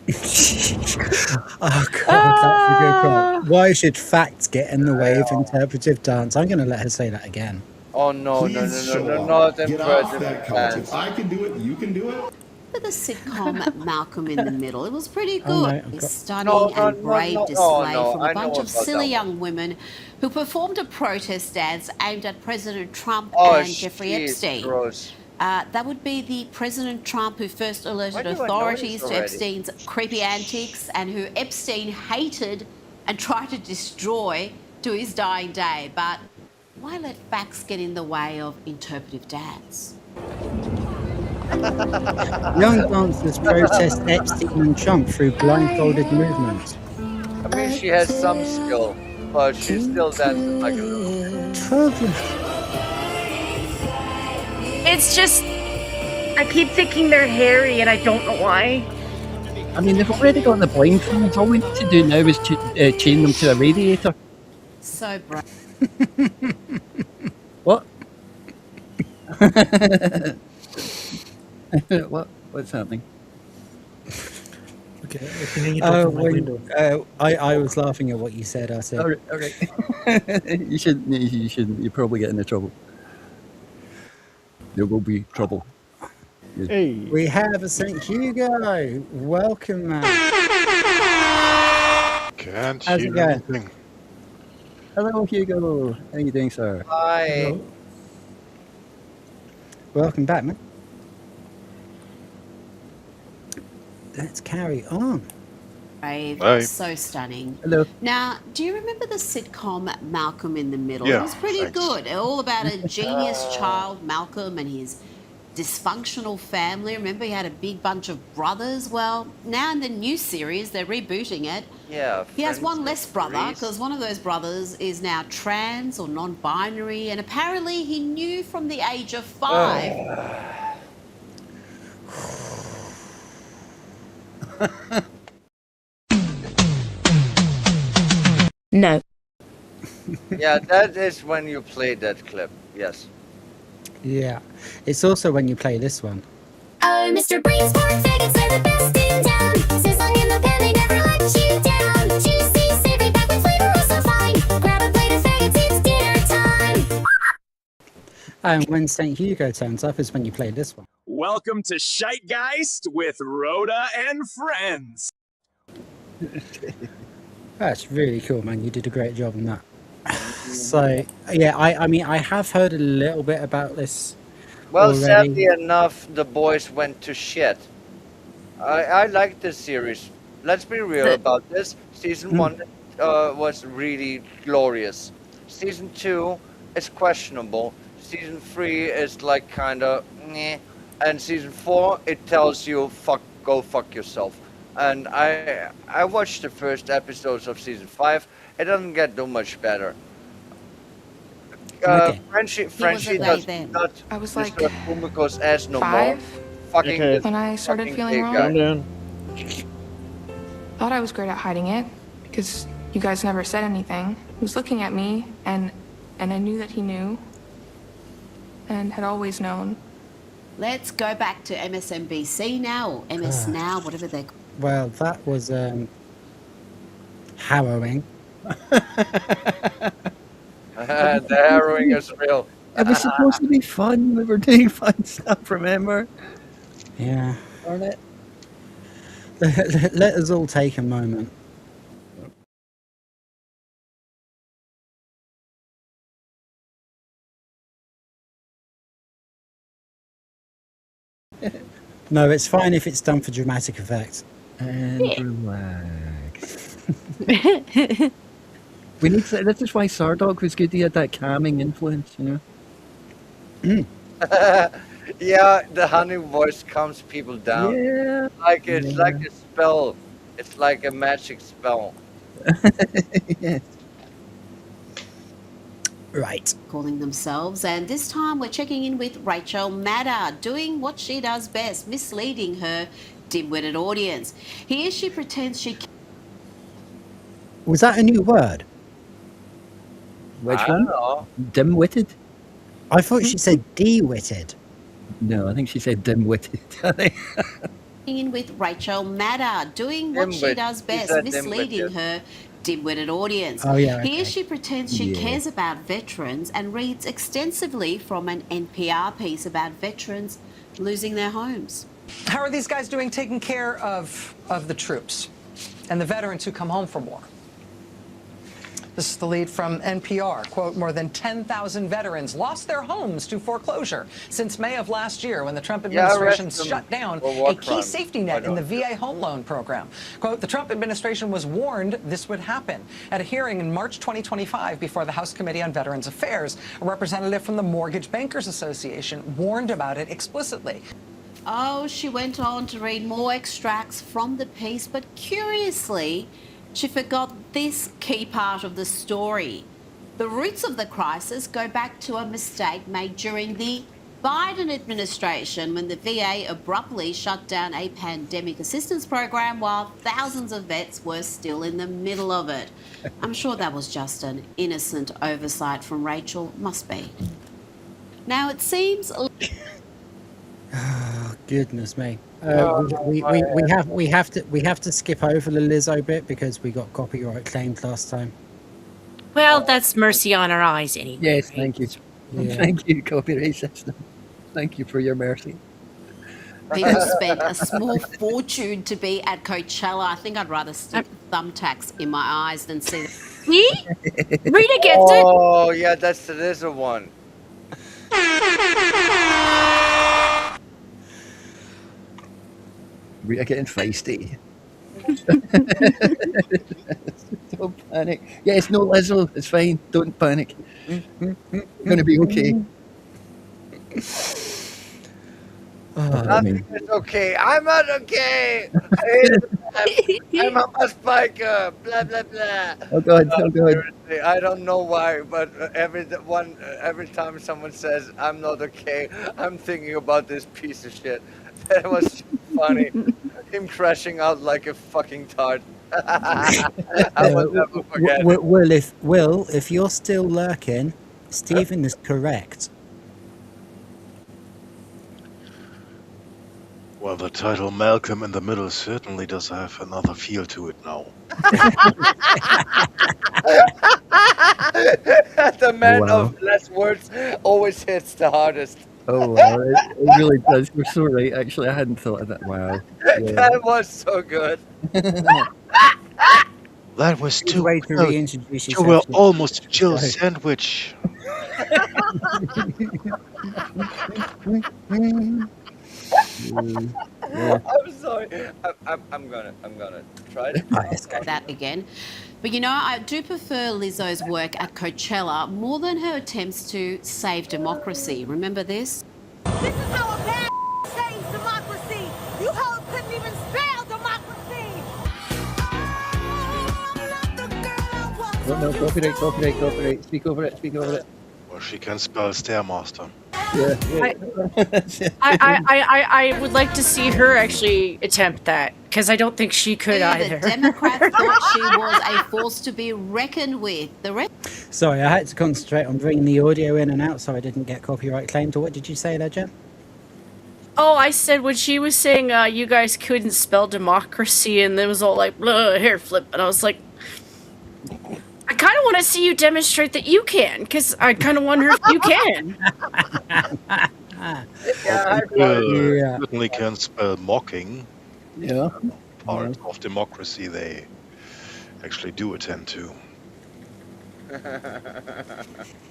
Oh God, that's a good quote. Why should facts get in the way of interpretive dance? I'm going to let her say that again. Oh no, Please show up. not Get off interpretive that couch. dance. If I can do it, you can do it. With the sitcom Malcolm in the Middle, it was pretty good. Oh no, A I've got... stunning and brave display no, from I a know bunch of about silly that young women who performed a protest dance aimed at President Trump Oh, and Jeffrey Epstein. gross. That would be the President Trump who first alerted do I know authorities this to already? Epstein's creepy antics and who Epstein hated and tried to destroy to his dying day. But why let facts get in the way of interpretive dance? Young dancers protest Epstein and Trump through blindfolded movements. I mean, she has some skill, but she's still dancing like a little. It's just, I keep thinking they're hairy and I don't know why. I mean, they've already got the blindfolds. All we need to do now is chain them to a radiator. So brave. What? What's happening? Okay, opening it up from my window. I was laughing at what you said. I said, All right. You shouldn't. You shouldn't. You probably get into trouble. There will be trouble. Hey. we have a St. Hugo. Welcome, man. Can't How's it hear going? anything. Hello, Hugo. How are you doing, sir? Hi. Hello. Welcome back, man. Let's carry on. Brave, Hi. so stunning. Hello. Now, do you remember the sitcom Malcolm in the Middle? Yeah, It was pretty thanks. good. All about a genius child, Malcolm, and his dysfunctional family. Remember, he had a big bunch of brothers. Well, now in the new series, they're rebooting it. Yeah. He has one friends less with brother Reese. because one of those brothers is now trans or non-binary, and apparently he knew from the age of 5. No. Yeah, that is when you played that clip. Yes. Yeah. It's also when you play this one. Oh, Mr. Breeze, pork faggots are the best in town. Sizzling in the pan, they never let you down. Juicy, savory, packed with flavor, oh so fine. Grab a plate of faggots, it's dinner time. And when St. Hugo turns up is when you play this one. Welcome to Shitegeist with Rhoda and friends. That's really cool, man. You did a great job on that. So, yeah, I mean, I have heard a little bit about this Well, already. sadly enough, the boys went to shit. I like this series. Let's be real about this. Season 1 was really glorious. Season 2 is questionable. Season 3 is like kind of meh. And season 4, it tells you, go fuck yourself. And I watched the first episodes of season 5. It doesn't get too much better. Okay. Frenchie does not I was like Mr. Kumiko's ass no 5 more. Fucking Okay. this when I started fucking feeling big wrong. guy. Calm down. Thought I was great at hiding it because you guys never said anything. He was looking at me and I knew that he knew and had always known. Let's go back to MSNBC now, or MS Now, whatever they call it. Well, that was harrowing. The harrowing is real. It was supposed to be fun. We were doing fun stuff, remember? Yeah. Darn it. Let us all take a moment. No, it's fine if it's done for dramatic effect. And relax. We need to, this is why Sardoc was good. He had that calming influence, you know? Yeah, the honey voice calms people down. Yeah. Like it's like a spell. It's like a magic spell. Yes. Right. calling themselves. And this time we're checking in with Rachel Maddow, doing what she does best, misleading her dim-witted audience. Here she pretends she... Was that a new word? Which I one? don't know. Dim-witted? I thought she said de-witted. No, I think she said dim-witted. In with Rachel Maddow, doing what she Dimwit. does She best, said dimwit, misleading yes. her dim-witted audience. Oh, yeah, Here okay. she pretends she Yeah. cares about veterans and reads extensively from an NPR piece about veterans losing their homes. How are these guys doing taking care of the troops and the veterans who come home from war? This is the lead from NPR. Quote, more than 10,000 veterans lost their homes to foreclosure since May of last year when the Trump administration shut down a key safety net in the VA home loan program. Quote, the Trump administration was warned this would happen. At a hearing in March 2025 before the House Committee on Veterans Affairs, a representative from the Mortgage Bankers Association warned about it explicitly. Oh, she went on to read more extracts from the piece, but curiously, she forgot this key part of the story. The roots of the crisis go back to a mistake made during the Biden administration when the VA abruptly shut down a pandemic assistance program while thousands of vets were still in the middle of it. I'm sure that was just an innocent oversight from Rachel, must be. Now it seems... Oh, goodness me. We have to skip over the Lizzo bit because we got copyright claimed last time. Well, that's mercy on our eyes anyway. Yes, thank you. Yeah. Thank you, copyright system. Thank you for your mercy. People spent a small fortune to be at Coachella. I think I'd rather stick thumbtacks in my eyes than see... See? Rita gets it. Oh, yeah, that's the Lizzo one. We are getting feisty. Don't panic. Yes, no, Lizzo, it's fine. Don't panic. We're going to be okay. Nothing is okay. I'm not okay. I'm a bus biker. Blah blah blah. Oh God! Oh God! Seriously, I don't know why, but every time someone says I'm not okay, I'm thinking about this piece of shit. That was funny. Him crashing out like a fucking tart. I will never forget. Will, if you're still lurking, Stephen is correct. Well, the title Malcolm in the Middle certainly does have another feel to it now. The man Wow. of less words always hits the hardest. Oh wow! It really does. You're so right. Actually, I hadn't thought of that. Wow. Yeah. That was so good. That was too way to close. reintroduce You yourself were to- almost a Jill sandwich. I'm sorry. I'm gonna try to. that again. But you know, I do prefer Lizzo's work at Coachella more than her attempts to save democracy. Remember this? This is how a bad saves democracy. You hoes couldn't even spell democracy. No, copyright. Speak over it. Well, she can spell Stairmaster. Yeah. I would like to see her actually attempt that because I don't think she could either. The Democrats thought she was a force to be reckoned with. The rest... Sorry, I had to concentrate on bringing the audio in and out so I didn't get copyright claimed. Or what did you say there, Jen? Oh, I said when she was saying you guys couldn't spell democracy and it was all like hair flip, and I was like, I kind of want to see you demonstrate that you can, because I kind of wonder if you can. Certainly can spell mocking. Yeah. Part of democracy they actually do attend to.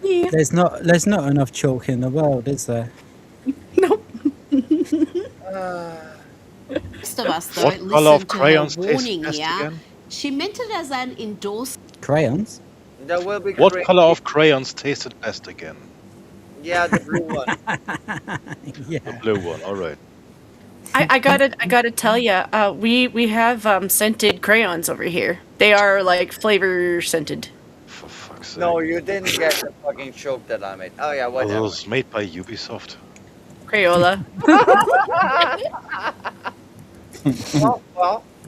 There's not enough chalk in the world, is there? Most of us, though, What color of listen to her crayons taste warning best here. again? She meant it as an endorsement. Crayons? There will be What color of crayons tasted best again? Yeah, the blue one. The blue one, alright. I gotta tell you, we have scented crayons over here. They are like flavor scented. No, you didn't get the fucking joke that I made. Oh yeah, Are whatever. those made by Ubisoft? Crayola.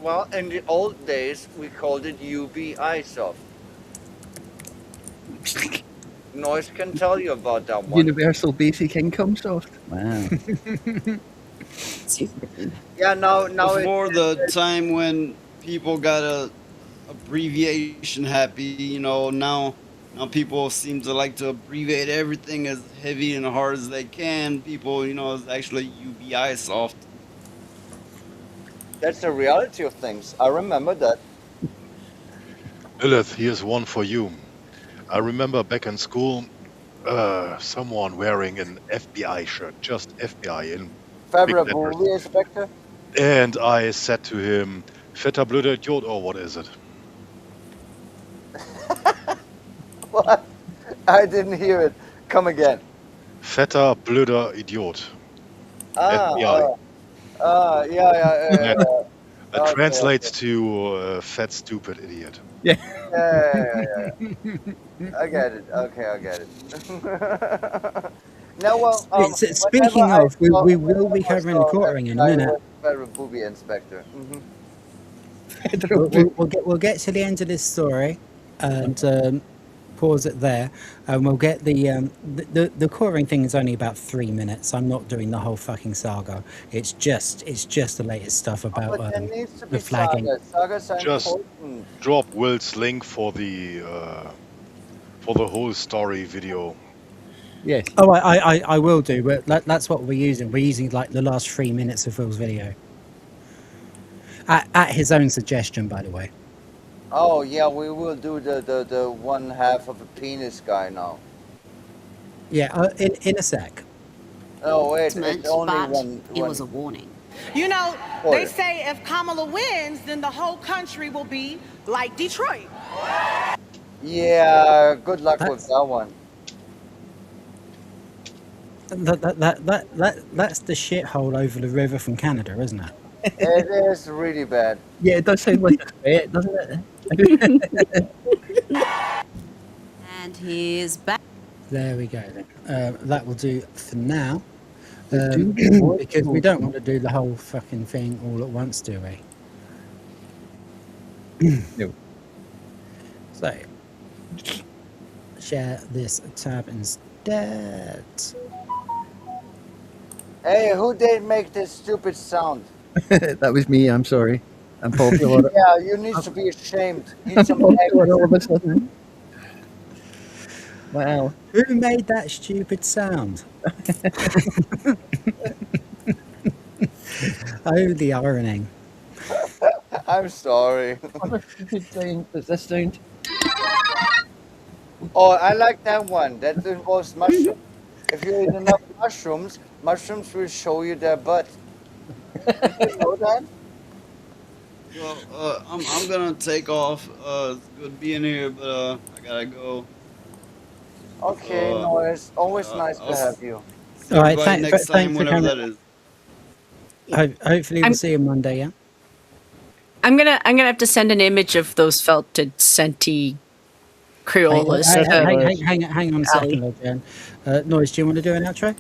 well, in the old days, we called it Ubisoft. Noise can tell you about that one. Universal basic income soft. Wow. Yeah, now Before the time when people got a abbreviation happy, now people seem to like to abbreviate everything as heavy and hard as they can. People, is actually UBI soft. That's the reality of things. I remember that. Lilith, here's one for you. I remember back in school, someone wearing an FBI shirt, just FBI in big letters. Favorable inspector. And I said to him, "Fetter blöder Idiot," or what is it? What? I didn't hear it. Come again. Fetter blöder Idiot. FBI. Yeah. That translates to fat, stupid idiot. Yeah. Yeah. I get it. Okay, I get it. Now, well, Speaking of, we will be covering the quartering in a minute. Federal booby inspector. We'll get to the end of this story and pause it there, and we'll get the quartering thing is only about 3 minutes. I'm not doing the whole fucking saga. It's just the latest stuff about the flagging. Just drop Will's link for the whole story video. Yes. Oh, I will do, but that's what we're using. We're using like the last 3 minutes of Will's video. At his own suggestion, by the way. Oh yeah, we will do the one half of a penis guy now. Yeah, in a sec. Oh wait, But it's only one. it was a warning. You know, Boy. they say if Kamala wins, then the whole country will be like Detroit. Yeah, good luck with that one. That's the shithole over the river from Canada, isn't it? It is really bad. Yeah, it does sound like a threat, doesn't it? And here's back. There we go then. That will do for now. Because we don't want to do the whole fucking thing all at once, do we? No. So, share this tab instead. Hey, who did make this stupid sound? That was me, I'm sorry. I'm popular. Yeah, you need to be ashamed. You need some popular all of a sudden. Wow. Who made that stupid sound? Oh, the irony. I'm sorry. Other stupid sound. Does this sound? Oh, I like that one. That involves mushrooms. If you eat enough mushrooms, mushrooms will show you their butt. Did you know that? Well, I'm gonna take off. It's good being here, but I gotta go. Okay, no, it's always nice to have you. See All right, everybody next time, thanks for whenever that coming. is. Hopefully we'll see you Monday, yeah? I'm gonna have to send an image of those felted senti Creolas. Hang on a second, though, Jen. Noise, do you want to do an outro?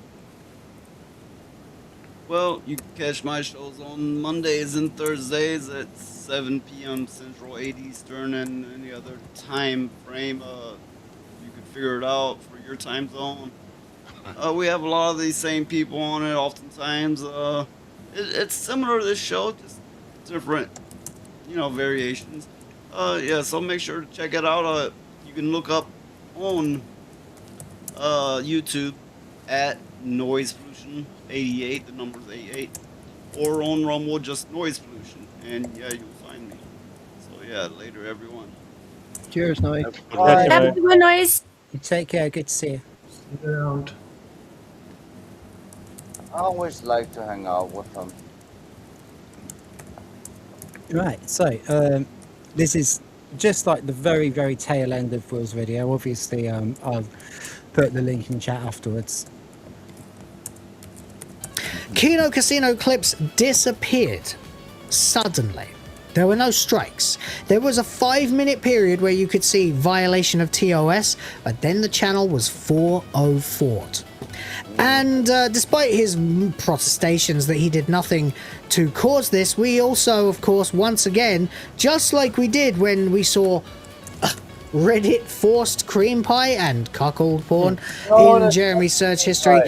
Well, you can catch my shows on Mondays and Thursdays at 7 p.m. Central, 8 Eastern, and any other time frame. You can figure it out for your time zone. We have a lot of these same people on it. Oftentimes, it's similar to this show, just different, variations. Yeah, so make sure to check it out. You can look up on YouTube at Noise Pollution 88, the number's 88, or on Rumble, just Noise Pollution, and yeah, you'll find me. So yeah, later everyone. Cheers, Noise. Have a good Noise. Take care, good to see you. See you around. I always like to hang out with them. Right, so this is just like the very, very tail end of Will's video. Obviously, I'll put the link in chat afterwards. Kino Casino clips disappeared suddenly. There were no strikes. There was a 5-minute period where you could see violation of TOS, but then the channel was 404'd. And despite his protestations that he did nothing to cause this, we also, of course, once again, just like we did when we saw Reddit forced cream pie and cuckold porn No, in that's Jeremy's search history.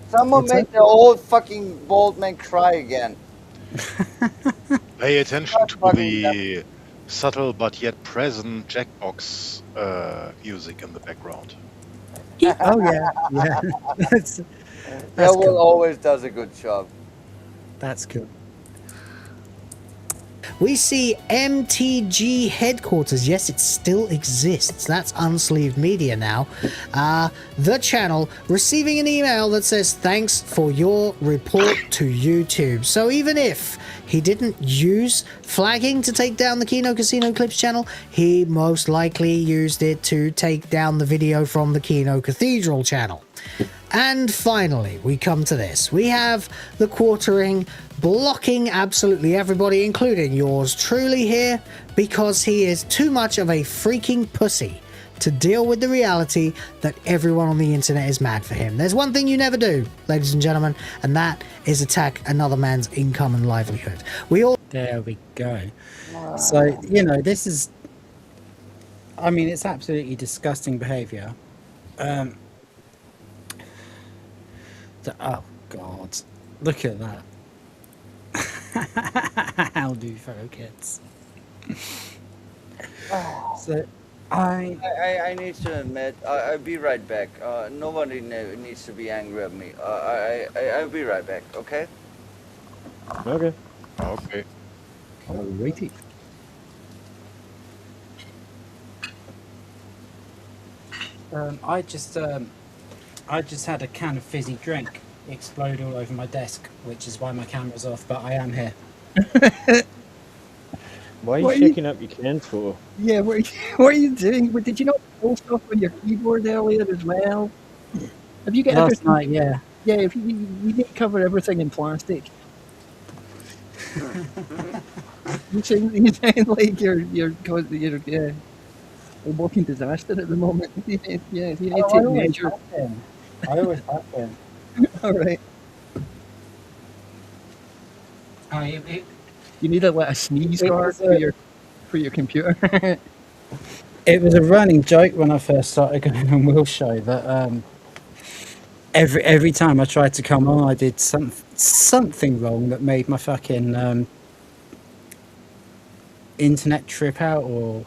Someone made the old fucking bald man cry again. Pay attention to the subtle but yet present Jackbox music in the background. Oh yeah, yeah. That's Will cool. always does a good job. That's cool. We see MTG headquarters. Yes, it still exists. That's Unsleeved Media now. The channel receiving an email that says, thanks for your report to YouTube. So even if he didn't use flagging to take down the Kino Casino Clips channel, he most likely used it to take down the video from the Kino Cathedral channel. And finally, we come to this. We have the quartering blocking absolutely everybody, including yours truly here, because he is too much of a freaking pussy to deal with the reality that everyone on the internet is mad for him. There's one thing you never do, ladies and gentlemen, and that is attack another man's income and livelihood. We all... There we go. So, you know, this is... I mean, it's absolutely disgusting behaviour. Oh, God. Look at that. How do fellow kids? So, I need to admit, I'll be right back. Nobody needs to be angry at me. I'll be right back, okay? Okay. Okay. Alrighty. I just had a can of fizzy drink explode all over my desk, which is why my camera's off, but I am here. Why are you What are shaking up your cans for? Yeah, what are you doing? Did you not pull stuff on your keyboard earlier as well? Have you got Last everything? night, yeah. Yeah, if you need to cover everything in plastic. you sound like you're a walking disaster at the moment. Yeah, you need to take measures. I always have been. All right. You need a sneeze guard for your computer. It was a running joke when I first started going on Will's show that every time I tried to come on, I did something wrong that made my fucking internet trip out, or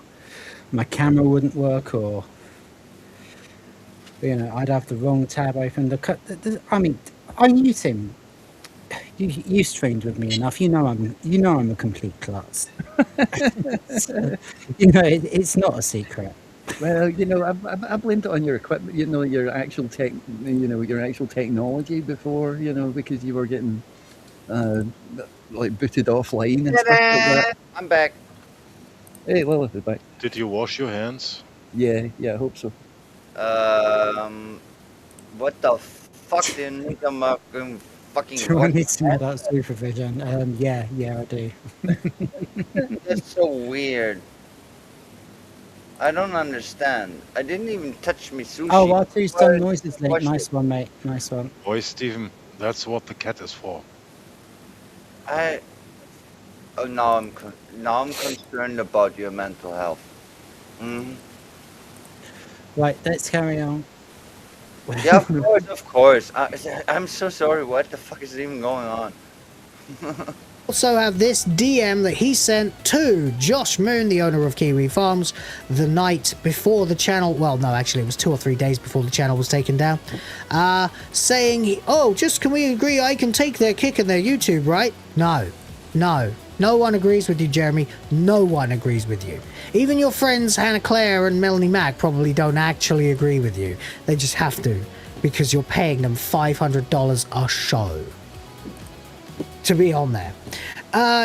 my camera wouldn't work, or you know, I'd have the wrong tab open. I mean, I knew Tim. You streamed with me enough. You know I'm a complete klutz. So, you know, it's not a secret. Well, you know, I blamed it on your equipment. You know, your actual technology before. You know, because you were getting like booted offline and stuff like that. I'm back. Hey, Lilith is back. Did you wash your hands? Yeah, I hope so. What the fuck do you need a fucking... Do I need to know that supervision? Yeah, I do. That's so weird. I don't understand. I didn't even touch me sushi. Oh, R2's done noises, Link. Nice one, mate. Nice one. Boy, Stephen, that's what the cat is for. Now I'm concerned about your mental health. Right, let's carry on. Yeah, of course. I'm so sorry. What the fuck is even going on? Also have this DM that he sent to Josh Moon, the owner of Kiwi Farms, the night before the channel, well, no, actually it was 2 or 3 days before the channel was taken down, saying, can we agree I can take their kick and their YouTube, right? No one agrees with you, Jeremy. No one agrees with you. Even your friends Hannah Claire and Melanie Mack probably don't actually agree with you. They just have to, because you're paying them $500 a show to be on there.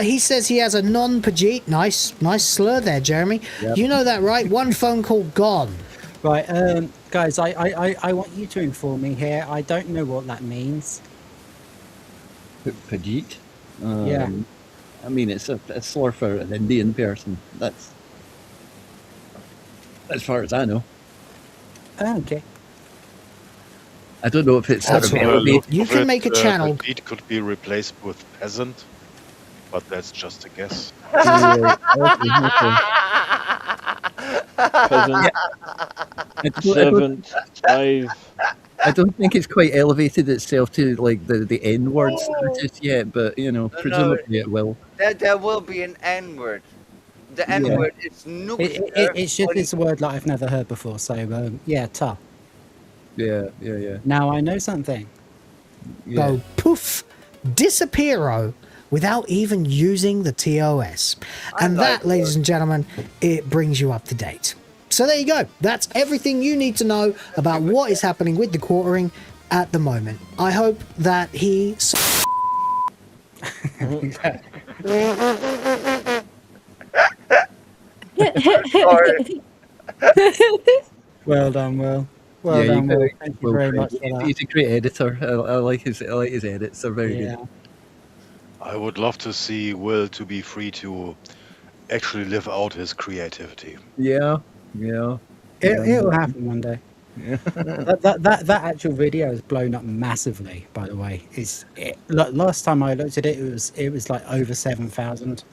He says he has a non-Pajit. Nice slur there, Jeremy. Yep. You know that, right? One phone call gone. Right, guys, I want you to inform me here. I don't know what that means. Pajit? Yeah. I mean, it's a slur for an Indian person. That's as far as I know. Okay. I don't know if it's you can make a channel. It could be replaced with peasant, but that's just a guess. Peasant. Servant. Slave. I don't think it's quite elevated itself to like the N word just yet, but you know, No, presumably it will. there will be an N word. The N Yeah. word is nuclear. It's just it's a word like I've never heard before. So yeah, ta. Yeah, yeah, yeah. Now I know something. Go poof, disappearo without even using the TOS. And that, ladies and gentlemen, it brings you up to date. So there you go. That's everything you need to know about what is happening with the quartering at the moment. I hope that he... Well done, Will. Well Yeah, done, Will. Thank you Will very Craig. much for that. He's a great editor. I like his edits. They're very Yeah. good. I would love to see Will to be free to actually live out his creativity. Yeah, yeah. It'll happen one day. Yeah. that actual video has blown up massively. By the way, last time I looked at it, it was like over 7,000.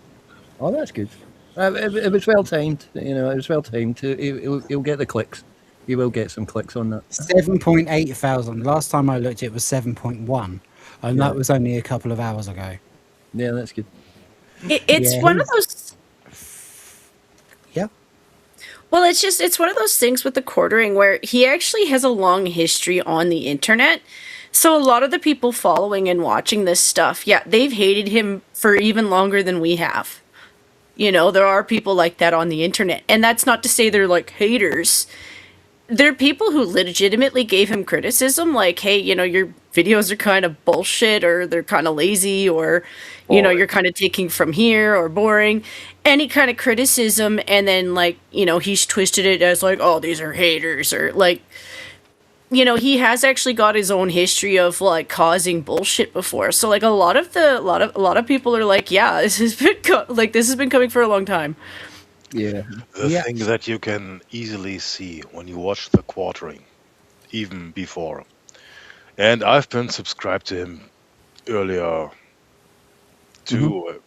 Oh, that's good. It was well timed. You know, it was well timed. He'll get the clicks. He will get some clicks on that. 7.8 thousand. Last time I looked, it was 7.1, and Yeah. that was only a couple of hours ago. Yeah, that's good. It's Yeah, one of those. Yeah. Well, it's one of those things with the quartering where he actually has a long history on the internet. So a lot of the people following and watching this stuff, yeah, they've hated him for even longer than we have. You know, there are people like that on the internet. And that's not to say they're like haters. There are people who legitimately gave him criticism, like, hey, you know, your videos are kind of bullshit, or they're kind of lazy, or, you know, you're kind of taking from here, or boring. Any kind of criticism, and then, like, you know, he's twisted it as, like, oh, these are haters, or, like, you know, he has actually got his own history of, like, causing bullshit before. So, like, a lot of people are like, yeah, this has been, this has been coming for a long time. Yeah. The thing that you can easily see when you watch the quartering, even before. And I've been subscribed to him earlier too,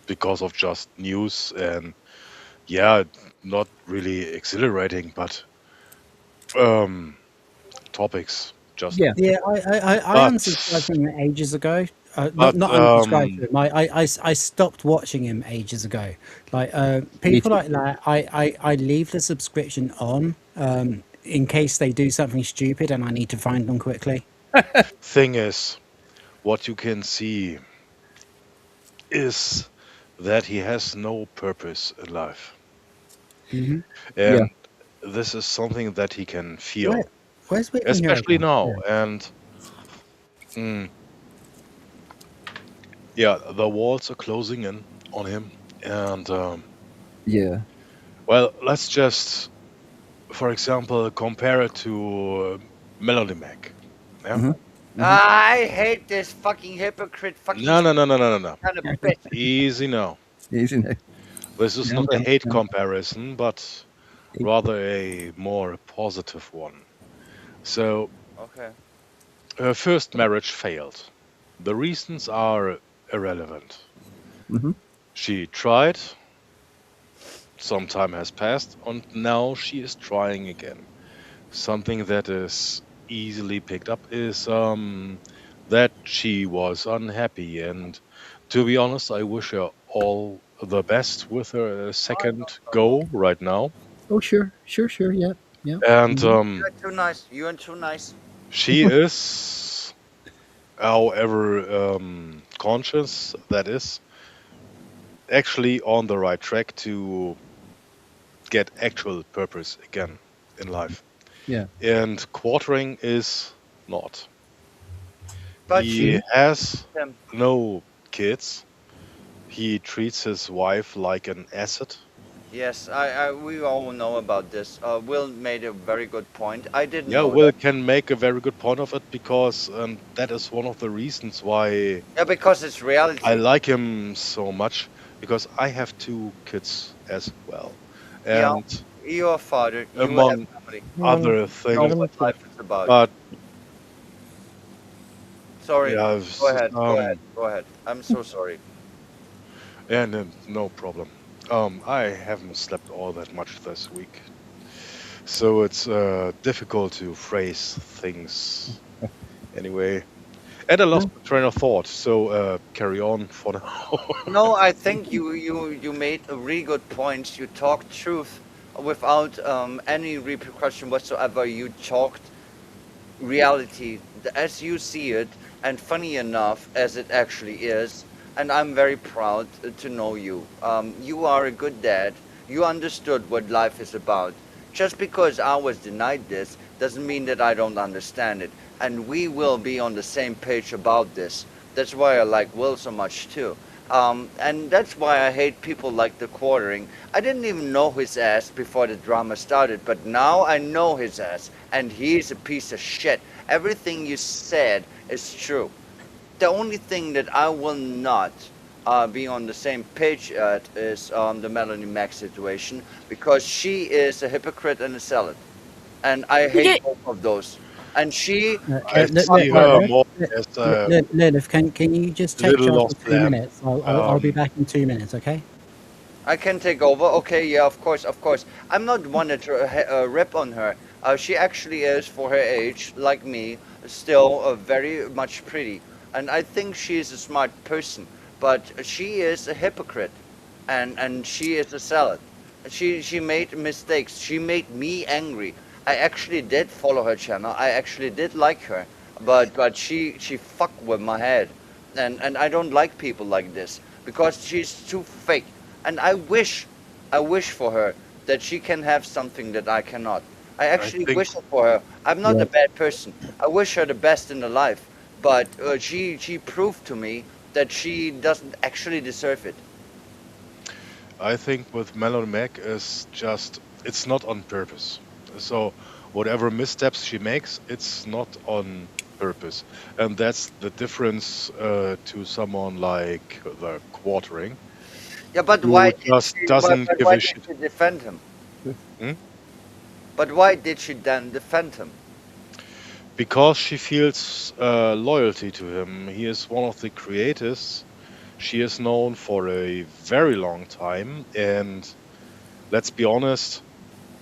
because of just news and yeah, not really exhilarating, but topics. Just Yeah, I unsubscribed from him ages ago. Not unsubscribed to him. I stopped watching him ages ago. Like people like that, I leave the subscription on in case they do something stupid and I need to find them quickly. Thing is, what you can see is that he has no purpose in life, Mm-hmm. and this is something that he can feel. Where's Whitney Especially Hero now, gone? and yeah, the walls are closing in on him, and Yeah. well, let's just, for example, compare it to Melody Mac. Yeah? I hate this fucking hypocrite fucking No. kind of bitch. Easy now. Easy now. This is Yeah, not a okay. hate comparison, but rather a more positive one. So, Okay. her first marriage failed. The reasons are irrelevant. She tried, some time has passed, and now she is trying again. Something that is easily picked up is that she was unhappy, and to be honest, I wish her all the best with her second go right now. Oh, sure, yeah, yeah. And You're too nice. You're too nice. she is, however conscious that is, actually on the right track to get actual purpose again in life. Yeah. And quartering is not. But He has Them. no kids. He treats his wife like an asset. Yes, we all know about this. Will made a very good point. I didn't Yeah, know Will that. can make a very good point of it because that is one of the reasons why Yeah, because it's reality. I like him so much, because I have 2 kids as well. Yeah, And you're a father. You among have family. other That's things, what life is about. but Sorry. yeah, Go ahead. Go ahead. Go ahead. I'm so sorry. yeah, no problem. I haven't slept all that much this week, so it's difficult to phrase things anyway. And I lost my train of thought, so carry on for now. No, I think you made a really good point. You talked truth without any repercussion whatsoever. You talked reality as you see it, and funny enough as it actually is. And I'm very proud to know you. You are a good dad. You understood what life is about. Just because I was denied this doesn't mean that I don't understand it. And we will be on the same page about this. That's why I like Will so much too. And that's why I hate people like the Quartering. I didn't even know his ass before the drama started, but now I know his ass, and he's a piece of shit. Everything you said is true. The only thing that I will not be on the same page at is the Melanie Mac situation, because she is a hypocrite and a zealot, and I hate both of those. And she, Lilith, can you just take charge for 2 minutes? I'll be back in 2 minutes, okay? I can take over. Okay, yeah, of course, of course. I'm not one to rip on her. She actually is, for her age, like me, still very much pretty. And I think she is a smart person. But she is a hypocrite. And she is a zealot. She made mistakes. She made me angry. I actually did follow her channel. I actually did like her. But she fucked with my head. And I don't like people like this. Because she's too fake. And I wish for her that she can have something that I cannot. I actually wish it for her. I'm not a bad person. I wish her the best in the life. But she proved to me that she doesn't actually deserve it. I think with Melanie Mac is just, it's not on purpose. So whatever missteps she makes, it's not on purpose. And that's the difference to someone like the Quartering. Yeah, but who why just doesn't give why a did shit. she defend him? Hmm? But why did she then defend him? Because she feels loyalty to him. He is one of the creators. She is known for a very long time, and let's be honest,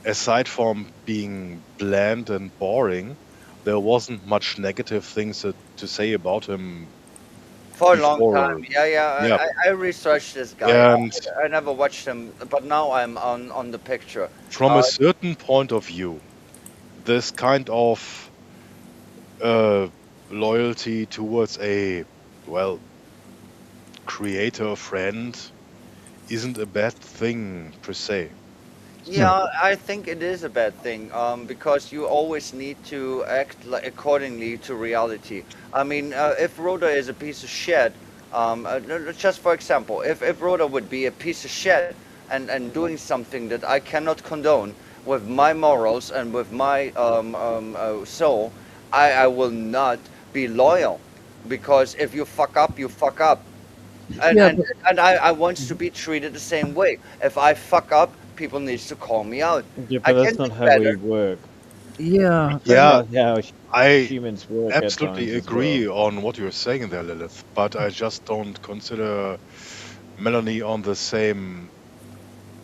aside from being bland and boring, there wasn't much negative things to say about him For a long before. time. Yeah. Yeah. I researched this guy. And I never watched him, but now I'm on the picture. from a certain point of view, this kind of loyalty towards a, well, creator friend isn't a bad thing per se. Yeah, I think it is a bad thing, because you always need to act accordingly to reality. I mean, if Rhoda is a piece of shit, just for example, if Rhoda would be a piece of shit and doing something that I cannot condone with my morals and with my soul, I will not be loyal, because if you fuck up, you fuck up. And I want to be treated the same way. If I fuck up, people needs to call me out. Yeah, I but that's can not do how better. we work. Yeah. Yeah, That's how I humans work absolutely at times agree as well. on what you're saying there, Lilith, but I just don't consider Melanie on the same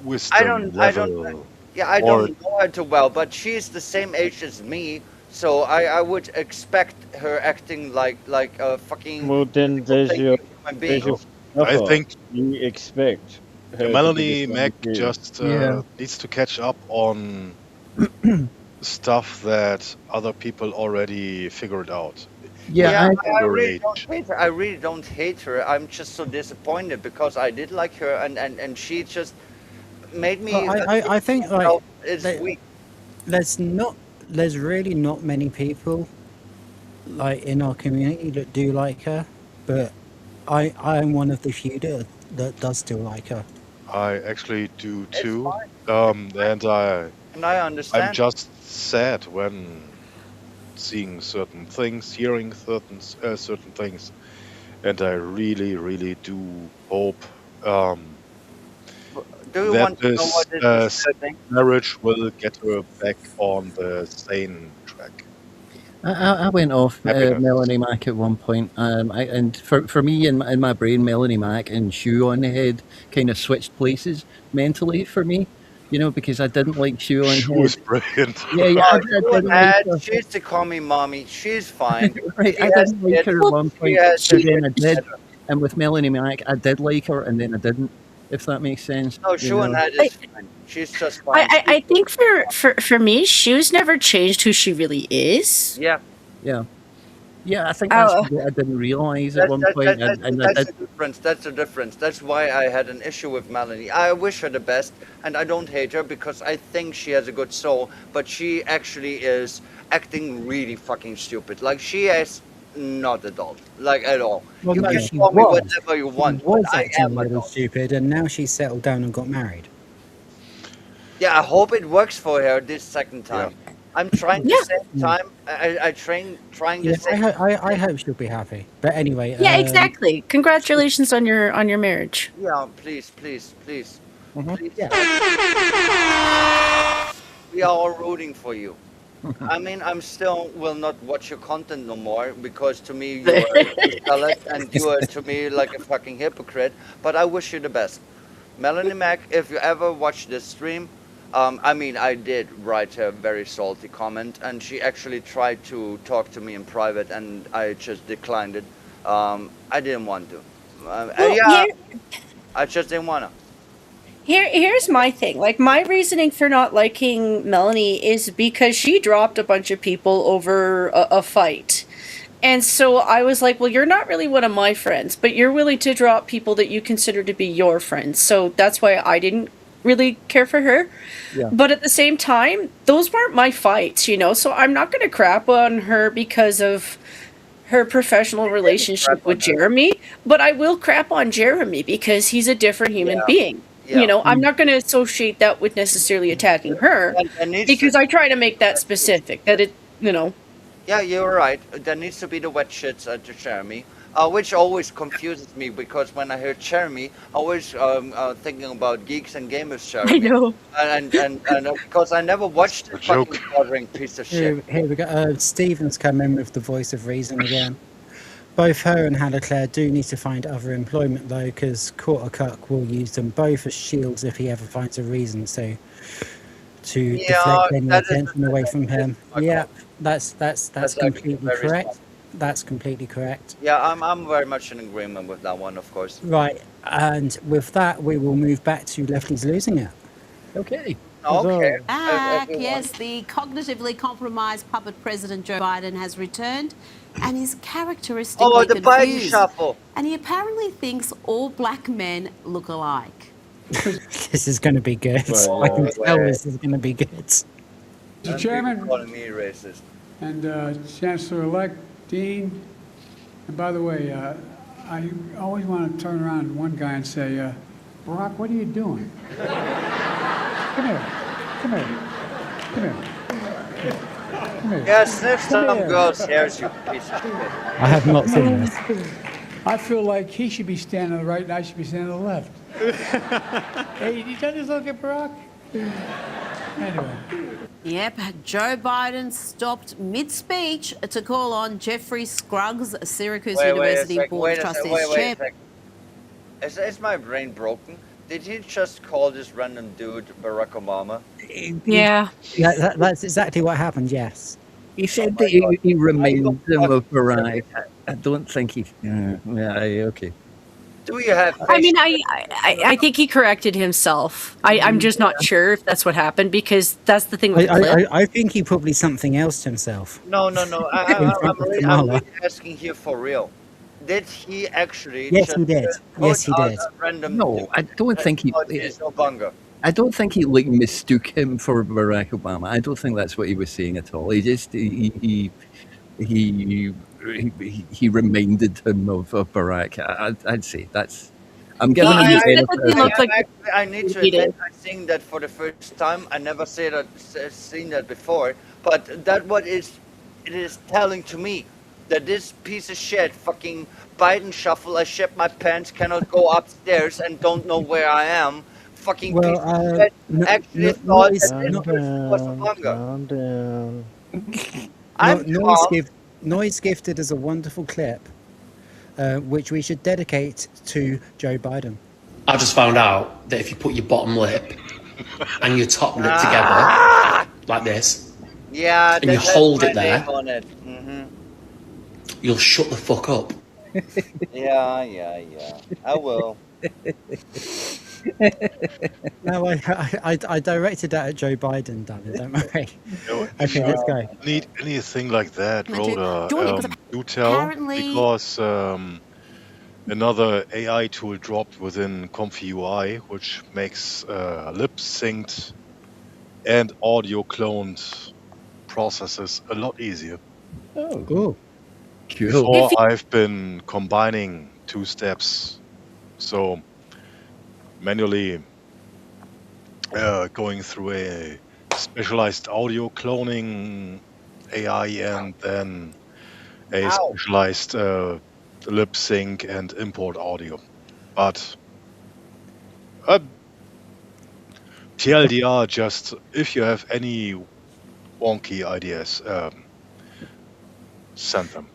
wisdom I don't, level. yeah, I Or don't know her too well, but she's the same age as me, so I would expect her acting like a fucking Well, then there's your human being. I fluffer. think You expect her Melanie to be the Mac same as you. just needs to catch up on stuff that other people already figured out. Yeah, With I her really don't age. hate her. I really don't hate her. I'm just so disappointed because I did like her, and she just made me. Well, I think like it's weak. there's really not many people like in our community that do like her, but I'm one of the few that does still like her. I actually do It's too. fine. And And I I'm understand. just sad when seeing certain things, hearing certain things, and I really, really do hope Do you that want to know this what is second happening? marriage will get her back on the sane track. I went off Happiness. Melanie Mac at one point, and for me in my brain, Melanie Mac and Shoe on the Head kind of switched places mentally for me, because I didn't like Shoe on Shoe Head. is brilliant. Yeah, I didn't like her. She's the commie mommy. She's fine. Right, She I has didn't like her kids. at one She point, has and then I kids did. together. And with Melanie Mac, I did like her, and then I didn't. If that makes sense. No, Shoe and Head is fine. She's just fine. I think for me, Shoe's never changed who she really is. Yeah. Yeah, I think that's what I didn't realize at one point. That's I the difference. That's the difference. That's why I had an issue with Melanie. I wish her the best, and I don't hate her because I think she has a good soul. But she actually is acting really fucking stupid. Like she is not adult, like at all. Well, You no, can she call me was. whatever you She want, was but I acting a am little adult. stupid, and now she's settled down and got married. Yeah, I hope it works for her this second time. I'm trying the same time. Trying the Yeah, same. I hope she'll be happy. But anyway, Yeah, exactly. Congratulations on your marriage. Yeah, please. Please. Yeah. We are all rooting for you. I mean, I'm still will not watch your content no more because to me you are a salad and you are to me like a fucking hypocrite. But I wish you the best, Melanie Mac. If you ever watch this stream, I mean, I did write her a very salty comment, and she actually tried to talk to me in private, and I just declined it. I didn't want to. I just didn't wanna. Here's my thing. Like, my reasoning for not liking Melanie is because she dropped a bunch of people over a fight. And so I was like, well, you're not really one of my friends, but you're willing to drop people that you consider to be your friends. So that's why I didn't really care for her. Yeah. But at the same time, those weren't my fights, so I'm not going to crap on her because of her professional relationship with Jeremy, but I will crap on Jeremy because he's a different human being. I'm not going to associate that with necessarily attacking her because I try to make that specific that Yeah, you're right. There needs to be the wet shits to Jeremy, which always confuses me because when I hear Jeremy, I always thinking about Geeks and Gamers Jeremy. I know. And because I never watched the fucking bothering piece of shit. Here we go. Stephen's come in with the voice of reason again. Both her and Hannah Claire do need to find other employment though, because Quarter Cuck will use them both as shields if he ever finds a reason to deflect any attention away from him. Yeah, that's completely correct. That's completely correct. Yeah, I'm very much in agreement with that one, of course. Right, and with that, we will move back to Lefties Losing It. Okay. Okay. Back, yes, the cognitively compromised puppet President Joe Biden has returned and is characteristically the Biden confused. shuffle. And he apparently thinks all black men look alike. This is going to be good. I can tell this is going to be good. Mr. Chairman, Calling me racist. and Chancellor-elect Dean, and by the way, I always want to turn around to one guy and say, Barack, what are you doing? Come here. Yeah, sniff some girls' hairs, you piece of shit. I have not seen this. I feel like he should be standing on the right and I should be standing on the left. Hey, did you just look at Barack? Anyway. Yep, Joe Biden stopped mid-speech to call on Jeffrey Scruggs, a Syracuse University Board of Trustees chair. Is my brain broken? Did he just call this random dude Barack Obama? Yeah. That's exactly what happened, yes. He said that he reminded him of Barack. I don't think he... okay. Do you have... I mean, I think he corrected himself. I'm just not sure if that's what happened because that's the thing with the clip. I think he probably something else to himself. No. I'm really asking here for real. Did he actually? Yes, he did. Yes, he did. No, I don't think he. I don't think he mistook him for Barack Obama. I don't think that's what he was saying at all. He just he reminded him of Barack. I'd say that's. I'm giving him I need to admit, I'm seeing that for the first time. I never seen that before. But that it is telling to me that this piece of shit, fucking Biden shuffle, I shit my pants, cannot go upstairs and don't know where I am. Fucking piece of shit actually thought that this person was a bunga. Calm down. Noise gifted us a wonderful clip, which we should dedicate to Joe Biden. I've just found out that if you put your bottom lip and your top lip together, like this, Yeah, and you that's hold my it there, name on it. you'll shut the fuck up. Yeah. I will. No, I directed that at Joe Biden, Danny, don't worry. Okay, let's go. Need anything like that, I do. Rhoda, do tell, apparently- because another AI tool dropped within Comfy UI, which makes lip synced and audio cloned processes a lot easier. Oh, cool. Before I've been combining 2 steps, so manually going through a specialized audio cloning AI and then a specialized lip sync and import audio. But TLDR, just if you have any wonky ideas, send them.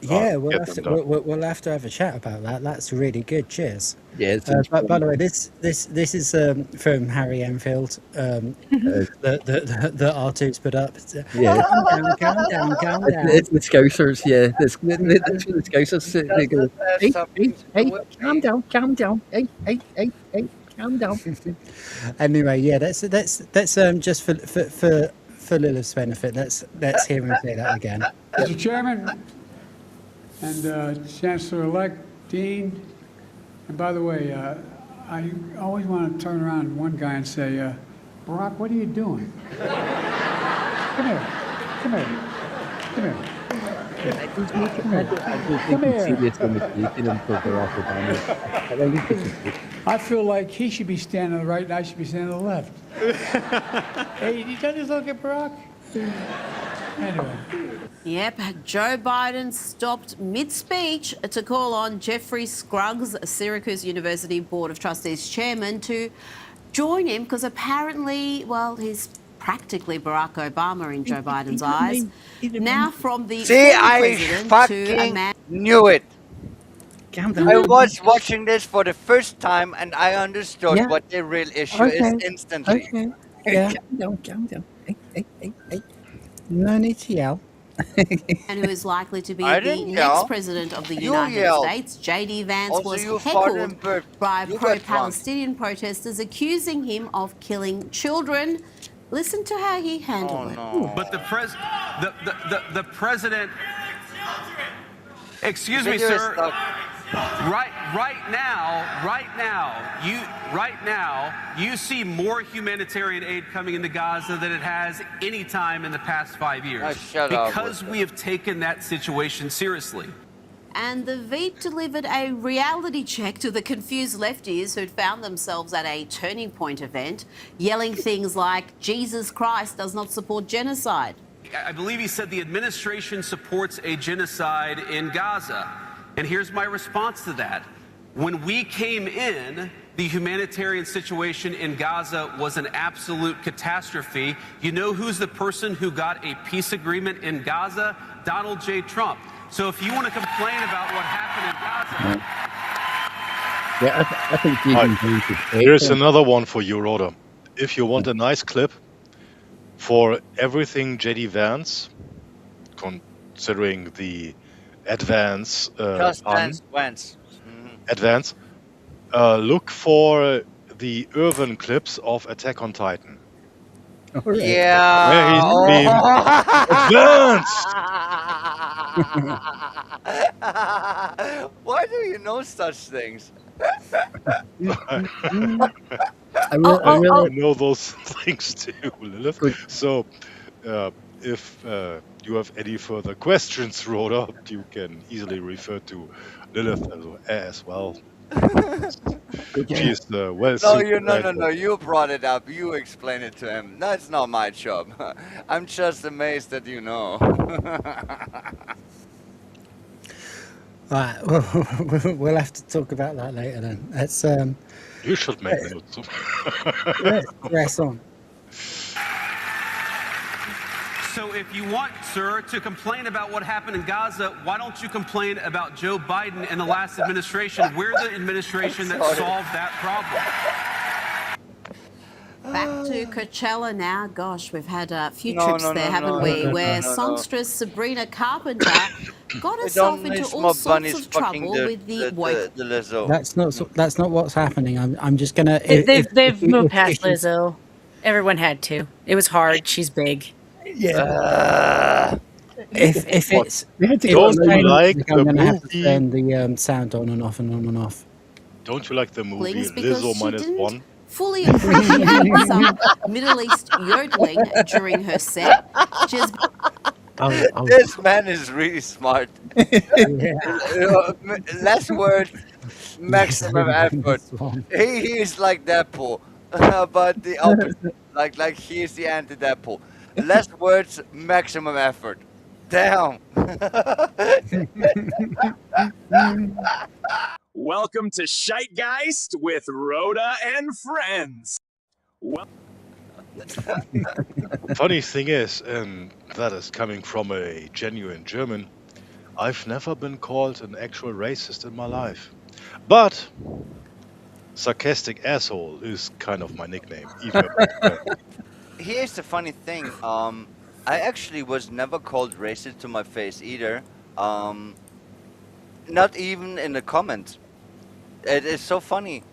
Yeah, Get them done. we'll have to have a chat about that. That's really good. Cheers. Yeah. But by the way, this is from Harry Enfield that R2's put up. Yeah. Calm down. It's the Scousers, yeah. That's what the Scousers they go, hey, calm down. Hey, calm down. Anyway, yeah, that's just for Lilith's benefit. Let's hear him say that again. Mr. Chairman and Chancellor-elect Dean, and by the way, I always want to turn around to one guy and say, Barack, what are you doing? Come here. I don't think he's serious when he's speaking him for Barack Obama. I feel like he should be standing to the right and I should be standing to the left. Hey, did you just look at Barack? Anyway. Yep, Joe Biden stopped mid-speech to call on Jeffrey Scruggs, Syracuse University Board of Trustees chairman, to join him because apparently, well, he's practically Barack Obama in Joe Biden's eyes. Now from the president to a man... knew it. Calm I was watching this for the first time and I understood what the real issue is instantly. Okay. Yeah. Calm down. Hey. No need to yell. and who is likely to be the next president of the United States. J.D. Vance was heckled by pro-Palestinian protesters accusing him of killing children. Listen to how he handled it. But the president... Excuse me, sir. Right now, you see more humanitarian aid coming into Gaza than it has any time in the past 5 years. Because we have taken that situation seriously. And the Veep delivered a reality check to the confused lefties who'd found themselves at a Turning Point event, yelling things like, Jesus Christ does not support genocide. I believe he said the administration supports a genocide in Gaza. And here's my response to that. When we came in, the humanitarian situation in Gaza was an absolute catastrophe. You know who's the person who got a peace agreement in Gaza? Donald J. Trump. So if you want to complain about what happened in Gaza... Yeah, I think here's another one for you, Rhoda. If you want a nice clip for everything J.D. Vance, considering the advance advance, look for the Irvin clips of Attack on Titan. Yeah. Where he's been advanced. Why do you know such things? I know those things too, Lilith. So, if you have any further questions, Rhoda, you can easily refer to Lilith as well. She is well. No. You brought it up. You explain it to him. That's not my job. I'm just amazed that you know. Right, we'll have to talk about that later then. Let's you should make notes. Let's press on. So if you want, sir, to complain about what happened in Gaza, why don't you complain about Joe Biden and the last administration? We're the administration that solved that problem. Back to Coachella now. Gosh, we've had a few No, trips no, there, no, haven't no, we? no, no, Where no, no. songstress Sabrina Carpenter got We herself don't into need all more sorts bunnies of fucking trouble with the woke. the Lizzo. That's not what's happening. I'm just gonna. They've moved If past you- Lizzo. Everyone had to. It was hard. She's big. Yeah. If it's They had to if go it's on playing the- music, I'm the gonna have to movie? turn the sound on and off and on and off. Don't you like the movie Things because Lizzo she minus didn't one? fully appreciate some Middle East yodeling during her set. She has This man is really smart. Less words, maximum effort. He is like Deadpool, but the opposite. Like he is the anti-Deadpool. Less words, maximum effort. Damn. Welcome to Shitegeist with Rhoda and friends. Well, Funny thing is, and that is coming from a genuine German, I've never been called an actual racist in my life. But sarcastic asshole is kind of my nickname, even among friends. Here's the funny thing. I actually was never called racist to my face either. Not even in the comments. It is so funny.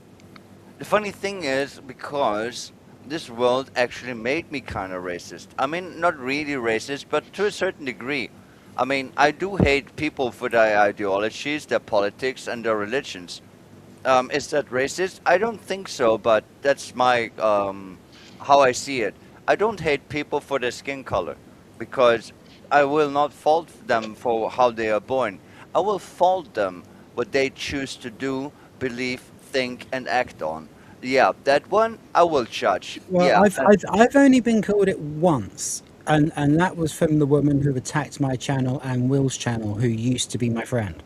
The funny thing is because this world actually made me kind of racist. I mean, not really racist, but to a certain degree. I mean, I do hate people for their ideologies, their politics, and their religions. Is that racist? I don't think so, but that's my how I see it. I don't hate people for their skin color because I will not fault them for how they are born. I will fault them what they choose to do, believe, think, and act on. Yeah, that one I will judge. Well, Yeah, I've only been called it once, and that was from the woman who attacked my channel and Will's channel, who used to be my friend.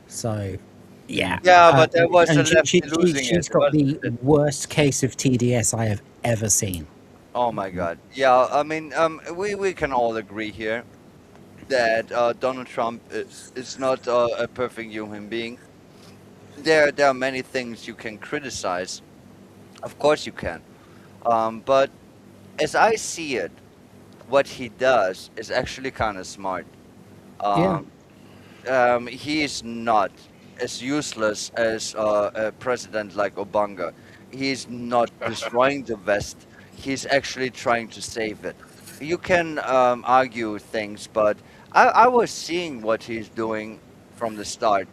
So, yeah. yeah, but there was a And lefty losing she's it, got wasn't the it? worst case of TDS I have ever seen. Oh my God. Yeah, I mean, we can all agree here that Donald Trump is not a perfect human being. There are many things you can criticize. Of course you can. But as I see it, what he does is actually kind of smart. Yeah. He is not as useless as a president like Obama. He's not destroying the West. He's actually trying to save it. You can argue things, but I was seeing what he's doing from the start,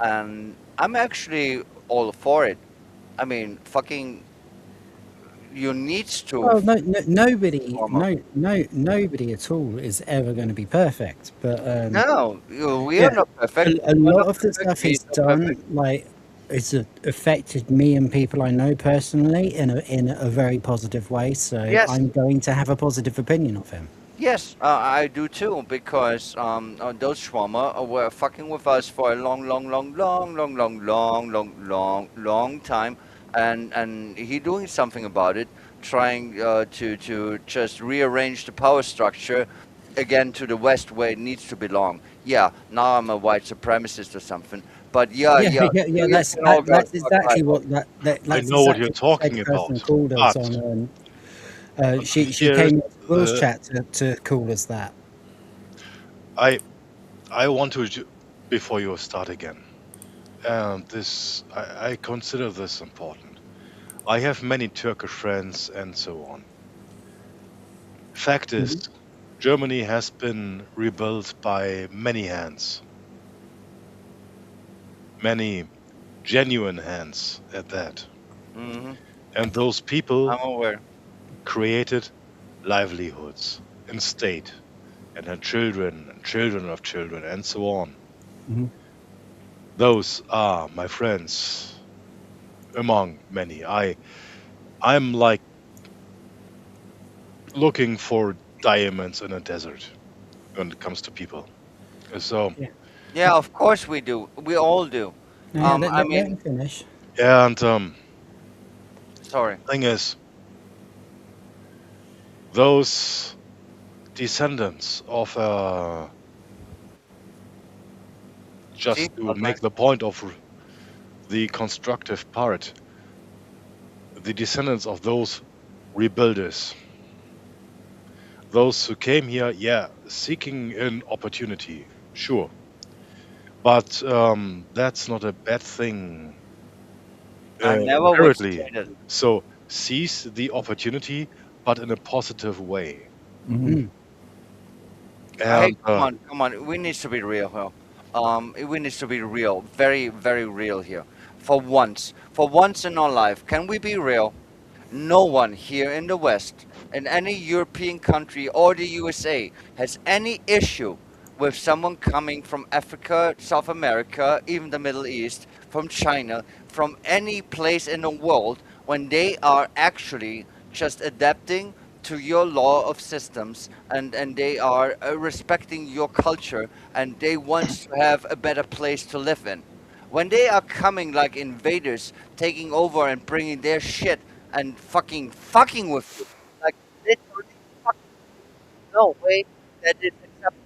and I'm actually all for it. I mean, fucking, you needs to. Well, nobody at all is ever going to be perfect. But No, we yeah, are not perfect. a We're lot not of the perfect. stuff He's he's not done, perfect. like, it's affected me and people I know personally in a very positive way. So Yes. I'm going to have a positive opinion of him. Yes, I do too, because those Schwammer were fucking with us for a long time, and he doing something about it, trying to just rearrange the power structure again to the West where it needs to belong. Yeah, now I'm a white supremacist or something, but yeah, Yeah. you That's can all go that's fuck exactly right what off. that's I know what you're exactly talking the person about, called us but on. She here's came into Will's the chat to call us that. I want to before you start again. This I consider this important. I have many Turkish friends and so on. Fact is, Germany has been rebuilt by many hands, many genuine hands at that. Hmm. And those people I'm aware. created livelihoods in state and had children and children of children and so on. Those are my friends among many. I'm like looking for diamonds in a desert when it comes to people. So Yeah, of course we do. We all do. Yeah, I let mean, him finish. and sorry. thing is, those descendants of See? just to Okay. make the point of the constructive part, the descendants of those rebuilders, those who came here, yeah, seeking an opportunity, sure, but that's not a bad thing, I never would apparently. say that. So seize the opportunity, but in a positive way. Mm. Hey, And come on. We need to be real here. We need to be real, very, very real here. For once in our life, can we be real? No one here in the West, in any European country or the USA, has any issue with someone coming from Africa, South America, even the Middle East, from China, from any place in the world, when they are actually just adapting to your law of systems, and they are respecting your culture, and they want to have a better place to live in. When they are coming like invaders, taking over and bringing their shit and fucking with you, like literally fucking, no way that is acceptable.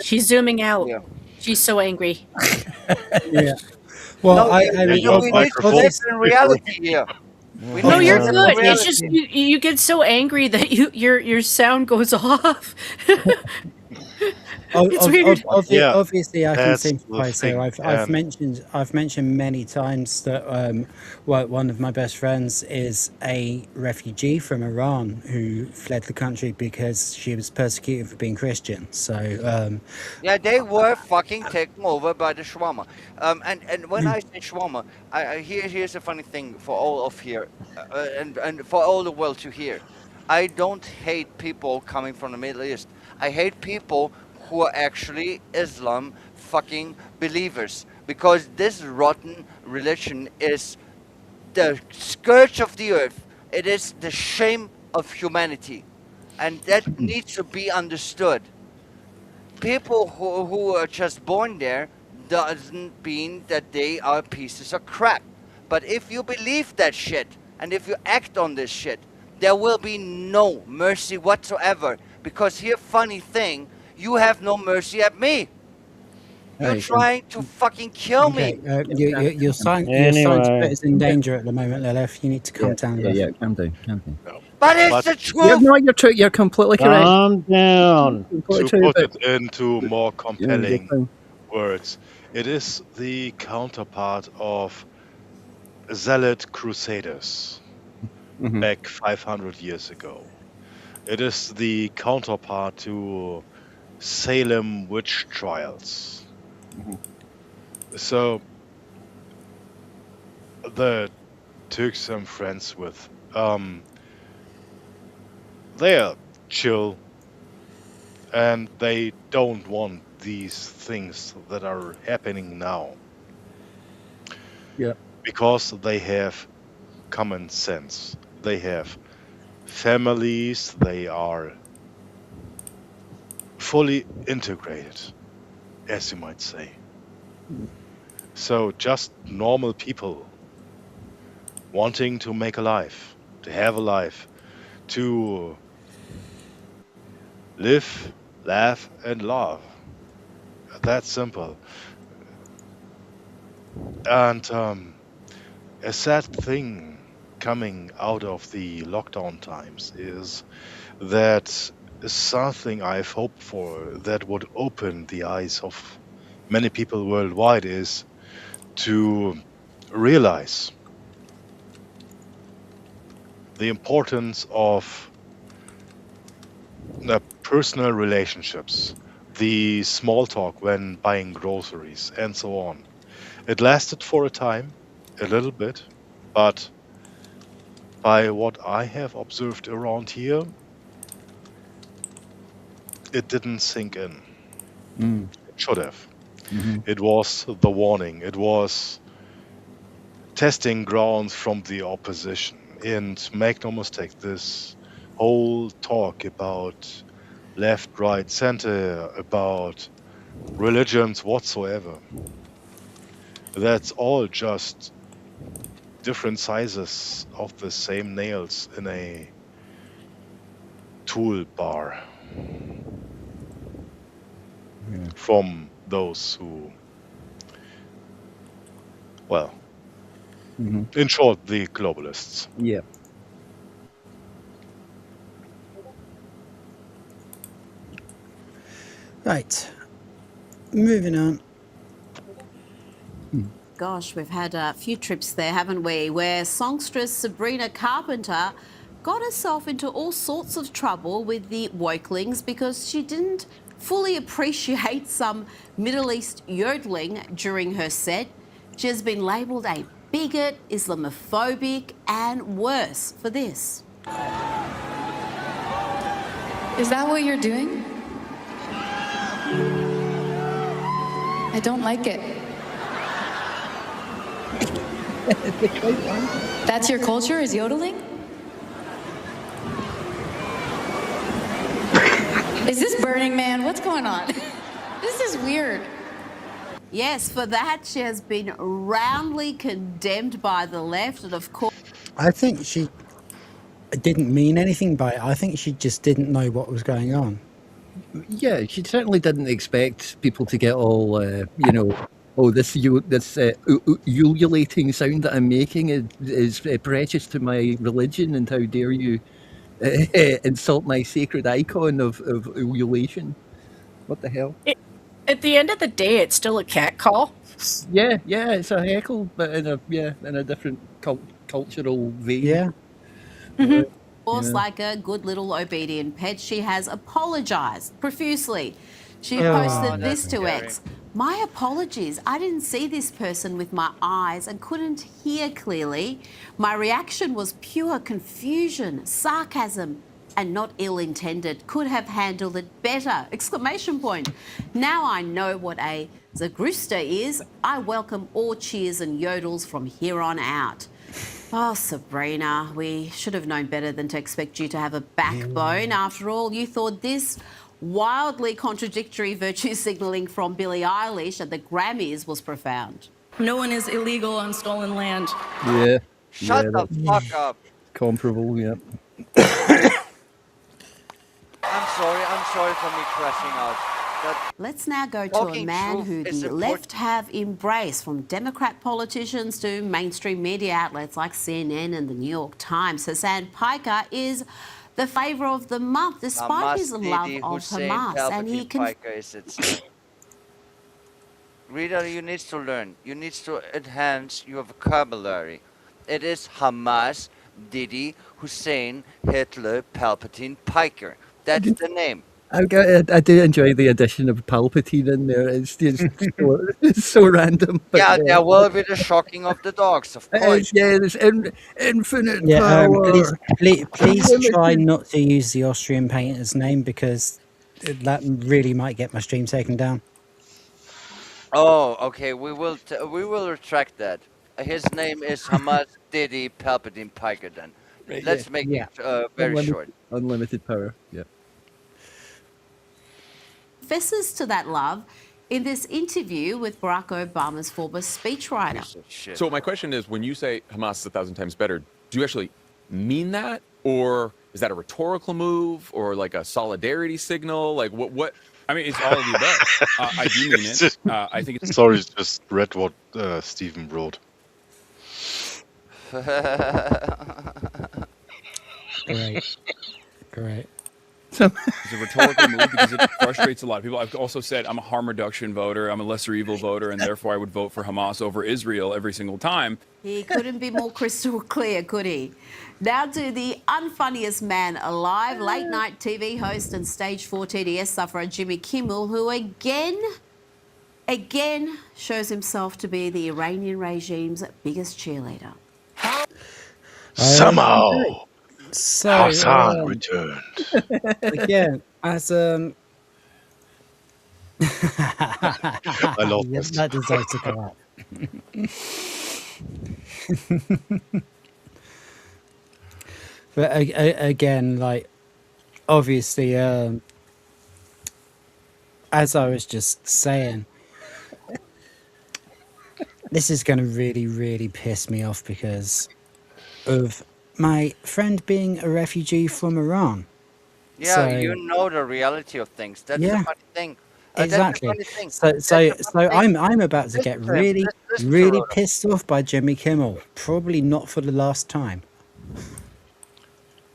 She's zooming out. Yeah. She's so angry. Yeah. Well, No, I mean, your we need to live microphone in is ringing. reality here. We No, need to you're live in good. It's just reality. you get so angry that your sound goes off. It's weird. Yeah, Obviously, I can that's the sympathise here. thing. I've And mentioned many times that well, one of my best friends is a refugee from Iran who fled the country because she was persecuted for being Christian. So Yeah, they were fucking taken over by the shawarma. And when I say shawarma, here's a funny thing for all of here, and for all the world to hear. I don't hate people coming from the Middle East. I hate people who are actually Islam fucking believers, because this rotten religion is the scourge of the earth. It is the shame of humanity, and that needs to be understood. People who are just born there doesn't mean that they are pieces of crap. But if you believe that shit, and if you act on this shit, there will be no mercy whatsoever. Because here, funny thing, you have no mercy at me. You're hey, trying to fucking kill me. okay, your sign Anyway, is in danger at the moment, Lilith. You need to calm down, Lilith. Calm down, calm down. But it's but the You're, truth. no, you're true. You're completely correct. calm down. Completely to true. put But it into more yeah, you're compelling fine. words, it is the counterpart of Zealot Crusaders Mhm. back 500 years ago. It is the counterpart to Salem witch trials. So the Turks I'm friends with, they're chill and they don't want these things that are happening now Yeah. because they have common sense. They have families, they are fully integrated, as you might say. So just normal people wanting to make a life, to have a life, to live, laugh, and love. That's simple. And a sad thing coming out of the lockdown times is that something I've hoped for that would open the eyes of many people worldwide is to realize the importance of personal relationships, the small talk when buying groceries, and so on. It lasted for a time, a little bit, but by what I have observed around here, it didn't sink in. It should have. It was the warning. It was testing grounds from the opposition. And make no mistake, this whole talk about left, right, center, about religions whatsoever, that's all just different sizes of the same nails in a toolbar from those who, well, in short, the globalists. Yeah. Right. Moving on. Gosh, we've had a few trips there, haven't we? Where songstress Sabrina Carpenter got herself into all sorts of trouble with the wokelings because she didn't fully appreciate some Middle East yodeling during her set. She has been labelled a bigot, Islamophobic, and worse for this. Is that what you're doing? I don't like it. That's your culture, is yodeling? Is this Burning Man? What's going on? This is weird. Yes, for that, she has been roundly condemned by the left, and of course. I think she didn't mean anything by it. I think she just didn't know what was going on. Yeah, she certainly didn't expect people to get all, oh, this ululating sound that I'm making is precious to my religion, and how dare you insult my sacred icon of ululation. What the hell? At the end of the day, it's still a cat call. Yeah, it's a heckle, but in a different cultural vein. Yeah. Of course, like a good little obedient pet, she has apologised profusely. She posted this to X. My apologies. I didn't see this person with my eyes and couldn't hear clearly. My reaction was pure confusion, sarcasm, and not ill-intended. Could have handled it better! Exclamation point. Now I know what a Zagrusta is. I welcome all cheers and yodels from here on out. Oh, Sabrina, we should have known better than to expect you to have a backbone. After all, you thought this wildly contradictory virtue signalling from Billie Eilish at the Grammys was profound. No one is illegal on stolen land. Yeah. Shut yeah, the that's fuck up. comparable, yeah. I'm sorry for me crashing out. Let's now go to a Talking man truth who is the important. left have embraced, from Democrat politicians to mainstream media outlets like CNN and the New York Times. Hassan Piker is the favourite of the month, despite his love of Hamas, and he can. Reader, you need to learn. You need to enhance your vocabulary. It is Hamas, Didi, Hussein, Hitler, Palpatine, Piker. That's the name. I do enjoy the addition of Palpatine in there. It's just it's so random. But Yeah, there will be the shocking of the dogs, of course. It's infinite Yeah, power. please try not to use the Austrian painter's name, because that really might get my stream taken down. Oh, okay. We will retract that. His name is Hamas Didi Palpatine Piker. Then let's make it very short. Unlimited power. Yeah. Confesses to that love in this interview with Barack Obama's former speechwriter. So my question is, when you say Hamas is 1,000 times better, do you actually mean that, or is that a rhetorical move, or like a solidarity signal? Like what? I mean, it's all of the above. I do mean it. I think it's. Sorry, just read what Stephen wrote. Great. It's a rhetorical move because it frustrates a lot of people. I've also said I'm a harm reduction voter, I'm a lesser evil voter, and therefore I would vote for Hamas over Israel every single time. He couldn't be more crystal clear, could he? Now to the unfunniest man alive, late night TV host and stage 4 TDS sufferer Jimmy Kimmel, who again shows himself to be the Iranian regime's biggest cheerleader. Somehow, So Hassan returned. again, as I love this. that deserves to go out. But again, like, obviously, as I was just saying, this is going to really, really piss me off because of my friend being a refugee from Iran. Yeah, So you know the reality of things. That's the yeah, funny thing. That's the exactly. funny thing. So That's so the funny so thing. I'm about to Listen get to him. really Listen to really Rhoda. pissed off by Jimmy Kimmel. Probably not for the last time.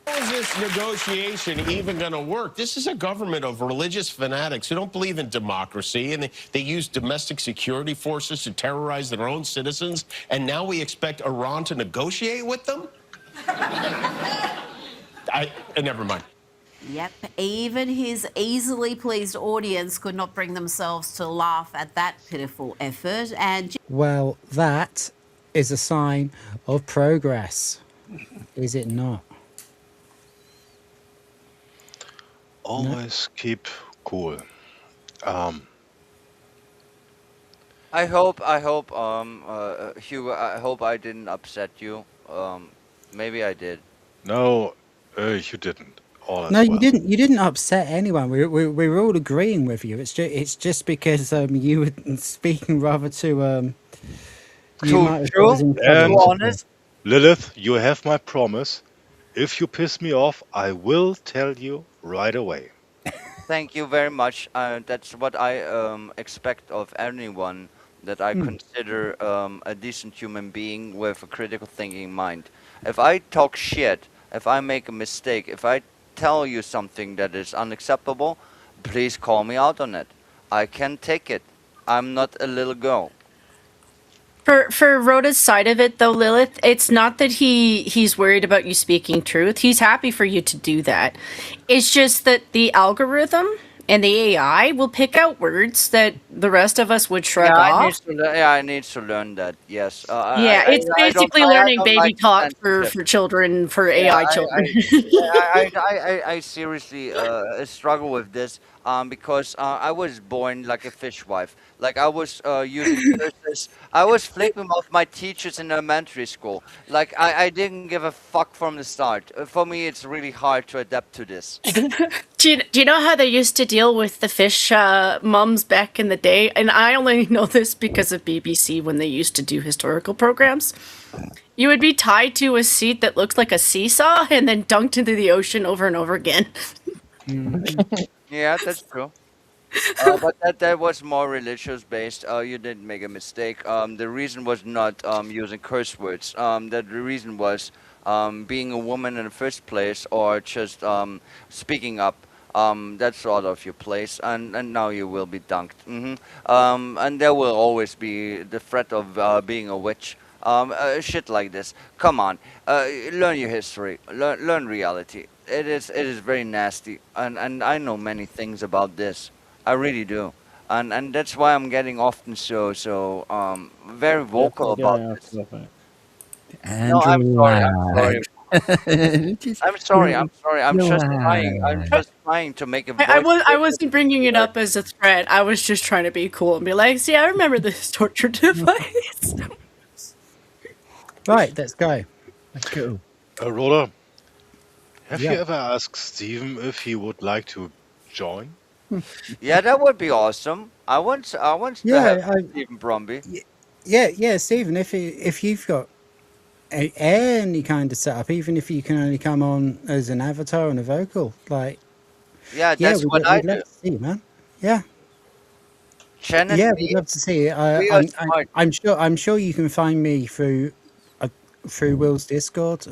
How is this negotiation even going to work? This is a government of religious fanatics who don't believe in democracy, and they use domestic security forces to terrorize their own citizens, and now we expect Iran to negotiate with them? Never mind. Yep, even his easily pleased audience could not bring themselves to laugh at that pitiful effort. And Well, that is a sign of progress, is it not? Always keep cool. Um, Hugh, I hope I didn't upset you. Maybe I did. no, you didn't. All No, is well. you didn't upset anyone. We were all agreeing with you. It's just because you were speaking rather too you might have got us in trouble. And Lilith, you have my promise. If you piss me off, I will tell you right away. Thank you very much. That's what I expect of anyone that I consider a decent human being with a critical thinking mind. If I talk shit, if I make a mistake, if I tell you something that is unacceptable, please call me out on it. I can take it. I'm not a little girl. For Rhoda's side of it, though, Lilith, it's not that he's worried about you speaking truth. He's happy for you to do that. It's just that the algorithm and the AI will pick out words that the rest of us would shrug off. I need to learn that. Yes. Yeah, it's basically learning baby like talk censorship. for children, for Yeah, AI children. I seriously struggle with this because I was born like a fishwife. Like I was using curses. I was flipping off my teachers in elementary school. Like I didn't give a fuck from the start. For me, it's really hard to adapt to this. Do you know how they used to deal with the fish mums back in the day? And I only know this because of BBC when they used to do historical programs. You would be tied to a seat that looked like a seesaw and then dunked into the ocean over and over again. Yeah, that's true. But that was more religious based. You didn't make a mistake. The reason was not using curse words. That the reason was being a woman in the first place, or just speaking up. That's sort of your place, and now you will be dunked. And there will always be the threat of being a witch. Shit like this. Come on, learn your history. Learn reality. It is very nasty, and I know many things about this. I really do, and that's why I'm getting often so very vocal about this. No, I'm sorry. I'm sorry. I'm sorry. I'm just trying. I'm just trying to make a voice. I wasn't bringing it up as a threat. I was just trying to be cool and be like, see, I remember this torture device. Right, let's go. Let's go. Rhoda, have Yeah. you ever asked Steven if he would like to join? Yeah, that would be awesome. I want to Yeah, have Stephen Bromby. Yeah, Stephen. If you've got any kind of setup, even if you can only come on as an avatar and a vocal, like Yeah, that's what I we'd love do. to see you, man. Yeah, Shannon, yeah, we'd love to see it. we are smart. I'm sure you can find me through Will's Discord.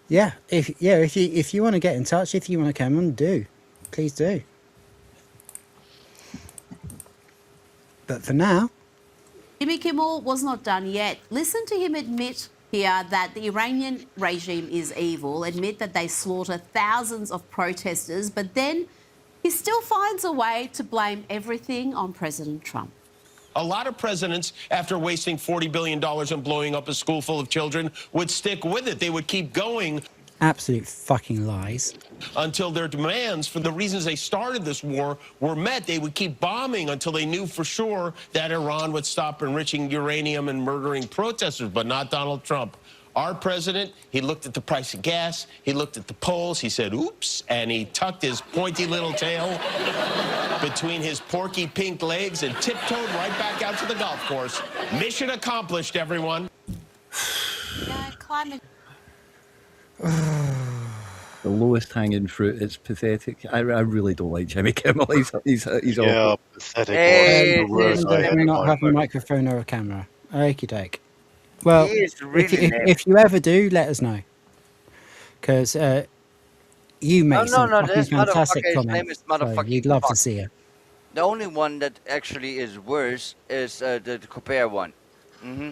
If you want to get in touch, if you want to come on, please do. But for now, Jimmy Kimmel was not done yet. Listen to him admit here that the Iranian regime is evil, admit that they slaughter thousands of protesters, but then he still finds a way to blame everything on President Trump. A lot of presidents, after wasting $40 billion and blowing up a school full of children, would stick with it. They would keep going absolute fucking lies. until their demands for the reasons they started this war were met. They would keep bombing until they knew for sure that Iran would stop enriching uranium and murdering protesters, but not Donald Trump. Our president, he looked at the price of gas, he looked at the polls, he said, oops, and he tucked his pointy little tail between his porky pink legs and tiptoed right back out to the golf course. Mission accomplished, everyone. Climate. The lowest hanging fruit. It's pathetic. I really don't like Jimmy Kimmel. He's Yeah, awful. pathetic Hey, was the word And I does had we in not mind. have a microphone or a camera? Okie doke. Well, He is if, really lame. if you ever do, let us know. Because you Oh make no, some no, fucking this motherfucker, fantastic his name is comments. So we'd motherfucking love to fuck. see you. The only one that actually is worse is the Colbert one. Mm-hmm.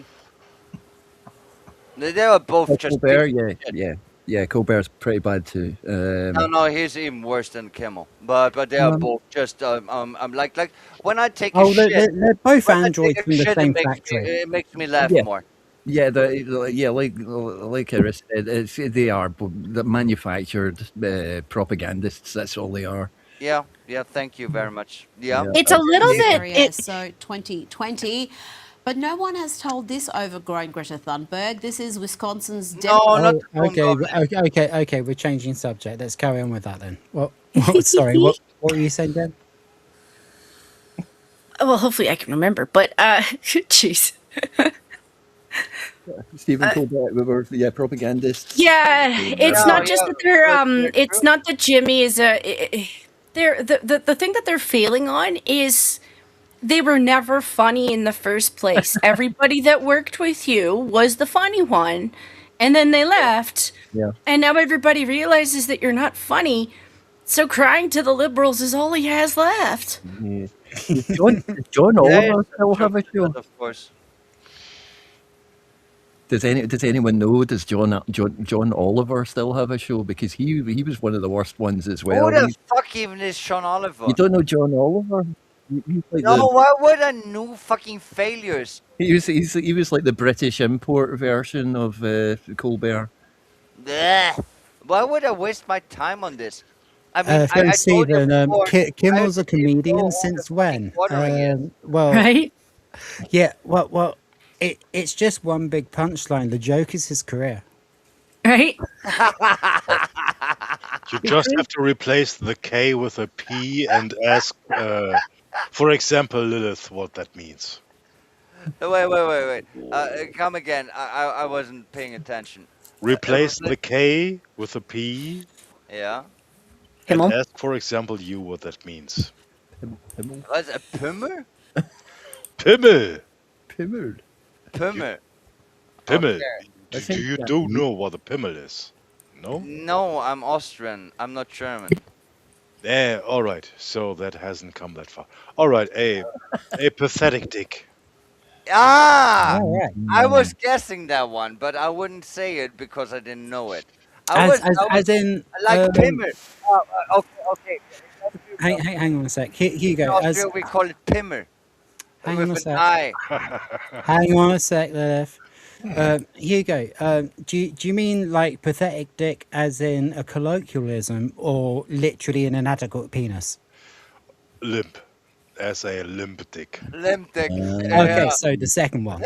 They are both just Colbert, pieces of yeah, shit. yeah. Colbert's pretty bad too. No, he's even worse than Kimmel. But they are both just like when I take a Oh, shit. they're both When I take androids a from the shit, same factory. it makes me laugh Yeah. more. Yeah, like Iris said, they are the manufactured propagandists. That's all they are. Yeah, thank you very much. Yeah. It's a little bit. Valkiria, so 2020. But no one has told this overgrown Greta Thunberg. This is Wisconsin's Oh, okay. We're changing subject. Let's carry on with that then. Sorry, what were you saying, Jen? Well, hopefully I can remember. But jeez. Stephen Colbert, we were propagandists. Yeah, it's not just that they're it's not that Jimmy is they're the thing that they're failing on is they were never funny in the first place. Everybody that worked with you was the funny one, and then they left. Yeah. And now everybody realizes that you're not funny. So crying to the liberals is all he has left. Yeah. Does John Oliver still have a show? Of course. Does anyone know? Does John Oliver still have a show? Because he was one of the worst ones as well. Who the fuck even is Sean Oliver? You don't know John Oliver? He's like No, why would I know fucking failures? he was like the British import version of Colbert. Blech. Why would I waste my time on this? I mean, Phil I told you Stephen, before, Kimmel's a I comedian since when? watering it. Well, right? Yeah. Well, it's just one big punchline. The joke is his career. Right? You just have to replace the K with a P and ask, for example, Lilith, what that means. Wait. Come again. I wasn't paying attention. Replace the K with a P Yeah. and ask, for example, you what that means. What's a pimmer? Pimmel. Pimmel. Pimmel. Pimmel. Okay. Do you don't know what a pimmel is? No? No, I'm Austrian. I'm not German. Yeah, all right. So that hasn't come that far. All right, a pathetic dick. Ah! All right. I was guessing that one, but I wouldn't say it because I didn't know it. As in, like pimmer. Okay. hang on a sec. Here you In go. Austria, we call it pimmer. Hang with on a an sec. I. Hang on a sec, Lilith. Here you go. Do you mean like pathetic dick as in a colloquialism or literally an inadequate penis? Limp. As a limp dick. Limp dick. Okay, so the second one.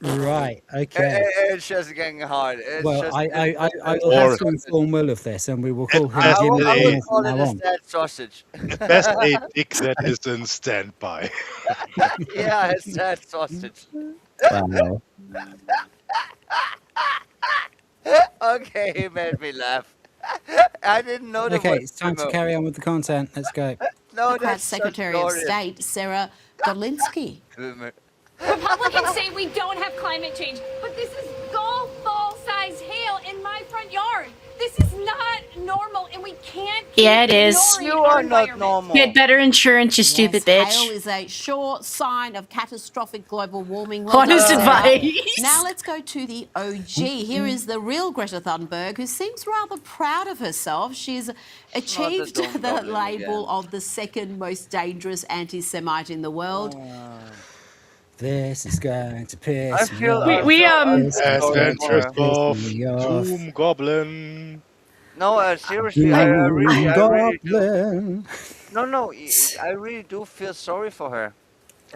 Right, okay. It's just getting hard. It's Well, just, I will have to inform Will of this and we will call him I Jimmy will Penis call from it now a on. sad sausage. At best, a dick that is in standby. Yeah, a sad sausage. Wow. Okay, he made me laugh. I didn't know the Okay, word it's time to pimmer. carry on with the content. Let's go. No, Democrat that's so Secretary of glorious. State Sarah Godlinski. Pimmer. Republicans say we don't have climate change, but this is golf ball size hail in my front yard. This is not normal, and we can't keep Yeah, it is. ignoring You our are not environment. normal. Get better insurance, you stupid Hail bitch. is a sure sign of catastrophic global warming. Honest done, Sarah. advice. Now let's go to the OG. Here is the real Greta Thunberg, who seems rather proud of herself. She's achieved dumb the goblin label again. of the second most dangerous anti-Semite in the world. This is going to piss I me feel- off. We This is Adventures going to of piss me off. Doom Goblin. No, seriously, I really do. Goblin. No, I really do feel sorry for her.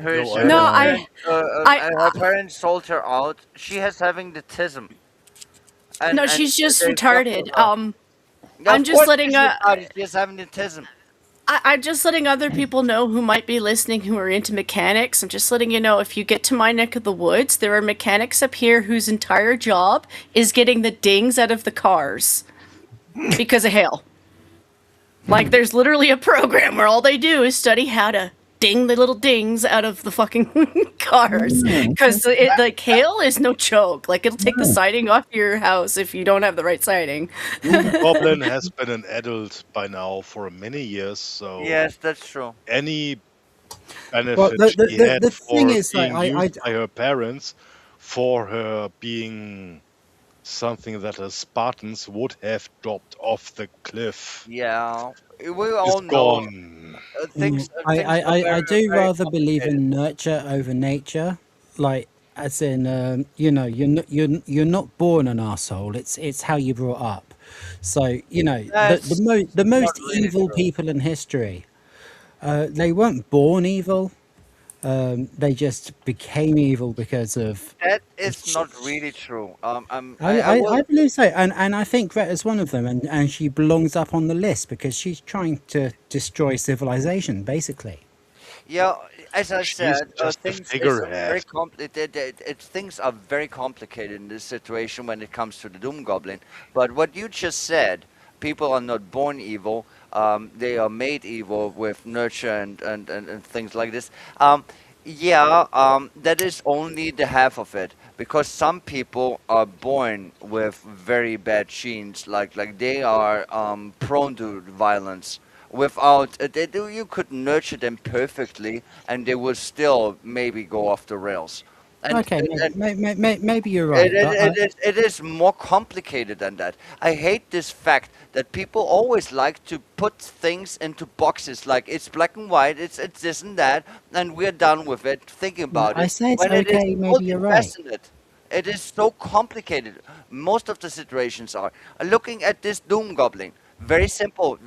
No, I- Her parents sold her out. She has having the tism. No, she's just they fucked retarded. her up. Yeah, I'm of just course letting she's retarded. She's having the tism. I'm just letting other people know who might be listening who are into mechanics. I'm just letting you know if you get to my neck of the woods, there are mechanics up here whose entire job is getting the dings out of the cars. because of hail. Like, there's literally a program where all they do is study how to ding the little dings out of the fucking cars. Because like, hail is no joke. Like, it'll take the siding off your house if you don't have the right siding. Goblin has been an adult by now for many years, so Yes, that's true. any Well, benefit she had the thing for is, like, being used by her parents for her being something that the Spartans would have dropped off the cliff Yeah, we is all know gone. things. I, Things I, are I very, do very rather believe complicated. in nurture over nature, like as in you know, you're not born an asshole. It's how you brought up. So you know That's the not most really evil true. people in history, they weren't born evil. They just became evil because of. That is not really true. I I will. believe so, and I think Greta's one of them, and she belongs up on the list because she's trying to destroy civilization, basically. Yeah, as I She's said, just a things is very figurehead. things are very complicated in this situation when it comes to the Doom Goblin. But what you just said, people are not born evil. They are made evil with nurture and things like this. Yeah, that is only the half of it because some people are born with very bad genes, like they are prone to violence without you could nurture them perfectly and they will still maybe go off the rails Okay, and maybe you're right, but it is more complicated than that. I hate this fact that people always like to put things into boxes like it's black and white, it's this and that, and we're done with it thinking about I it say it's when it is okay. Maybe you're right. multifaceted. It is so complicated. Most of the situations are. Looking at this Doom Goblin, very simple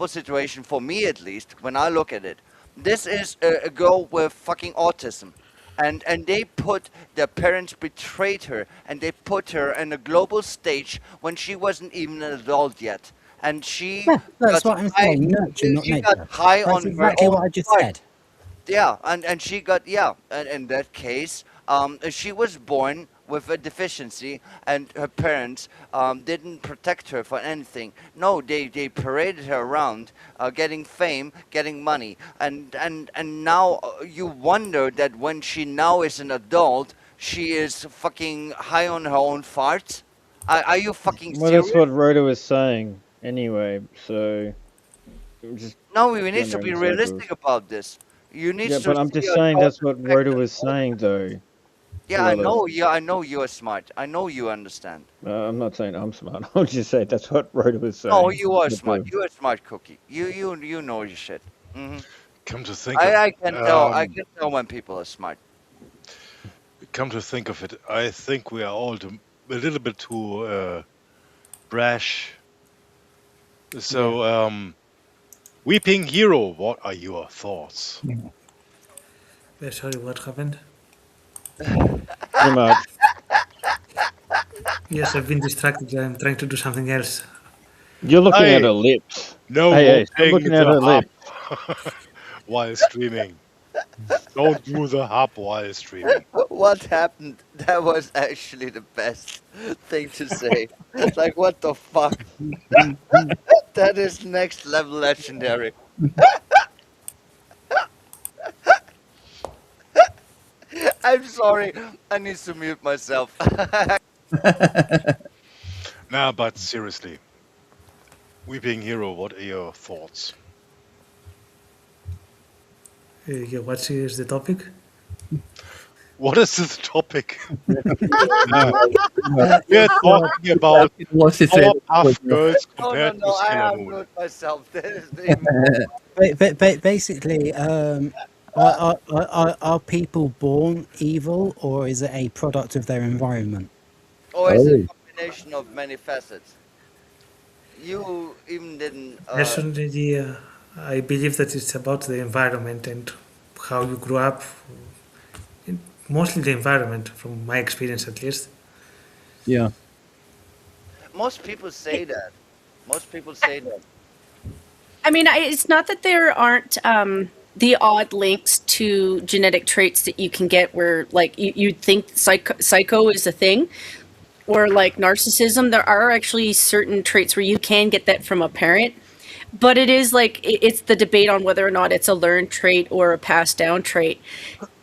situation for me at least when I look at it. This is a girl with fucking autism. And they put their parents betrayed her and they put her in a global stage when she wasn't even an adult yet. And she Yeah, that's got what I'm high, saying. Nurture, not she got nature. high That's on her exactly own what I just fart. said. Yeah, and she got, yeah, and in that case, she was born with a deficiency, and her parents didn't protect her for anything. No, they paraded her around, getting fame, getting money, and now you wonder that when she now is an adult, she is fucking high on her own farts. Are you fucking Well, that's serious? what Rhoda was saying anyway, so I'm just No, we need going to around be in circles. realistic about this. You need Yeah, to but I'm see just a saying cause that's and what effect Rhoda and was all that. saying, though, Yeah, I Lilith. know. Yeah, I know you are smart. I know you understand. I'm not saying I'm smart. I'm just saying that's what Rhoda was No, saying. you are But, smart. You are smart, Cookie. You know your shit. Hmm. Come to think of I it, can tell. I can tell when people are smart. I think we are all a little bit too brash. So, Weeping Hero, what are your thoughts? Sorry, what happened? pretty much. Yes, I've been distracted. I'm trying to do something else. You're looking at Hey, her lips. no Hey, stop walking looking at the her hub lips. while streaming. Don't do the hub while streaming. What happened? That was actually the best thing to say. Like, what the fuck? That is next level legendary. I'm sorry. I need to mute myself. Nah, but seriously, Weeping Hero, what are your thoughts? Yeah, what is the topic? What is this topic? We're Yeah, talking about lots to say. Powerpuff Girls No, compared to I Sailor have Moon. mute myself. That is the Basically, are people born evil, or is it a product of their environment? or is it a combination of many facets? You even didn't. Personally, I believe that it's about the environment and how you grew up. Mostly the environment, from my experience at least. Yeah. Most people say that. Most people say that. I mean, it's not that there aren't the odd links to genetic traits that you can get where, like, you'd think psycho is a thing. or like narcissism, there are actually certain traits where you can get that from a parent. But it is like it's the debate on whether or not it's a learned trait or a passed down trait.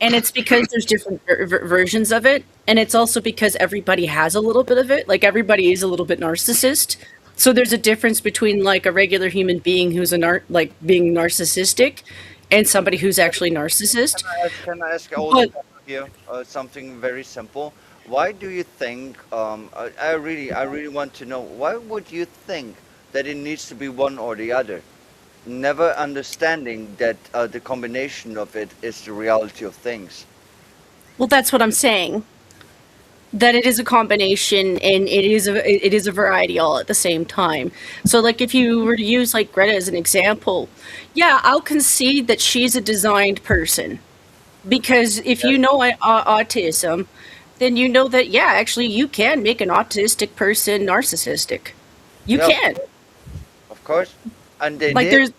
And it's because there's different versions of it, and it's also because everybody has a little bit of it. Like everybody is a little bit narcissist. So there's a difference between like a regular human being who's like being narcissistic and somebody who's actually narcissist. Can I ask all of you something very simple? Why do you think? I really want to know. Why would you think that it needs to be one or the other? Never understanding that the combination of it is the reality of things. Well, that's what I'm saying. That it is a combination and it is a variety all at the same time. So like if you were to use like Greta as an example, yeah, I'll concede that she's a designed person. Because if you know autism, then you know that yeah, actually you can make an autistic person narcissistic. You Yeah, can. of course. And they Like did. there's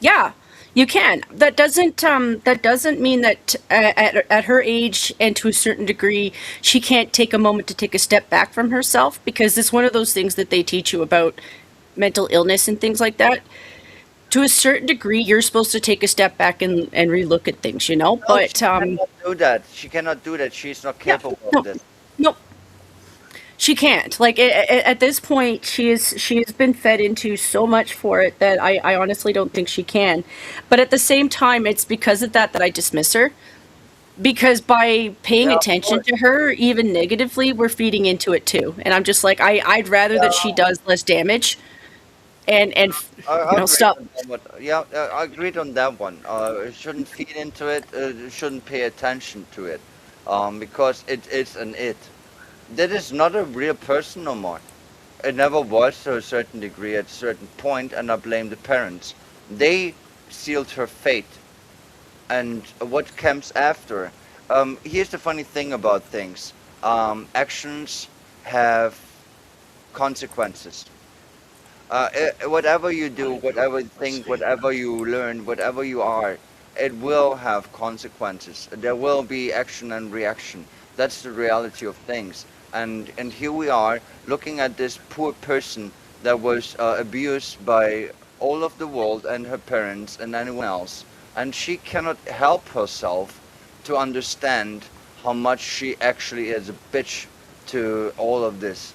yeah, you can. That doesn't mean that at her age and to a certain degree she can't take a moment to take a step back from herself, because it's one of those things that they teach you about mental illness and things like that. To a certain degree, you're supposed to take a step back and relook at things, you know. No, But she cannot do that. She cannot do that. She's not capable of this. no, she can't. Like at this point, she has been fed into so much for it that I honestly don't think she can. But at the same time, it's because of that I dismiss her. Because by paying Yeah, of attention course. to her, even negatively, we're feeding into it too. And I'm just like, I'd rather that she does less damage, and I agreed stop. on that one. Yeah, I agreed on that one. Shouldn't feed into it. Shouldn't pay attention to it, because it's an it. That is not a real person no more. It never was to a certain degree at a certain point, and I blame the parents. They sealed her fate, and what comes after. Here's the funny thing about things. Actions have consequences. Whatever you do, whatever you think, whatever you learn, whatever you are, it will have consequences. There will be action and reaction. That's the reality of things. And here we are looking at this poor person that was abused by all of the world and her parents and anyone else, and she cannot help herself to understand how much she actually is a bitch to all of this,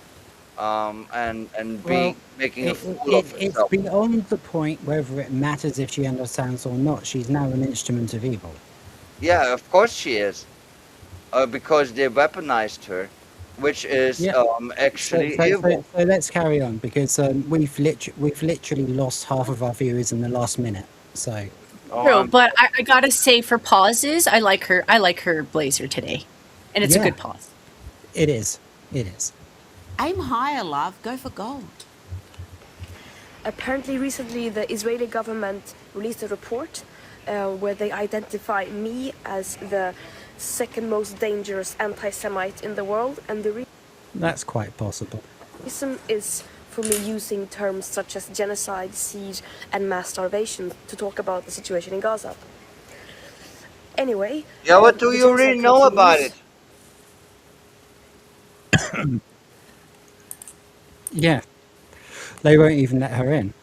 and Well, making a fool of it's herself. beyond the point whether it matters if she understands or not. She's now an instrument of evil. Yeah, of course she is, because they weaponized her, which is Yeah. actually evil. So let's carry on, because we've literally lost half of our viewers in the last minute. So True, but I gotta say, for pauses, I like her blazer today, and it's a yeah, good pause. it is. It is. Aim higher, love. Go for gold. Apparently, recently the Israeli government released a report where they identify me as the second most dangerous anti-Semite in the world, and the That's quite possible. reason is for me using terms such as genocide, siege, and mass starvation to talk about the situation in Gaza. Anyway, Yeah, what do the you really genocide know about continues. it? Yeah, they won't even let her in.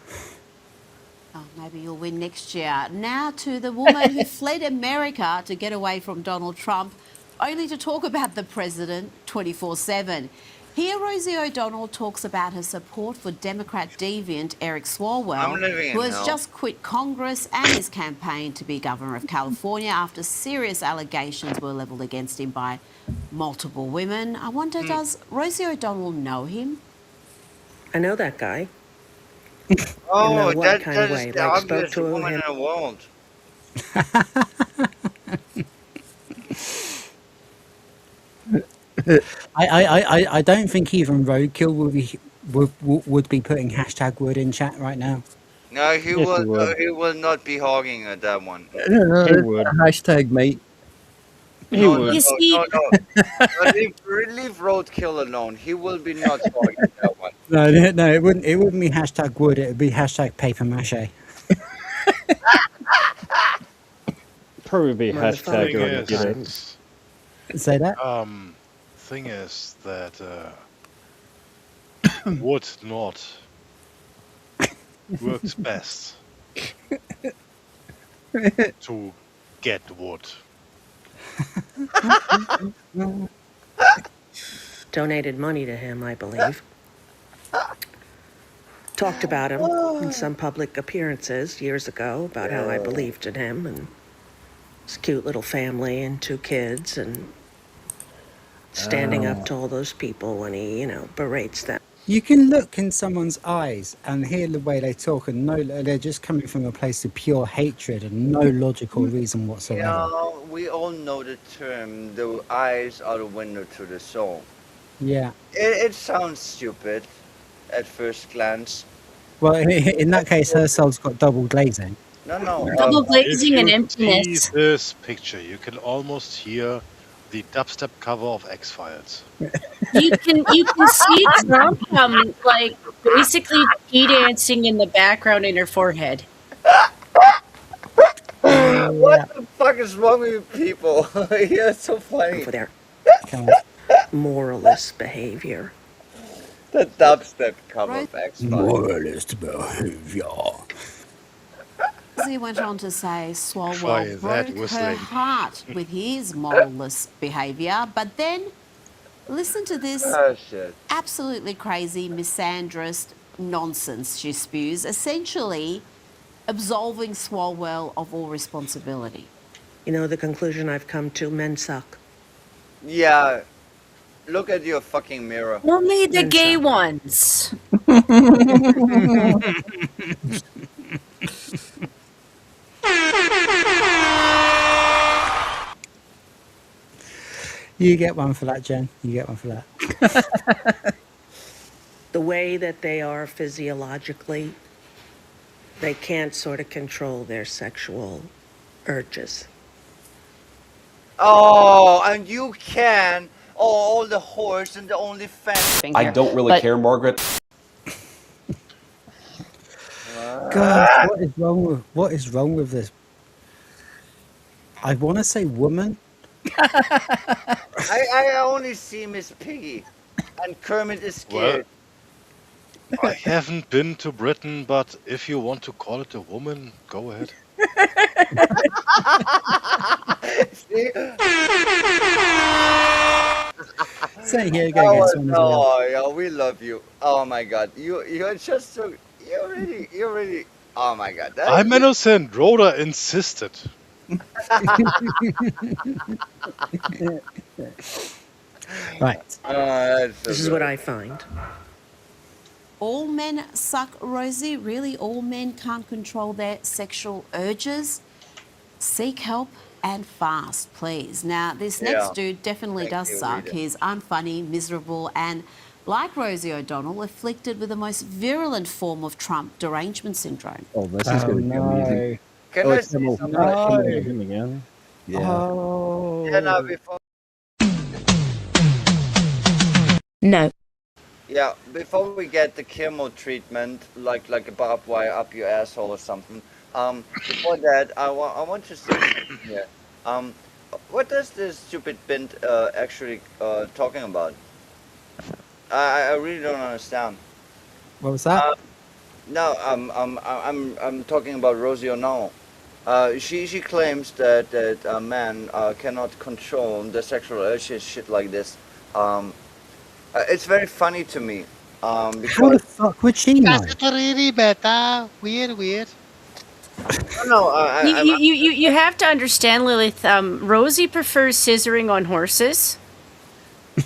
Oh, maybe you'll win next year. Now to the woman who fled America to get away from Donald Trump, only to talk about the president 24/7. Here, Rosie O'Donnell talks about her support for Democrat deviant Eric Swalwell, I'm living in who has hell. just quit Congress and his campaign to be governor of California after serious allegations were levelled against him by multiple women. I wonder, does Rosie O'Donnell know him? I know that guy. Oh, what that kind of is way? the Like, spoke ugliest to woman in him. the world. I don't think even Roadkill would be putting hashtag word in chat right now. No, Yes, he would. he will not be hogging at that one. No, He it's would. a hashtag, mate. He No, would. no, You no, see, no, no. Leave Roadkill alone. He will be not hogging that one. No, it wouldn't. It wouldn't be hashtag wood. It would be hashtag paper mache. Probably be hashtag Thing on the is, get it. Say that. thing is that wood not works best to get wood. Donated money to him, I believe. Talked about him in some public appearances years ago about how I believed in him and his cute little family and 2 kids and standing up to all those people when he, berates them. You can look in someone's eyes and hear the way they talk, and know they're just coming from a place of pure hatred and no logical reason whatsoever. We all know the term, the eyes are the window to the soul. Yeah. It sounds stupid at first glance. Well, in that case, her soul's got double glazing. No. Double glazing and If you emptiness. see this picture, you can almost hear the dubstep cover of X-Files. You can see Trump like basically tea dancing in the background in her forehead. What the fuck is wrong with you people? Yeah, it's so funny. For their moralist behavior. The dubstep cover of X-Files. Moralist behavior. He went on to say Try Swalwell that broke her whistling. heart with his moralless behaviour, but then listen to this Oh, shit. absolutely crazy misandrist nonsense she spews, essentially absolving Swalwell of all responsibility. The conclusion I've come to, men suck. Yeah. Look at your fucking mirror. Only the gay ones. You get one for that, Jen. You get one for that. The way that they are physiologically, they can't sort of control their sexual urges. Oh, and you can. Oh, all the whores and the OnlyFans. I don't really care, Margaret. God, what is wrong with this? I want to say woman. I only see Miss Piggy, and Kermit is scared. Well, I haven't been to Britain, but if you want to call it a woman, go ahead. See? Say here, go get some as well. Oh, yeah, we love you. Oh my God, you're just so you're really. Oh my God, I'm innocent. Rhoda insisted. Right. This is what I find. All men suck, Rosie? Really? All men can't control their sexual urges? Seek help and fast, please. Now, this next dude definitely does suck. He's unfunny, miserable, and like Rosie O'Donnell, afflicted with the most virulent form of Trump derangement syndrome. Oh, this is going to be amazing. Can I say something? Him again. Yeah. Oh. Yeah, no, before. No. Yeah, before we get the chemo treatment, like a barbed wire up your asshole or something. Before that, I want to say something here. What does this stupid bint actually talking about? I really don't understand. What was that? No, I'm talking about Rosie O'Donnell. She claims that a man cannot control the sexual urges, shit like this. It's very funny to me. How the Because fuck would she know? really better. Weird. no, You have to understand, Lilith. Rosie prefers scissoring on horses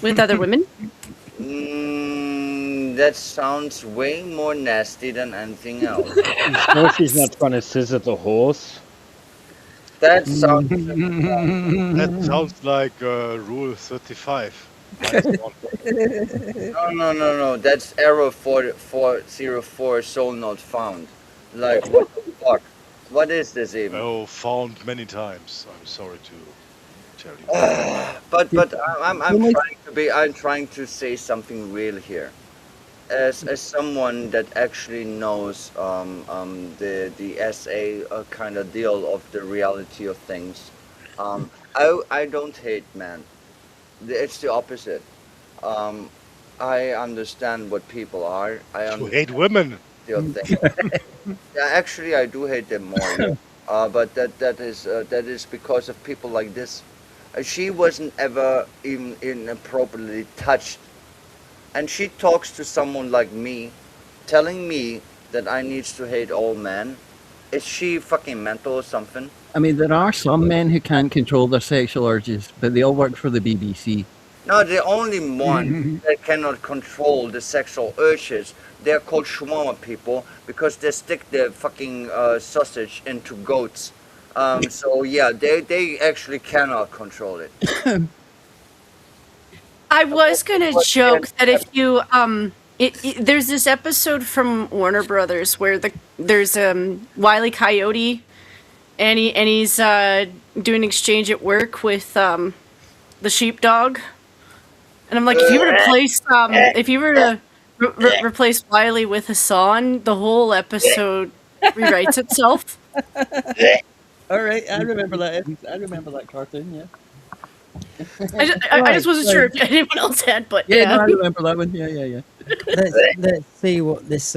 with other women. That sounds way more nasty than anything else. No, she's not trying to scissor the horse. That sounds. That sounds like Rule 35. No. That's error 404, soul not found. Like, what the fuck? What is this even? Oh, found many times. I'm sorry to tell you. But I'm trying to say something real here. As someone that actually knows the SA kind of deal of the reality of things, I don't hate, man. It's the opposite. I understand what people are. I You hate women. your thing. Yeah, actually, I do hate them more. Yeah. But that is because of people like this. She wasn't ever even inappropriately touched, and she talks to someone like me, telling me that I needs to hate all men. Is she fucking mental or something? I mean, there are some men who can't control their sexual urges, but they all work for the BBC. No, the only one that cannot control the sexual urges, they're called shawarma people because they stick their fucking sausage into goats. So yeah, they actually cannot control it. I was gonna joke that if you there's this episode from Warner Brothers where there's Wile E. Coyote and he's doing exchange at work with the sheepdog, and I'm like, if you were to replace Wiley with Hassan, the whole episode rewrites itself. All right, I remember that. I remember that cartoon. Yeah. I just wasn't sure if anyone else had, but yeah. No, I remember that one. Yeah. Let's see what this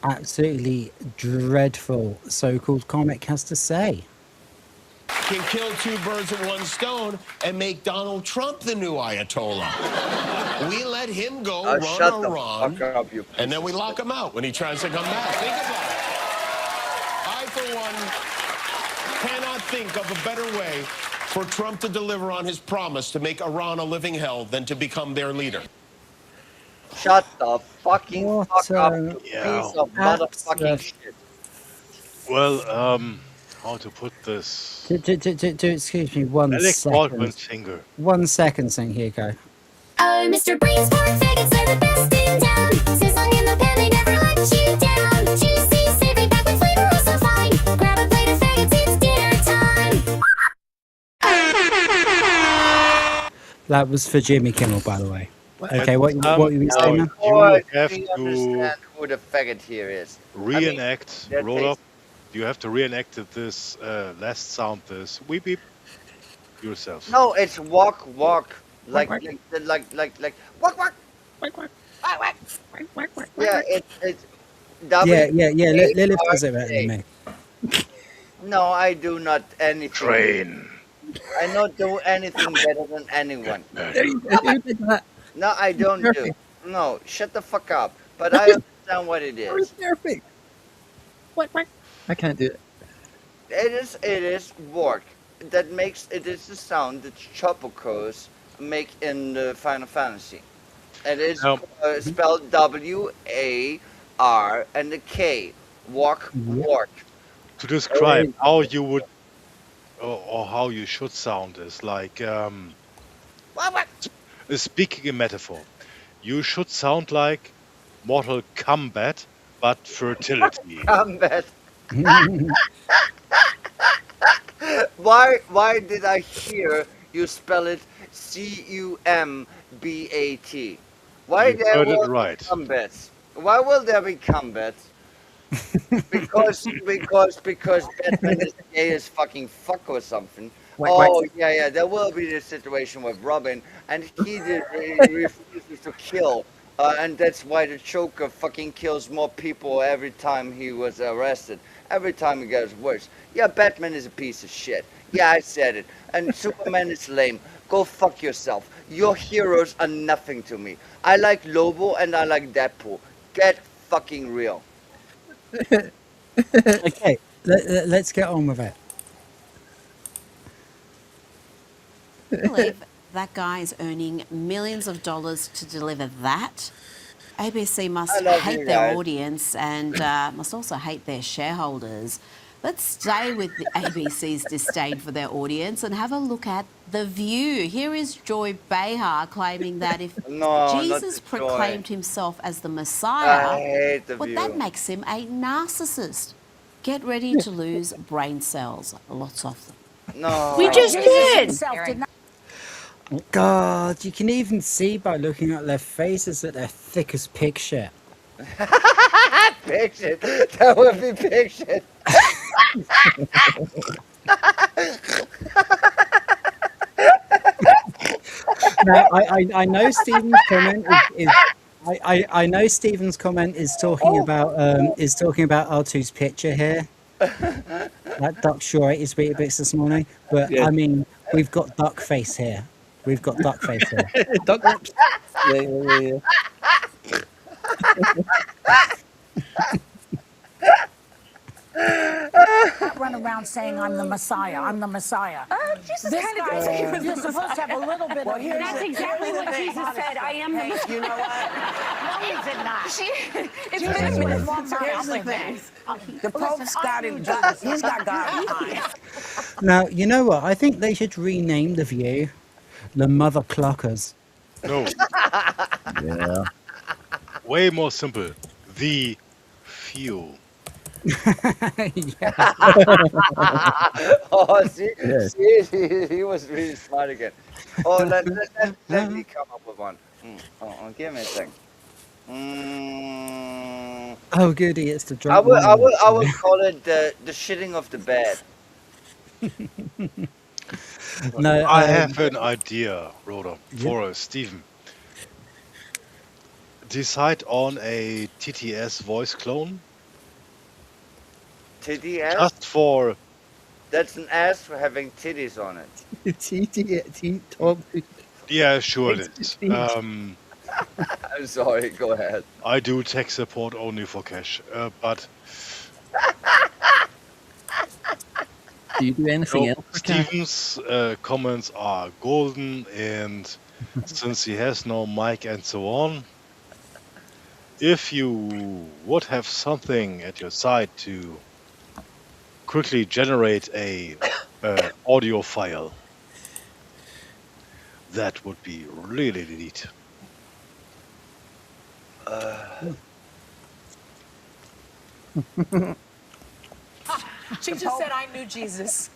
absolutely dreadful so-called comic has to say. Can kill two birds with one stone and make Donald Trump the new Ayatollah. We let him go run Iran, and then we lock him out when he tries to come back. Think about it. I, for one, cannot think of a better way for Trump to deliver on his promise to make Iran a living hell than to become their leader. Shut the fucking fuck up, you piece of motherfucking shit. Well, how to put this? To excuse me, one Alec Baldwin second. singer. 1 second, Sanghiko. Oh, Mr. Breeze, pork faggots are the best in town. Sizzling in the pan, they never let you down. Juicy, savory, back with flavor, oh so fine. Grab a plate of faggots, it's dinner time. That was for Jimmy Kimmel, by the way. Okay, what were you saying now? Boy, You have do you to understand who the faggot here is? reenact, that roll tastes- up. You have to reenact this last sound, this weep beep yourself. No, it's walk, like walk, walk. Yeah, it's Lilith does it better than me. No, I do not anything. Train. I don't do anything better than anyone. No, I don't do. No, shut the fuck up. But I understand what it is. Perfect. I can't do it. It is work that makes it is the sound that Chopocos make in the Final Fantasy. It is spelled W-A-R and the K. Walk. To describe how you would or how you should sound is like speaking a metaphor. You should sound like Mortal Kombat, but fertility. Kombat. Why did I hear you spell it C-U-M-B-A-T? Why You there heard it will right. be combats? Why will there be combats? because Batman is gay as fucking fuck or something. Yeah, there will be this situation with Robin, and he refuses to kill. And that's why the Joker fucking kills more people every time he was arrested. Every time it gets worse. Yeah, Batman is a piece of shit. Yeah, I said it. And Superman is lame. Go fuck yourself. Your heroes are nothing to me. I like Lobo and I like Deadpool. Get fucking real. Okay, let's get on with it. I believe that guy is earning millions of dollars to deliver that. ABC must hate their audience and must also hate their shareholders. Let's stay with the ABC's disdain for their audience and have a look at The View. Here is Joy Behar claiming that if Jesus proclaimed himself as the Messiah, that makes him a narcissist. Get ready to lose brain cells, lots of them. No. We just did. God, you can even see by looking at their faces that they're thick as pig shit. Pig shit. That would be pig shit. Now, I know Stephen's comment is I know Stephen's comment is talking about R2's picture here. That Duck sure ate his Weetabix this morning, but Yeah. I mean we've got duck face here. We've got duck face here. Duck lips. Yeah. Run around saying I'm the Messiah. I'm the Messiah. Jesus This kind of guy, thinks he was you're the supposed to have a little bit of. That's exactly what Jesus said. I am the Messiah. You know what? No, is it not? It's Jesus been a would minute have walked since I out was like like that. The Pope's got him. He's got God behind. Now you know what? I think they should rename the View the Mother Cluckers. No, Yeah. way more simple. The few. Oh, see, Yeah. he was really smart again. Oh, let me come up with one. Give me a second. Oh, goody! It's the I drunk will, I one. will, I will call it the shitting of the bed. No, I have an idea, Rhoda, Yeah. for Stephen. Decide on a TTS voice clone TTS? just for That's an ass for having titties on it. Top. yeah, sure it is. Steve. I'm sorry, go ahead. I do tech support only for cash, but Do you do anything so else? for cash? Stephen's comments are golden, and since he has no mic and so on, if you would have something at your side to quickly generate a audio file, that would be really neat. She just said I knew Jesus.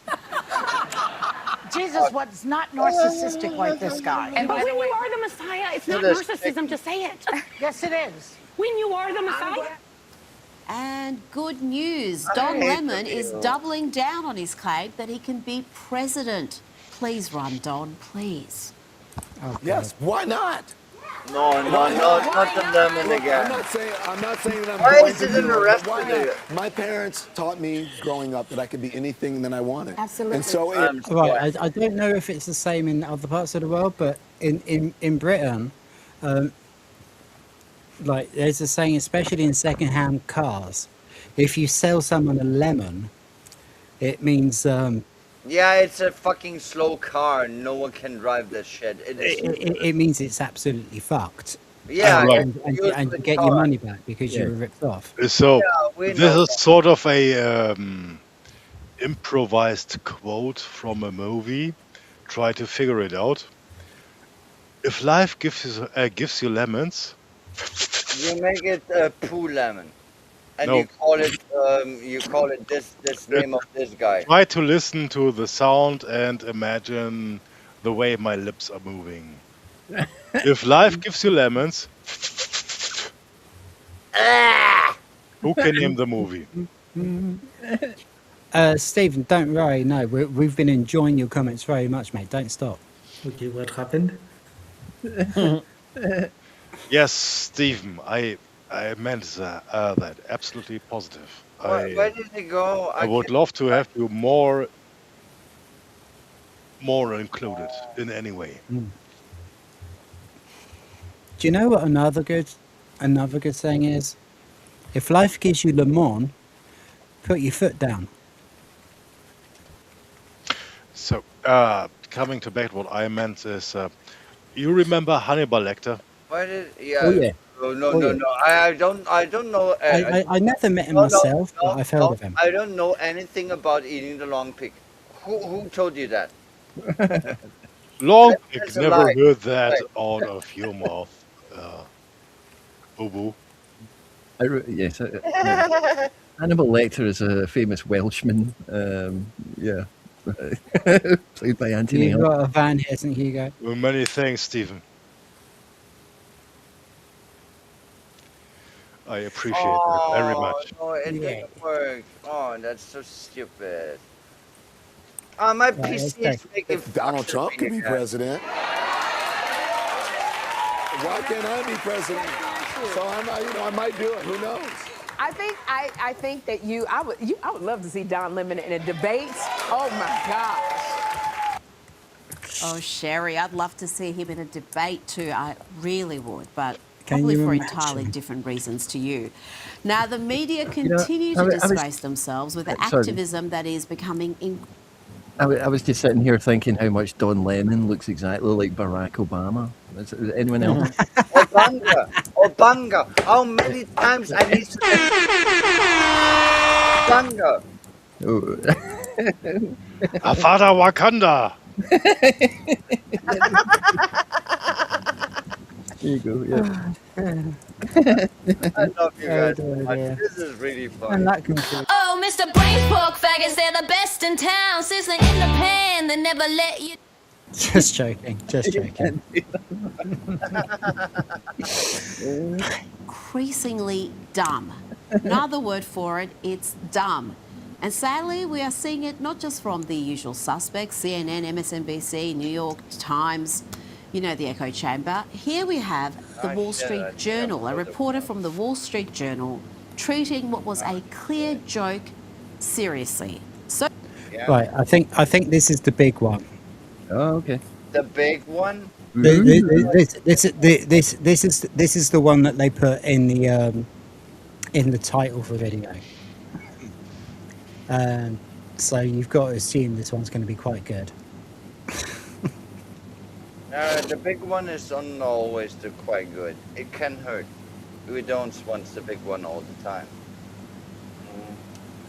Jesus was not narcissistic like this guy. And when you are the Messiah, it's not This- narcissism to say it. Yes, it is. When you are the Messiah. And good news, Don hate Lemon the is deal. doubling down on his claim that he can be president. Please run, Don, please. Yes, why not? No, not the lemon again. I'm not saying that I'm Why going is to it be in the one, rest but why of the- not? My parents taught me growing up that I could be anything that I wanted. Absolutely. And so Right, I don't know if it's the same in other parts of the world, but in Britain, like there's a saying, especially in second-hand cars, if you sell someone a lemon, it means Yeah, it's a fucking slow car. No one can drive that shit. it means it's absolutely fucked. Yeah, Right. and you useless get your car. money back because you Yeah. were ripped off. So Yeah, we this know is sort of a improvised quote from a movie. Try to figure it out. If life gives you lemons, You make it a poo lemon, and No. you call it this name of this guy. try to listen to the sound and imagine the way my lips are moving. If life gives you lemons, who can name the movie? Stephen, don't worry. No, we've been enjoying your comments very much, mate. Don't stop. Okay, what happened? Yes, Stephen, I meant that absolutely positive. Where did he go? I would love to have you more included in any way. Do you know what another good saying is? If life gives you lemon, put your foot down. So, coming to back, what I meant is, you remember Hannibal Lecter? Why did? Oh, yeah. No. I don't know. I never met him No, myself, but I've heard no, of him. I don't know anything about eating the long pig. Who told you that? Long pig, That's a never lie. heard that Right. out of your mouth. Boo-boo. Yes. Hannibal Lecter is a famous Welshman. Yeah. Played by Anthony You've Hopkins. got a van here, St. Hugo. Well, many thanks, Stephen. I appreciate that very much. No, it Yeah. didn't work. Oh, that's so stupid. My Right, PC okay. is making if Donald fucks with Trump me could be again. president, Why can't I be president? So I might do it. Who knows? I think that I would love to see Don Lemon in a debate. Oh my gosh. Oh, Sherry, I'd love to see him in a debate too. I really would, but Can probably you for imagine? entirely different reasons to you. Now, the media know, continue I to was- disgrace themselves with sorry. activism that is becoming I was just sitting here thinking how much Don Lemon looks exactly like Barack Obama. Is anyone else? Obanga. How many times I need to say Obanga? Avada Wakanda. There you go. Yeah. I love you guys so dear, much. dear. This is really fun. And that concludes. Oh, Mr. Brain Pork Faggots, they're the best in town. Sizzling in the pan, they never let you. Just joking. Just joking. increasingly dumb. Another word for it, it's dumb. And sadly, we are seeing it not just from the usual suspects, CNN, MSNBC, New York Times, the echo chamber. Here we have the Wall Street Journal, a reporter from the Wall Street Journal treating what was a clear joke seriously. So, Right. I think this is the big one. Oh, okay. The big one? This is the one that they put in the title for the video. So you've got to assume this one's going to be quite good. The big one is not always quite good. It can hurt. We don't want the big one all the time.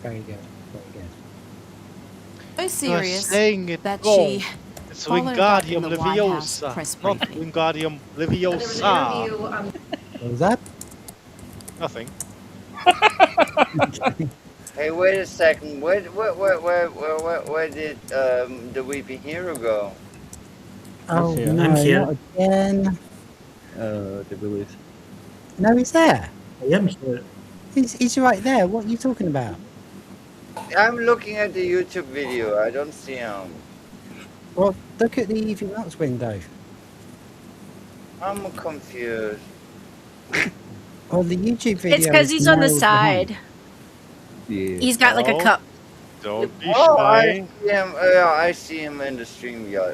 Very good. Very good. so serious saying it that wrong. she It's followed up in Wingardium the White House Leviosa, press not briefing. Wingardium Leviosa. What was that? Nothing. Hey, wait a second. Where did the Weeping Hero go? Oh here. no, I'm here. not again. Did we lose? No, he's there. I am here. He's right there. What are you talking about? I'm looking at the YouTube video. I don't see him. Well, look at the Evie Max window. I'm confused. Well, the YouTube video. It's because is he's on the narrowed side. down. Yeah. He's got like a Oh. cup. Don't be Oh, I shy. see him. Yeah, I see him in the stream. Yeah,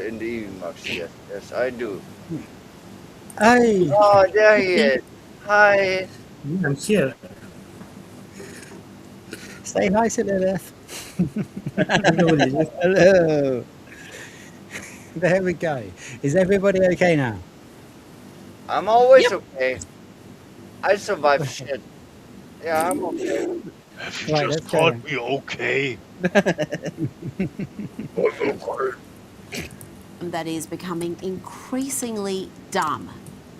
in the Evie Max. Yes, I do. Hey. Oh, there he is. Hi. I'm here. Say hi to Lilith. Hello. There we go. Is everybody okay now? I'm always okay. I survive shit. Yeah, I'm okay. Have you Right, just let's go called then. me okay? That is becoming increasingly dumb.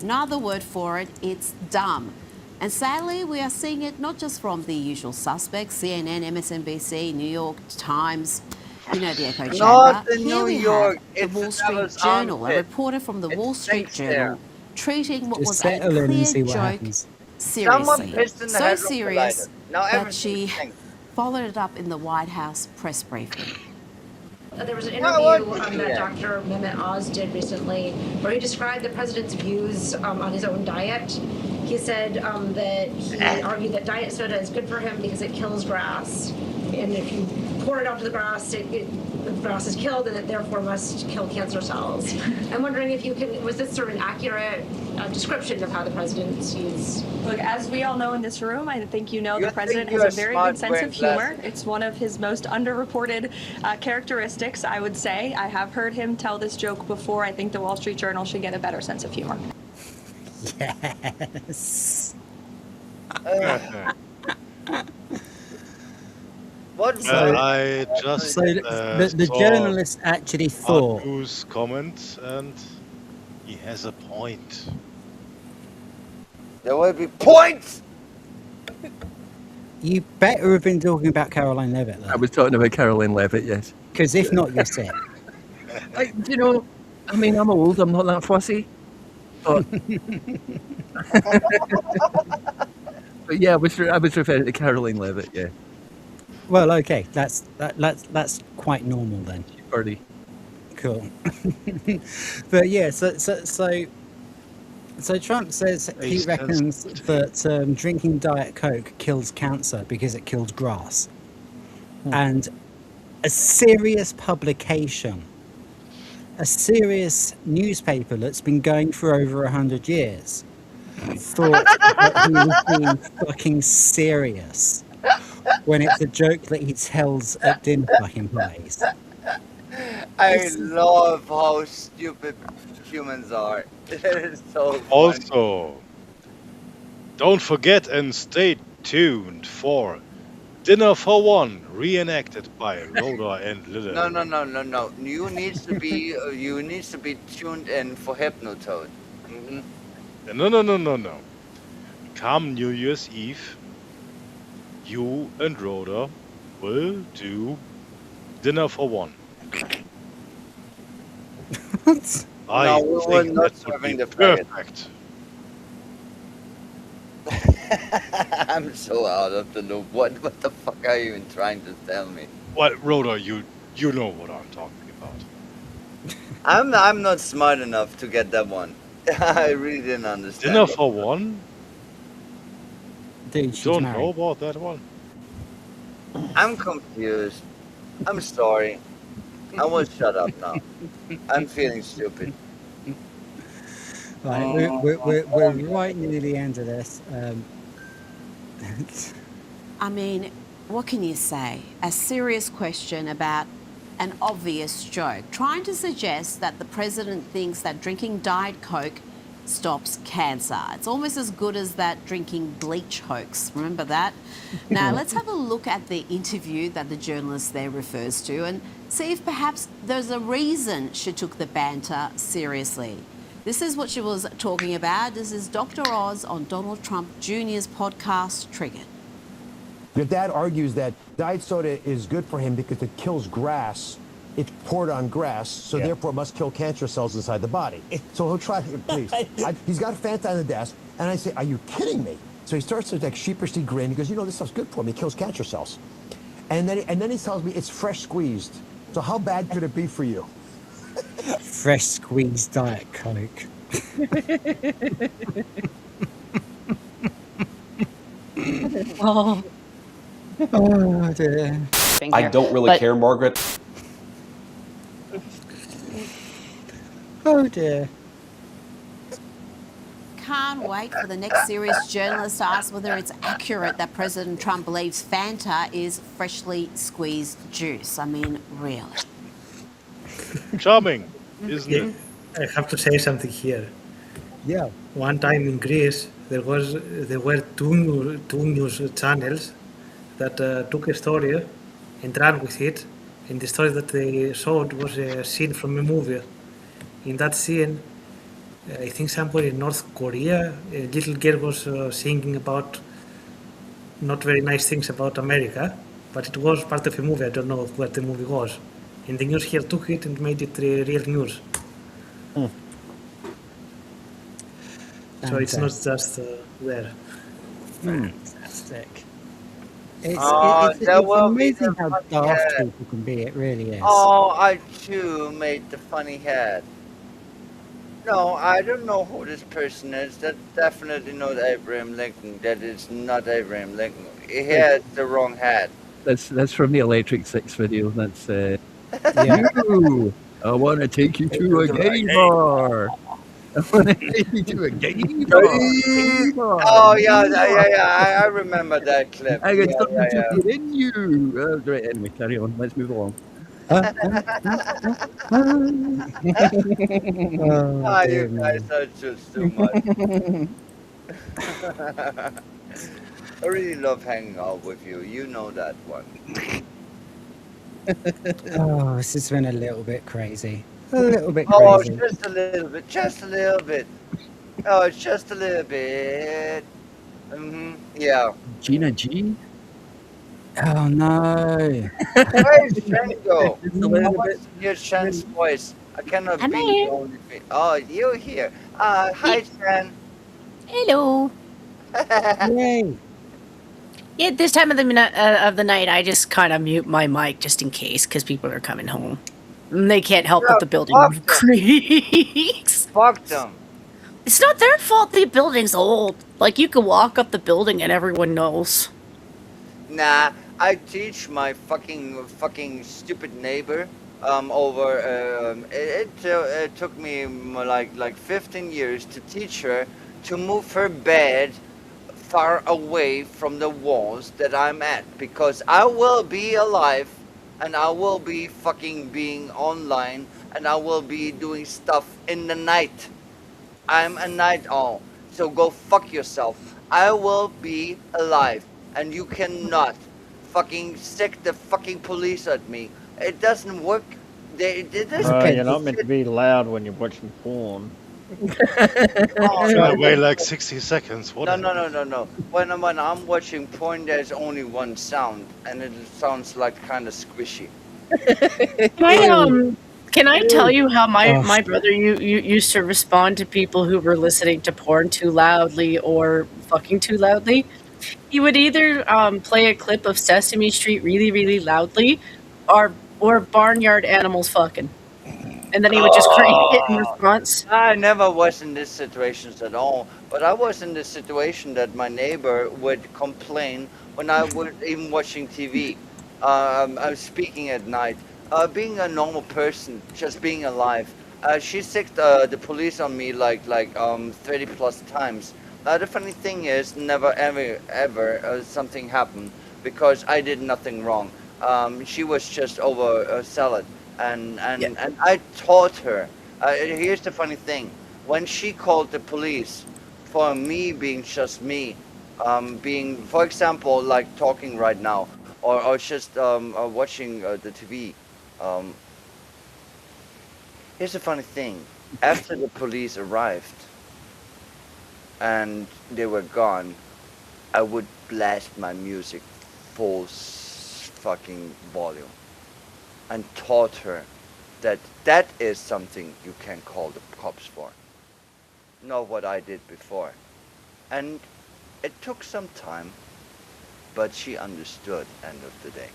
Another word for it, it's dumb. And sadly, we are seeing it not just from the usual suspects, CNN, MSNBC, New York Times, the echo chamber. Not the Here New we York. have the It's Wall the Street devil's Journal, a armpit. reporter from the Wall It Street stinks there. Journal treating what Just was a settle in and clear see what joke happens. Someone seriously. pissed in the So head serious Now that everything she stinks. followed it up in the White House press briefing. There was an Well, interview what- that yeah. Dr. Mehmet Oz did recently where he described the president's views on his own diet. He said that he argued that diet soda is good for him because it kills grass. And if you pour it onto the grass, the grass is killed and it therefore must kill cancer cells. I'm wondering if was this sort of an accurate description of how the president sees? Look, as we all know in this room, I think you know You the president think has a you're very smart good sense wearing of humor. glasses. It's one of his most underreported characteristics, I would say. I have heard him tell this joke before. I think the Wall Street Journal should get a better sense of humor. Yes. What? I just So the saw journalist actually thought. Artu's comment, and he has a point. There will be points. You better have been talking about Caroline Levitt, I was talking about Caroline Levitt, yes. because if not, you're sick. I mean, I'm old, I'm not that fussy. But, but yeah, I was referring to Caroline Levitt, yeah. Well, okay, that's quite normal then. Birdie. Cool. But yeah, so So Trump says he reckons that drinking Diet Coke kills cancer because it kills grass. And a serious publication, a serious newspaper that's been going for over 100 years, thought that he was being fucking serious when it's a joke that he tells at dinner fucking parties. I love how stupid humans are. It is so funny. Also, don't forget and stay tuned for Dinner for One, reenacted by Rhoda and Lilith. No. You needs to be tuned in for Hypnotoad. No. Come New Year's Eve, you and Rhoda will do Dinner for One. No, we were not serving the perfect. I'm so out of the loop. What the fuck are you even trying to tell me? What, Rhoda? You know what I'm talking about. I'm not smart enough to get that one. I really didn't understand. Dinner for One? Dude, you don't know about that one? I'm confused. I'm sorry. I will shut up now. I'm feeling stupid. Right, we're right near the end of this. I mean, what can you say? A serious question about an obvious joke, trying to suggest that the president thinks that drinking Diet Coke stops cancer. It's almost as good as that drinking bleach hoax. Remember that? Now, let's have a look at the interview that the journalist there refers to and see if perhaps there's a reason she took the banter seriously. This is what she was talking about. This is Dr. Oz on Donald Trump Jr.'s podcast, Triggered. Your dad argues that diet soda is good for him because it kills grass. It's poured on grass, so therefore it must kill cancer cells inside the body. So he'll try, please. He's got a Fanta on the desk, and I say, are you kidding me? So he starts to like sheepishly grin. He goes, you know, this stuff's good for me. It kills cancer cells. And then he tells me it's fresh squeezed. So how bad could it be for you? Fresh squeezed Diet Coke. Oh. Oh dear. I don't really care, Margaret. Oh dear. Can't wait for the next serious journalist to ask whether it's accurate that President Trump believes Fanta is freshly squeezed juice. I mean, really. Charming, isn't it? I have to say something here. Yeah. One time in Greece, there were two news channels that took a story and ran with it, and the story that they showed was a scene from a movie. In that scene, I think somewhere in North Korea, a little girl was singing about not very nice things about America, but it was part of a movie. I don't know what the movie was. And the news here took it and made it real news. So it's not just there. Fantastic. It's that will be amazing the how funny daft head. people can be. It really is. Oh, I too made the funny head. No, I don't know who this person is. That's definitely not Abraham Lincoln. That is not Abraham Lincoln. He has the wrong hat. That's from the Electric Six video. That's Yeah. you. I want to take you to a gay bar. I want to take you to a gay bar. Gay bar. Oh yeah. I remember that clip. I got Yeah, something yeah, to get in you. Right, anyway, carry on. Let's move along. Ah, you guys are just too much. I really love hanging out with you. You know that one. Oh, this has been a little bit crazy. A little bit Oh, crazy. just a little bit. Just a little bit. Oh, it's just a little bit. Yeah. Gina G? Oh no. Where's Shen go? I want to hear Shen's voice. I cannot I'm be here. the only thing. Oh, you're here. Hi, Shen. Hello. Yay. Yeah, this time of the night, I just kind of mute my mic just in case, because people are coming home. And they can't help but the building fuck them. creaks. Fuck them. It's not their fault the building's old. Like, you can walk up the building and everyone knows. Nah, I teach my fucking stupid neighbor over it took me like 15 years to teach her to move her bed far away from the walls that I'm at, because I will be alive and I will be fucking being online and I will be doing stuff in the night. I'm a night owl, so go fuck yourself. I will be alive, and you cannot fucking stick the fucking police at me. It doesn't work. They this You're not meant to be loud when you're watching porn. I weigh like 60 seconds. What? No. When I'm watching porn, there's only one sound, and it sounds like kind of squishy. Can I tell you how my Oh. brother used to respond to people who were listening to porn too loudly or fucking too loudly? He would either play a clip of Sesame Street really, really loudly, or barnyard animals fucking, and then he would just crank it in response. I never was in these situations at all, but I was in the situation that my neighbor would complain when I was even watching TV. I was speaking at night. Being a normal person, just being alive. She sicked the police on me like 30 plus times. The funny thing is, never ever something happened because I did nothing wrong. She was just over salad, and I taught her. Here's the funny thing: when she called the police for me being just me, being, for example, like talking right now, or just watching the TV. Um, Here's the funny thing: after the police arrived and they were gone, I would blast my music full fucking volume and taught her that that is something you can call the cops for. Not what I did before. And it took some time, but she understood end of the day.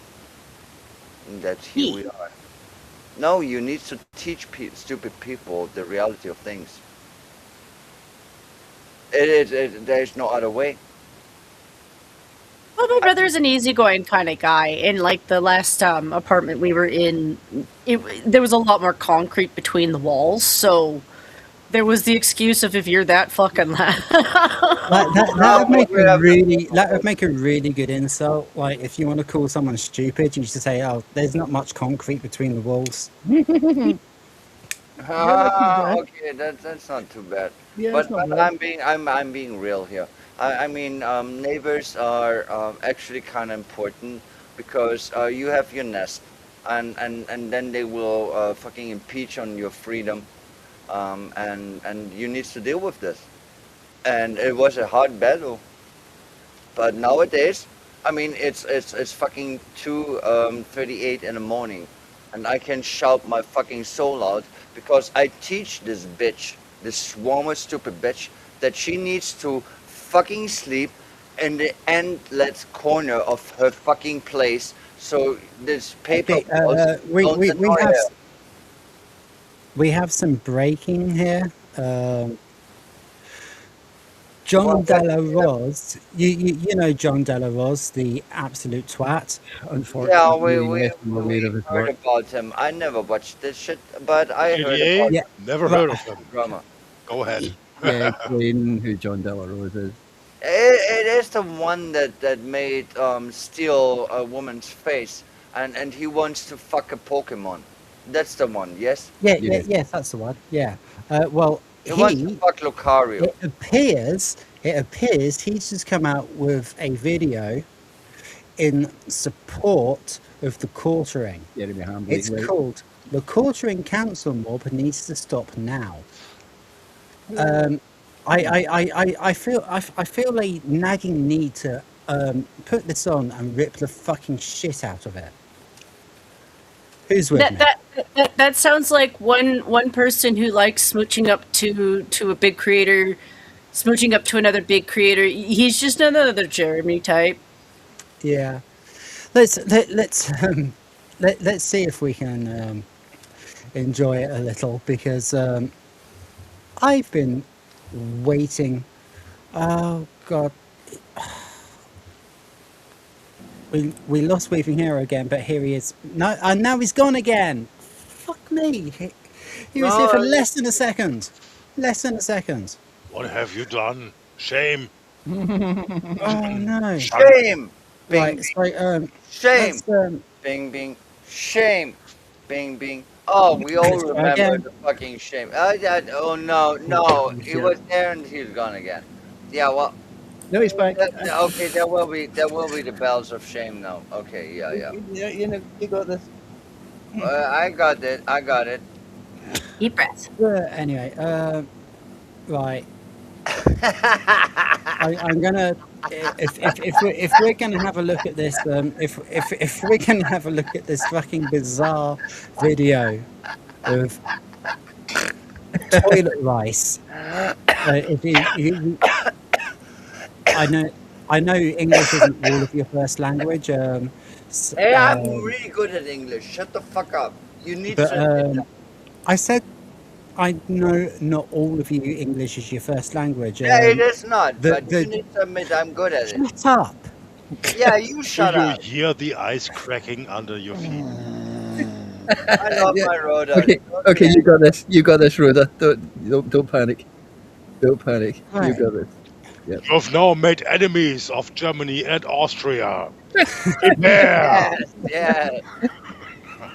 And that here we are. No, you need to teach stupid people the reality of things. There's no other way. Well, my brother's an easygoing kind of guy. In like the last apartment we were in, there was a lot more concrete between the walls, so there was the excuse of if you're that fucking loud. That would make a really good insult. Like if you want to call someone stupid, you should say, "Oh, there's not much concrete between the walls." Okay, that's not too bad. Yeah, but it's not but bad. I'm being real here. I mean, neighbors are actually kind of important because you have your nest, and then they will fucking impeach on your freedom, and you need to deal with this. And it was a hard battle, but nowadays, I mean, it's fucking 2:38 in the morning, and I can shout my fucking soul out because I teach this bitch, this swarmer stupid bitch, that she needs to fucking sleep in the endless corner of her fucking place, so this paper Okay, balls don't annoy her. we have some breaking here. John Della Rose, you know John Della Rose, the absolute twat. Yeah, Unfortunately, yes, I'm aware we of his heard work. about him. I never watched this shit, but I heard GTA? about Yeah. Never heard of him. drama. Go ahead. Yeah, explain who John Della Rose is. It is the one that made steal a woman's face, and he wants to fuck a Pokemon. That's the one, yes. Yes, that's the one. Yeah. Well, He wants to fuck Lucario. it appears he's just come out with a video in support of the quartering. Jeremy Hamblin, It's right? called "The Quartering Council Mob Needs to Stop Now." I feel a nagging need to put this on and rip the fucking shit out of it. Who's with me? That sounds like one person who likes smooching up to a big creator, smooching up to another big creator. He's just another Jeremy type. Yeah. Let's see if we can enjoy it a little, because I've been waiting. Oh God. We lost Weeping Hero again, but here he is. No, and now he's gone again. Fuck me. He was here for less than a second. Less than a second. What have you done? Shame. Oh no. Shame. Bing, Right. bing. So Shame. let's, Bing, bing. Shame. Bing, bing. Oh, we all Let's try remember again. the fucking shame. Oh no. He was there and he's gone again. Yeah, well. No, he's back. Okay, there will be the bells of shame now. Okay, yeah. You know, you got this. I got it. Deep breath. Anyway, right. I'm gonna if we're gonna have a look at this if we're gonna have a look at this fucking bizarre video of toilet rice. If you I know English isn't all of your first language. Hey, I'm really good at English. Shut the fuck up. You need to. I said I know not all of you English is your first language. Yeah, it is not. But you need to admit I'm good at it. Shut up. Yeah, you shut Do you up. hear the ice cracking under your feet? I love my Rhoda. Okay, you got this, Rhoda. Don't panic. Don't panic. Right. You got this. Yep. You've now made enemies of Germany and Austria. Prepare. Yes.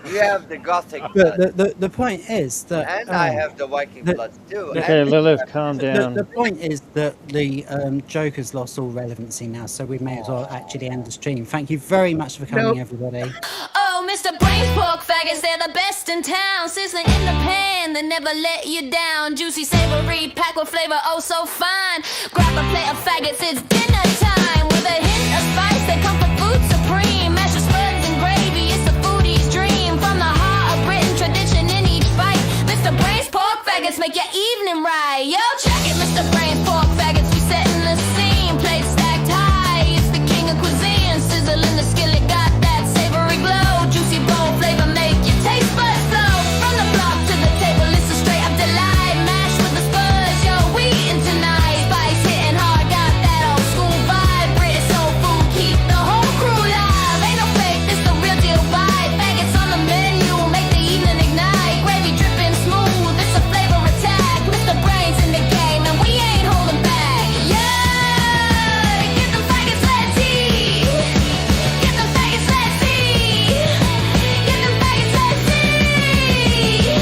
You have the Gothic But blood. the point is that And I have the Viking blood too. Okay, And Lilith, calm down. the point is that the Joker's lost all relevancy now, so we may as well actually end the stream. Thank you very much for coming, everybody. Oh, Mr. Brains Pork Faggots, they're the best in town. Sizzling in the pan, they never let you down. Juicy, savory, packed with flavor, oh so fine. Grab a plate of faggots, it's dinner time. With a hint of spice, they come for food supreme. Mashed with spuds and gravy, it's a foodie's dream. From the heart of Britain, tradition in each bite. Mr. Brains Pork Faggots, make your evening right. Yo, check it, Mr. Brains Pork Faggots, we setting the scene. Plate stacked high, it's the king of cuisine. Sizzle in the skillet, got that savory glow. Juicy bone flavor, make your taste buds flow. From the block to the table, it's a straight up delight. Mashed with the spuds, yo, we eating tonight. Spice hitting hard, got that old school vibe. British soul food, keep the whole crew live. Ain't no fake, this the real deal vibe. Faggots on the menu, make the evening ignite. Gravy dripping smooth, it's a flavor attack. Mr. Brains in the game, and we ain't holding back. Yeah, get them faggots, let's eat. Get them faggots, let's eat. Get them faggots, let's eat.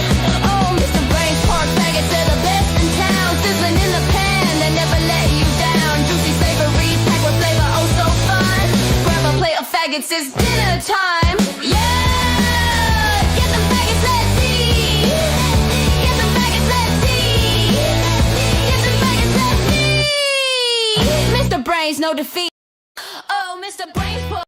Oh, Mr. Brains Pork Faggots, they're the best in town. Sizzling in the pan, they never let you down. Juicy, savory, packed with flavor, oh so fun. Grab a plate of faggots, it's dinner time. Yeah, get them faggots, let's eat. Get them faggots, let's eat. Get them faggots, let's eat. Mr. Brains, no defeat. Oh, Mr. Brains Pork.